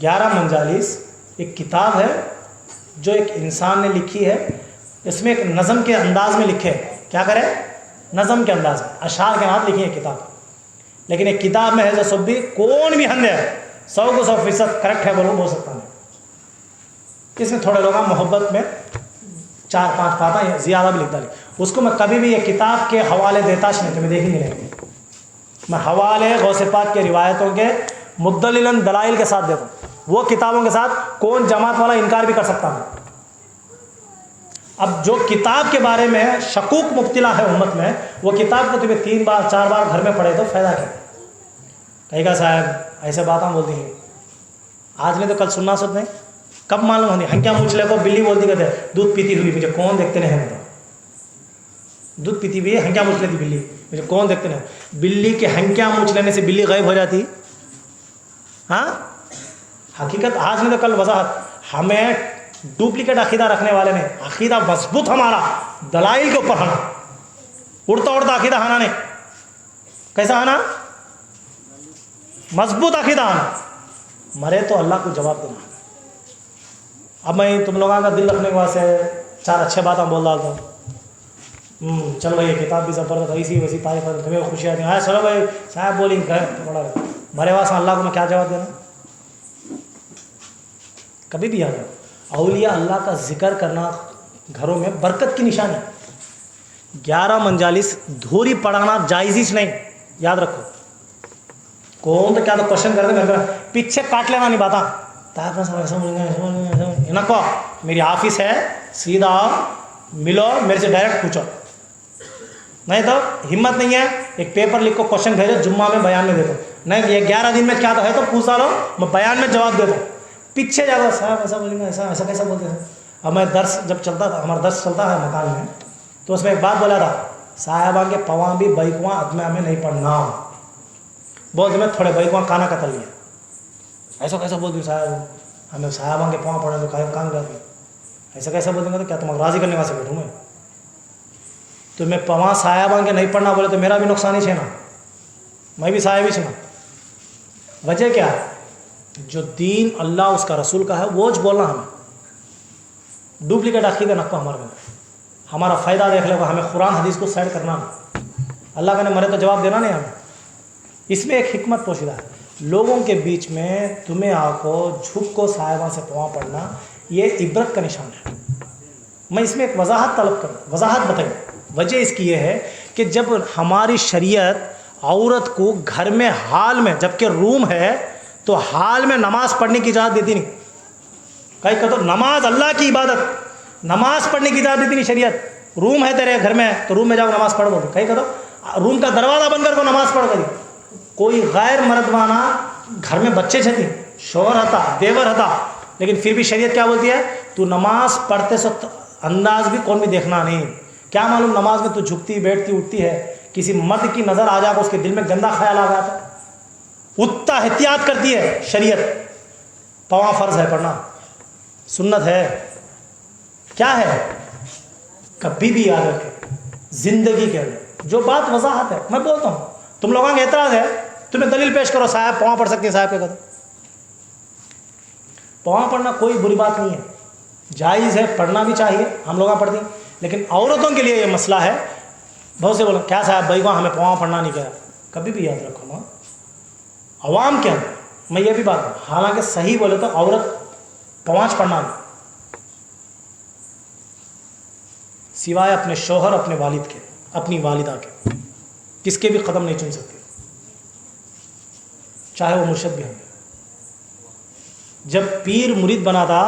11 مجالس ایک کتاب ہے جو ایک انسان نے لکھی ہے. اس میں ایک نظم کے انداز میں لکھے کیا کرے نظم کے انداز میں اشعار کے نام لکھی ہے کتاب. لیکن ایک کتاب میں ہے جو سب بھی کون بھی ہند ہے 100 کو 100% کریکٹ ہے بول سکتا ہوں. اس میں تھوڑے لوگ محبت میں 4-5 پاتا ہے زیادہ بھی لکھتا نہیں. اس کو میں کبھی بھی یہ کتاب کے حوالے دیتا نہیں تمہیں دیکھیں گے میں حوالے غوث پاک کے روایتوں کے مدلل دلائل کے ساتھ دیتا ہوں. وہ کتابوں کے ساتھ کون جماعت والا انکار بھی کر سکتا ہے. اب جو کتاب کے بارے میں شکوک مبتلا ہے امت میں وہ کتاب کو تمہیں 3 بار 4 بار گھر میں پڑھے تو فائدہ کیا. کہیں گا صاحب ایسے باتیں بولتی ہیں آج نہیں تو کل سننا سوچ نہیں کب معلوم ہوتی. ہنکیا مچھلے کو بلی بولتی کہتے دودھ پیتی ہوئی مجھے کون دیکھتے نہیں دودھ پیتی ہوئی ہنکیا مچھ لیتی بلی مجھے کون دیکھتے نہیں. بلی کے ہنکیا مچھ لینے سے بلی غائب ہو جاتی. ہاں حقیقت آج نہیں تو کل وضاحت. ہمیں ڈپلیکیٹ عقیدہ رکھنے والے نے عقیدہ مضبوط ہمارا دلائل کے اوپر آنا اڑتا اڑتا عقیدہ آنا نہیں. کیسا آنا مضبوط عقیدہ آنا مرے تو اللہ کو جواب دینا. اب میں تم لوگوں کا دل رکھنے کے واسطے 4 اچھے باتیں بول ڈالتا ہوں. چلو بھائی یہ کتاب بھی زبردست ایسی ویسی تعریف ہے تمہیں خوشی آتی ہے. چلو بھائی صاحب بولی تھوڑا مرے واسطے اللہ کو میں کیا جواب دینا. کبھی بھی یاد رکھو اولیاء اللہ کا ذکر کرنا گھروں میں برکت کی نشانی. 11 مجالس دھوری پڑھانا جائز ہی نہیں یاد رکھو. کون تو کیا تو کوشچن کرتے پیچھے کاٹ لینا نہیں باتا کو میری آفس ہے سیدھا ملو میرے سے ڈائریکٹ پوچھو. نہیں تو ہمت نہیں ہے ایک پیپر لکھ کو کوشچن بھیجو جمعہ میں بیان میں دے دو. نہیں یہ 11 دن میں کیا تو ہے تو پوچھا لو میں بیان میں جواب دے دوں. پیچھے جا کر صاحب ایسا بولیں گے ایسا کیسا بولتے ہیں. اب میں درس جب چلتا تھا ہمارا درس چلتا ہے مکان میں تو اس میں ایک بات بولا تھا صاحبہ کے پواں بھی بیکواں ادمہ ہمیں نہیں پڑھنا. بولتے میں تھوڑے بیکواں کانا قتل لیا ایسا کیسا بولتی ہوں صاحب ہمیں صاحبہ کے پواں پڑھنے تو کام کرتی ایسا کیسا بولتے ہیں تو کیا تمہیں راضی کرنے واسطے بیٹھوں میں. تو میں پواں صاحبہ کے نہیں پڑھنا بولے تو میرا بھی نقصان ہی چھینا میں بھی صاحب ہی چھنا. وجہ کیا ہے جو دین اللہ اس کا رسول کا ہے وہ بولنا. ہمیں ڈپلیکیٹ عقیدہ نقو ہمارے میں ہمارا فائدہ دیکھ لے گا. ہمیں قرآن حدیث کو سائڈ کرنا اللہ کا نے مرے تو جواب دینا نہیں. ہمیں اس میں ایک حکمت پوشیدہ ہے. لوگوں کے بیچ میں تمہیں آ کو جھک کو صاحبہ سے پواں پڑھنا یہ عبرت کا نشان ہے. میں اس میں ایک وضاحت طلب کروں وضاحت بتائیں. وجہ اس کی یہ ہے کہ جب ہماری شریعت عورت کو گھر میں حال میں، جبکہ روم ہے تو حال میں نماز پڑھنے کی اجازت دیتی نہیں. کہیں کہ تو نماز اللہ کی عبادت، نماز پڑھنے کی اجازت دیتی نہیں شریعت. روم ہے تیرے گھر میں تو روم میں جاؤ نماز پڑھ بولو. کہیں کہ تو روم کا دروازہ بند کر کو نماز پڑھ کر. کوئی غیر مردوانہ گھر میں بچے چھتی، شوہر ہتا، دیور ہتا، لیکن پھر بھی شریعت کیا بولتی ہے؟ تو نماز پڑھتے سب انداز بھی کون بھی دیکھنا نہیں. کیا معلوم نماز میں تو جھکتی بیٹھتی اٹھتی ہے، کسی مرد کی نظر آ جائے گا، اس کے دل میں گندا خیال آ جاتا ہے. اتنا احتیاط کرتی ہے شریعت. پواں فرض ہے پڑھنا، سنت ہے، کیا ہے؟ کبھی بھی یاد رکھے زندگی کے اندر جو بات وضاحت ہے. میں بولتا ہوں، تم لوگوں کا اعتراض ہے، تمہیں دلیل پیش کرو. صاحب پواں پڑھ سکتے ہیں، صاحب کے کہتے پواں پڑھنا کوئی بری بات نہیں ہے، جائز ہے، پڑھنا بھی چاہیے، ہم لوگ پڑھتے ہیں. لیکن عورتوں کے لیے یہ مسئلہ ہے. بہت سے بولو کیا صاحب بھائی کو ہمیں پواں پڑھنا نہیں کہا. کبھی بھی یاد رکھو نا، عوام کے اندر میں یہ بھی بات ہوں، حالانکہ صحیح بولے تو عورت پوانچ پڑھنا نہیں، سوائے اپنے شوہر، اپنے والد کے، اپنی والدہ کے، کس کے بھی قدم نہیں چن سکتی، چاہے وہ مرشد بھی ہوں. جب پیر مرید بنا تھا،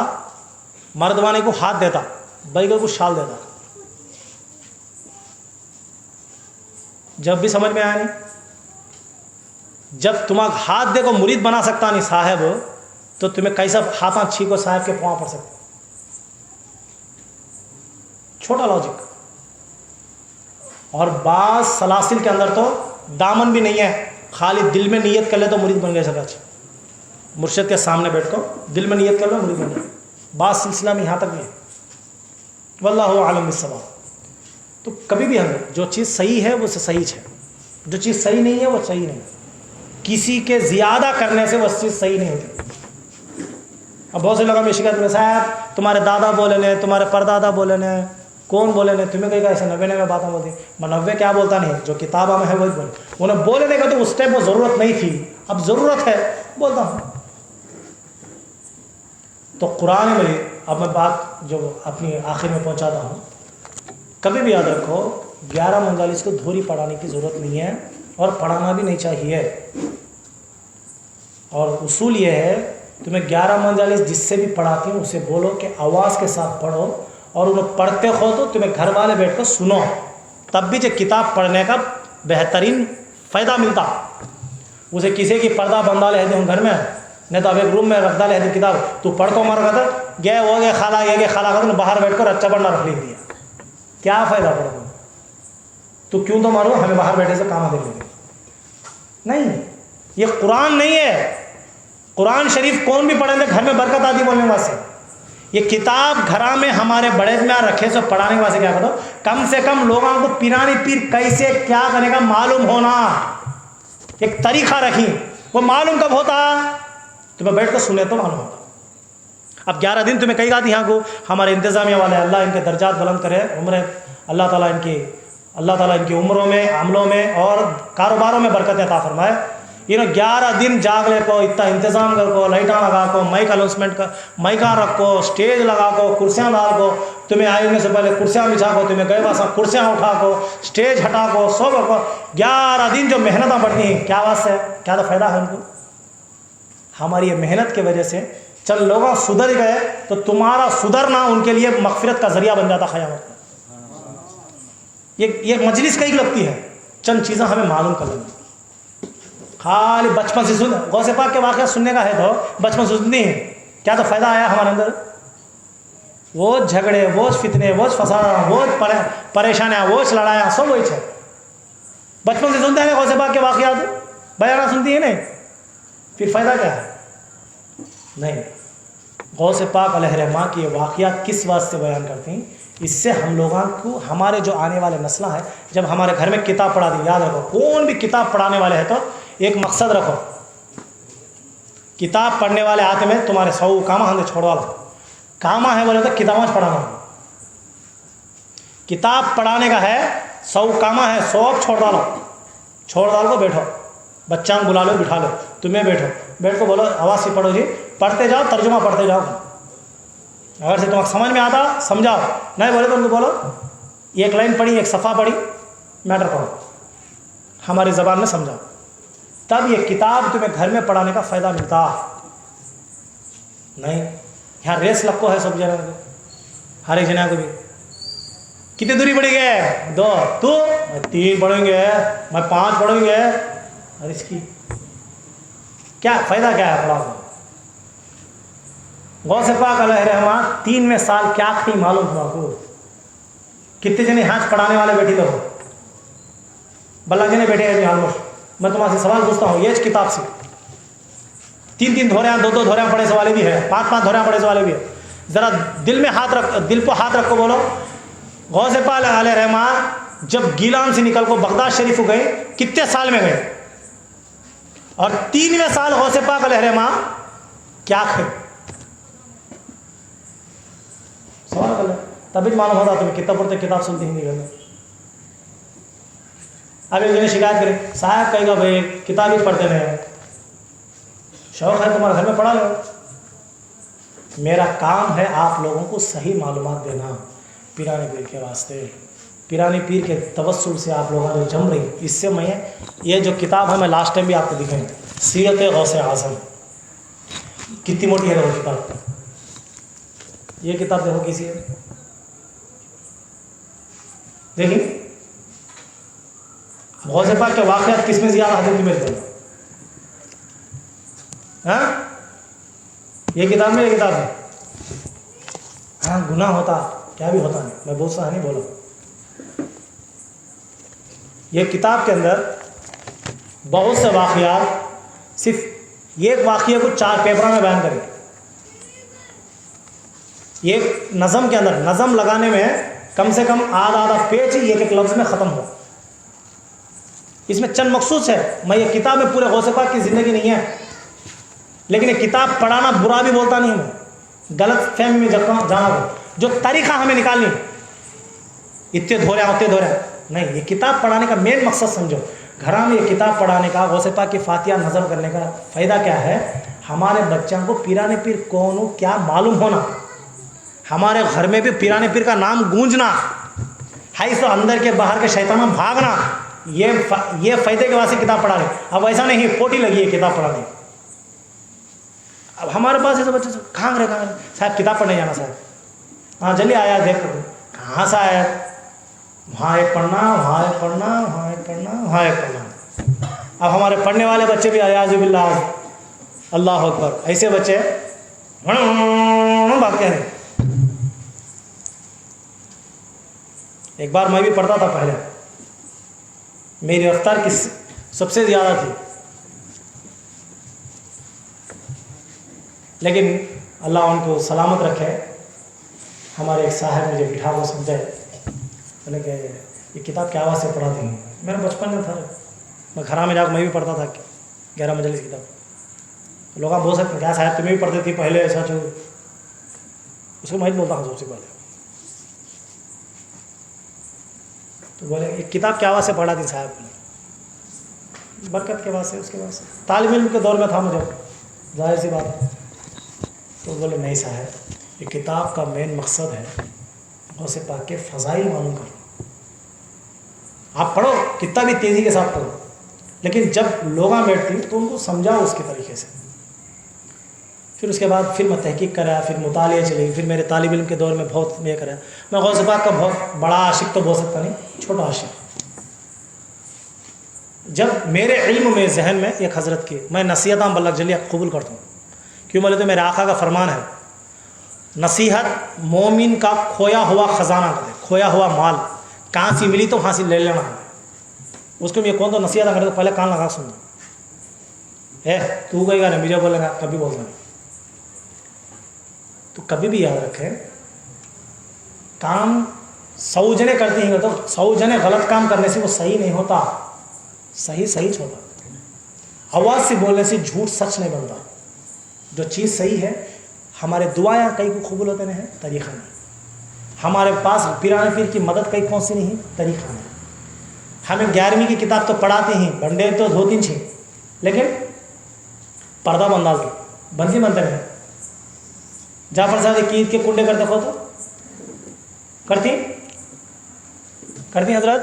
مردوانے کو ہاتھ دیتا، بیگل کو شال دیتا. جب بھی سمجھ میں آیا نہیں، جب تمہیں ہاتھ دے کو مرید بنا سکتا نہیں صاحب، تو تمہیں کیسا ہاتھاں چھینکو صاحب کے پاؤں پڑ سکتے. چھوٹا لاجک. اور بعض سلاسل کے اندر تو دامن بھی نہیں ہے، خالی دل میں نیت کر لے تو مرید بن گئے. سب اچھا مرشد کے سامنے بیٹھ کو دل میں نیت کر لو مرید بن جائے. بعض سلسلہ میں یہاں تک بھی ہے. واللہ عالم بالصواب. تو کبھی بھی ہم جو چیز صحیح ہے وہ صحیح ہے، جو چیز صحیح نہیں ہے وہ صحیح نہیں. کسی کے زیادہ کرنے سے وہ چیز صحیح نہیں ہوتی. اب بہت سے لوگوں میں شکایت میں صاحب تمہارے دادا بولے نے، تمہارے پردادا بولے نے، کون بولے نے، تمہیں کہیں ایسے 90 باتیں بولتی. میں 90 کیا بولتا نہیں، جو کتابوں میں ہے وہی بولے. انہیں بولنے کا تو اس ٹائم وہ ضرورت نہیں تھی، اب ضرورت ہے بولتا ہوں. تو قرآن میں اب میں بات جو اپنی آخر میں پہنچاتا ہوں، کبھی بھی یاد رکھو 11 منزل کو دھوری پڑھانے کی ضرورت نہیں ہے، اور پڑھانا بھی نہیں چاہیے. اور اصول یہ ہے تمہیں 11 منزل جس سے بھی پڑھاتی ہوں اسے بولو کہ آواز کے ساتھ پڑھو، اور انہیں پڑھتے ہو تو تمہیں گھر والے بیٹھ کر سنو. تب بھی جو کتاب پڑھنے کا بہترین فائدہ ملتا. اسے کسی کی پردہ بندہ لے دوں گھر میں، نہیں تو اب ایک روم میں رکھ ڈالے دوں کتاب، تو پڑھ کو مر گا گئے ہو گئے خالہ یہ خالہ کر باہر بیٹھ کر اچھا پڑھنا رکھ لکھ دیا. کیا فائدہ پڑھو؟ تو کیوں تو مارو ہمیں باہر بیٹھے سے کام دے لیں گے. نہیں، یہ قرآن نہیں ہے. قرآن شریف کون بھی پڑھیں گے گھر میں برکت آتی بولنے واسطے. یہ کتاب گھرا میں ہمارے بڑے میں رکھے سو پڑھانے کے واسطے کیا کرو، کم سے کم لوگوں کو پیرانی پیر کیسے کیا کرنے کا معلوم ہونا، ایک طریقہ رکھی. وہ معلوم کب ہوتا؟ تمہیں بیٹھ کر سنے تو معلوم ہوتا. اب 11 دن تمہیں کہی گاتی یہاں کو ہمارے انتظامیہ والے، اللہ ان کے درجات بلند کرے، عمریں اللہ تعالیٰ ان کی عمروں میں، عملوں میں اور کاروباروں میں برکت عطا فرمائے. یہ 11 دن جاگ لے کو، اتنا انتظام کر کو، لائٹاں لگا کو، مائک اناؤنسمنٹ کا مائکاں رکھ کو، اسٹیج لگا کو، کرسیاں ڈال کو، تمہیں آئنے سے پہلے کرسیاں بچھا کو، تمہیں گئے واسطہ کرسیاں اٹھا کو، اسٹیج ہٹا کو، سب کو 11 دن جو محنتیں پڑتی ہیں، کیا واسطے ہے؟ کیا تو فائدہ ہے ان کو؟ ہماری یہ محنت کی وجہ سے چل لوگوں سدھر گئے تو تمہارا سدھرنا ان کے لیے مغفرت کا ذریعہ بن جاتا قیامت. یہ مجلس کئی لگتی ہے، چند چیزیں ہمیں معلوم کر لیں. خالی بچپن سے غوث پاک کے واقعہ سننے کا ہے تو بچپن سے سنتی ہیں، کیا تو فائدہ آیا ہمارے اندر؟ وہ جھگڑے، وہ فتنے، وہ فساد، وہ پریشانیاں، وہ لڑائیاں، سب وہی ہے. بچپن سے سنتے ہیں غوث پاک کے واقعات، بیانات سنتی ہے نہیں، پھر فائدہ کیا ہے؟ نہیں. غوث پاک علیہ رحمہ کی یہ واقعات کس واسطے بیان کرتی ہیں؟ اس سے ہم لوگوں کو، ہمارے جو آنے والے نسلیں ہے، جب ہمارے گھر میں کتاب پڑھا دی، یاد رکھو کون بھی کتاب پڑھانے والے ہیں تو ایک مقصد رکھو. کتاب پڑھنے والے آتے میں تمہارے 100 کامہ ہم نے چھوڑوا لو. کامہ ہے بولے تو کتابیں پڑھانا. کتاب پڑھانے کا ہے 100 کامہ ہے، 100 چھوڑ ڈالو کو بیٹھو، بچہ بلا لو، بٹھا لو، تمہیں بیٹھ کو بولو آواز سے پڑھو جی، پڑھتے جاؤ، ترجمہ پڑھتے جاؤ. اگر سے تمہیں سمجھ میں آتا سمجھاؤ، نہیں بولے تو ان کو بولو ایک لائن پڑھی، ایک صفحہ پڑھی، میٹر پڑھو، ہماری زبان میں سمجھاؤ، تب یہ کتاب تمہیں گھر میں پڑھانے کا فائدہ ملتا نہیں۔ یہاں ریس لکو ہے سب جگہ، ہر ایک جنا کو بھی کتنی دوری پڑے گے، 2 تو 3 پڑھیں گے، میں 5 پڑھیں گے، اور اس کی کیا فائدہ کیا ہے پڑھا؟ غوث پاک علیہ رحمہ 3ویں سال کیا تھی معلوم تھا کو؟ کتنے جنے ہاتھ پڑھانے والے بیٹھے تو بلّہ جنے بیٹھے ہیں آلموسٹ۔ میں تمہارے سے سوال پوچھتا ہوں، یہ کتاب سے 3 دھوریاں 2 دھوریاں پڑھے سے والے بھی ہے، 5 دھوریاں پڑھے سے والے بھی ہے۔ ذرا دل میں ہاتھ رکھ، دل کو ہاتھ رکھ کو بولو، غوث پاک علیہ رحمہ جب گیلان سے نکل کو بغداد شریف گئے کتنے سال میں گئے؟ اور 3ویں سال غوث پاک علیہ رحمہ کیا کھائے؟ سوال کر لیں، تبھی معلوم ہوتا تمہیں کتاب پڑھتے کتاب سنتے ہندی گھر میں۔ اب ایک جنے شکایت کرے، صاحب کہے گا بھائی کتاب ہی پڑھتے نہیں، شوق ہے تمہارے گھر میں پڑھا لو۔ میرا کام ہے آپ لوگوں کو صحیح معلومات دینا پیرانے پیر کے واسطے، پیرانے پیر کے توسل سے آپ لوگوں جو جم رہی، اس سے میں یہ جو کتاب ہے میں لاسٹ ٹائم بھی آپ کو دکھائیں، سیرت غوث اعظم، کتنی موٹی ہے وہ کتاب۔ یہ کتاب دیکھو کسی ہے، دیکھیں غوث پاک کے واقعات کس میں زیادہ حضرت ملتے ہیں؟ ہاں یہ کتاب میں، یہ کتاب ہے۔ ہاں گناہ ہوتا کیا بھی ہوتا نہیں، میں بہت سا نہیں بولا۔ یہ کتاب کے اندر بہت سے واقعات، صرف ایک واقعے کو 4 پیپروں میں بیان کریں۔ ایک نظم کے اندر، نظم لگانے میں کم سے کم آدھا پیج ہی ایک لفظ میں ختم ہو۔ اس میں چند مخصوص ہے، میں یہ کتاب میں پورے غوث پاک کی زندگی نہیں ہے، لیکن یہ کتاب پڑھانا برا بھی بولتا نہیں ہوں، غلط فہمی میں جانا ہو، جو طریقہ ہمیں نکالنی، اتنے دھورے نہیں۔ یہ کتاب پڑھانے کا مین مقصد سمجھو، گھر میں یہ کتاب پڑھانے کا، غوث پاک کی فاتحہ نظم کرنے کا فائدہ کیا ہے؟ ہمارے بچوں کو پیرانے پیر کون ہو کیا معلوم ہونا، ہمارے گھر میں بھی پیرانے پیر کا نام گونجنا، ہے سو اندر کے باہر کے شیطانوں بھاگنا، یہ فائدے کے واسطے کتاب پڑھا رہے۔ اب ایسا نہیں پوٹی لگی ہے کتاب پڑھانے، اب ہمارے پاس ایسے بچے کہاں رہے صاحب کتاب پڑھنے جانا صاحب، ہاں جلدی آیا دیکھ کر، کہاں سے آیا؟ وہاں ایک پڑھنا، وہاں ایک پڑھنا، وہاں ایک پڑھنا، وہاں ایک پڑھنا۔ اب ہمارے پڑھنے والے بچے بھی اعوذ باللہ، اللہ اکبر، ایسے بچے بھاگتے ہیں۔ ایک بار میں بھی پڑھتا تھا، پہلے میری رفتار کس سب سے زیادہ تھی، لیکن اللہ ان کو سلامت رکھے، ہمارے ایک صاحب مجھے بٹھا کو سمجھائے، بولے کہ یہ کتاب کیا آواز سے پڑھاتے ہیں؟ میرا بچپن میں تھا، میں گھر میں جا کے میں بھی پڑھتا تھا 11 مجلس کتاب۔ لوگ آپ بول سکتے ہیں کیا صاحب تمہیں بھی پڑھتے تھی پہلے ایسا چھو، اس کو میں بولتا ہوں سب سے پہلے، تو بولے یہ کتاب کیا آواز سے پڑھا تھی صاحب؟ برکت کے بعد سے، اس کے بعد سے طالب علم کے دور میں تھا مجھے، ظاہر سی بات ہے، تو بولے نہیں صاحب یہ کتاب کا مین مقصد ہے غوث پاک کے فضائل معلوم کرنا۔ آپ پڑھو کتنا بھی تیزی کے ساتھ پڑھو، لیکن جب لوگاں بیٹھتی تو ان کو سمجھاؤ اس کے طریقے سے۔ پھر اس کے بعد پھر میں تحقیق کرا، پھر مطالعے چلے، پھر میرے طالب علم کے دور میں بہت میں کرا۔ میں غوث پاک کا بہت بڑا عاشق تو بول سکتا نہیں، چھوٹا عاشق۔ جب میرے علم میں ذہن میں ایک حضرت کی میں نصیحتاں بلک جلی قبول کرتا ہوں، کیوں بولے تو میرے آقا کا فرمان ہے، نصیحت مومن کا کھویا ہوا خزانہ کرے، کھویا ہوا مال کہاں سے ملی تو وہاں سے لے لینا ہے۔ اس کو یہ کون تو نصیحت کرے تو پہلے کان لگا سن ہے، تو کہے گا نہیں مجھے بولے گا کبھی بولنا نہیں۔ تو کبھی بھی یاد رکھیں، کام 100 جنے کرتے ہیں تو 100 جنے غلط کام کرنے سے وہ صحیح نہیں ہوتا، صحیح ہوتا۔ آواز سے بولنے سے جھوٹ سچ نہیں بنتا۔ جو چیز صحیح ہے، ہمارے دعائیں کئی کو قبول ہوتے نہیں، طریقہ نہیں۔ ہمارے پاس پیرانے پیر کی مدد کئی کون سی نہیں، طریقہ نہیں۔ ہمیں 11ویں کی کتاب تو پڑھاتے ہیں، بنڈے تو 2-3 چھ، لیکن پردہ بنداز بنتی بنتے نہیں۔ جعفر صاحب کی عید کے کنڈے کر دیکھو تو کرتی حضرت،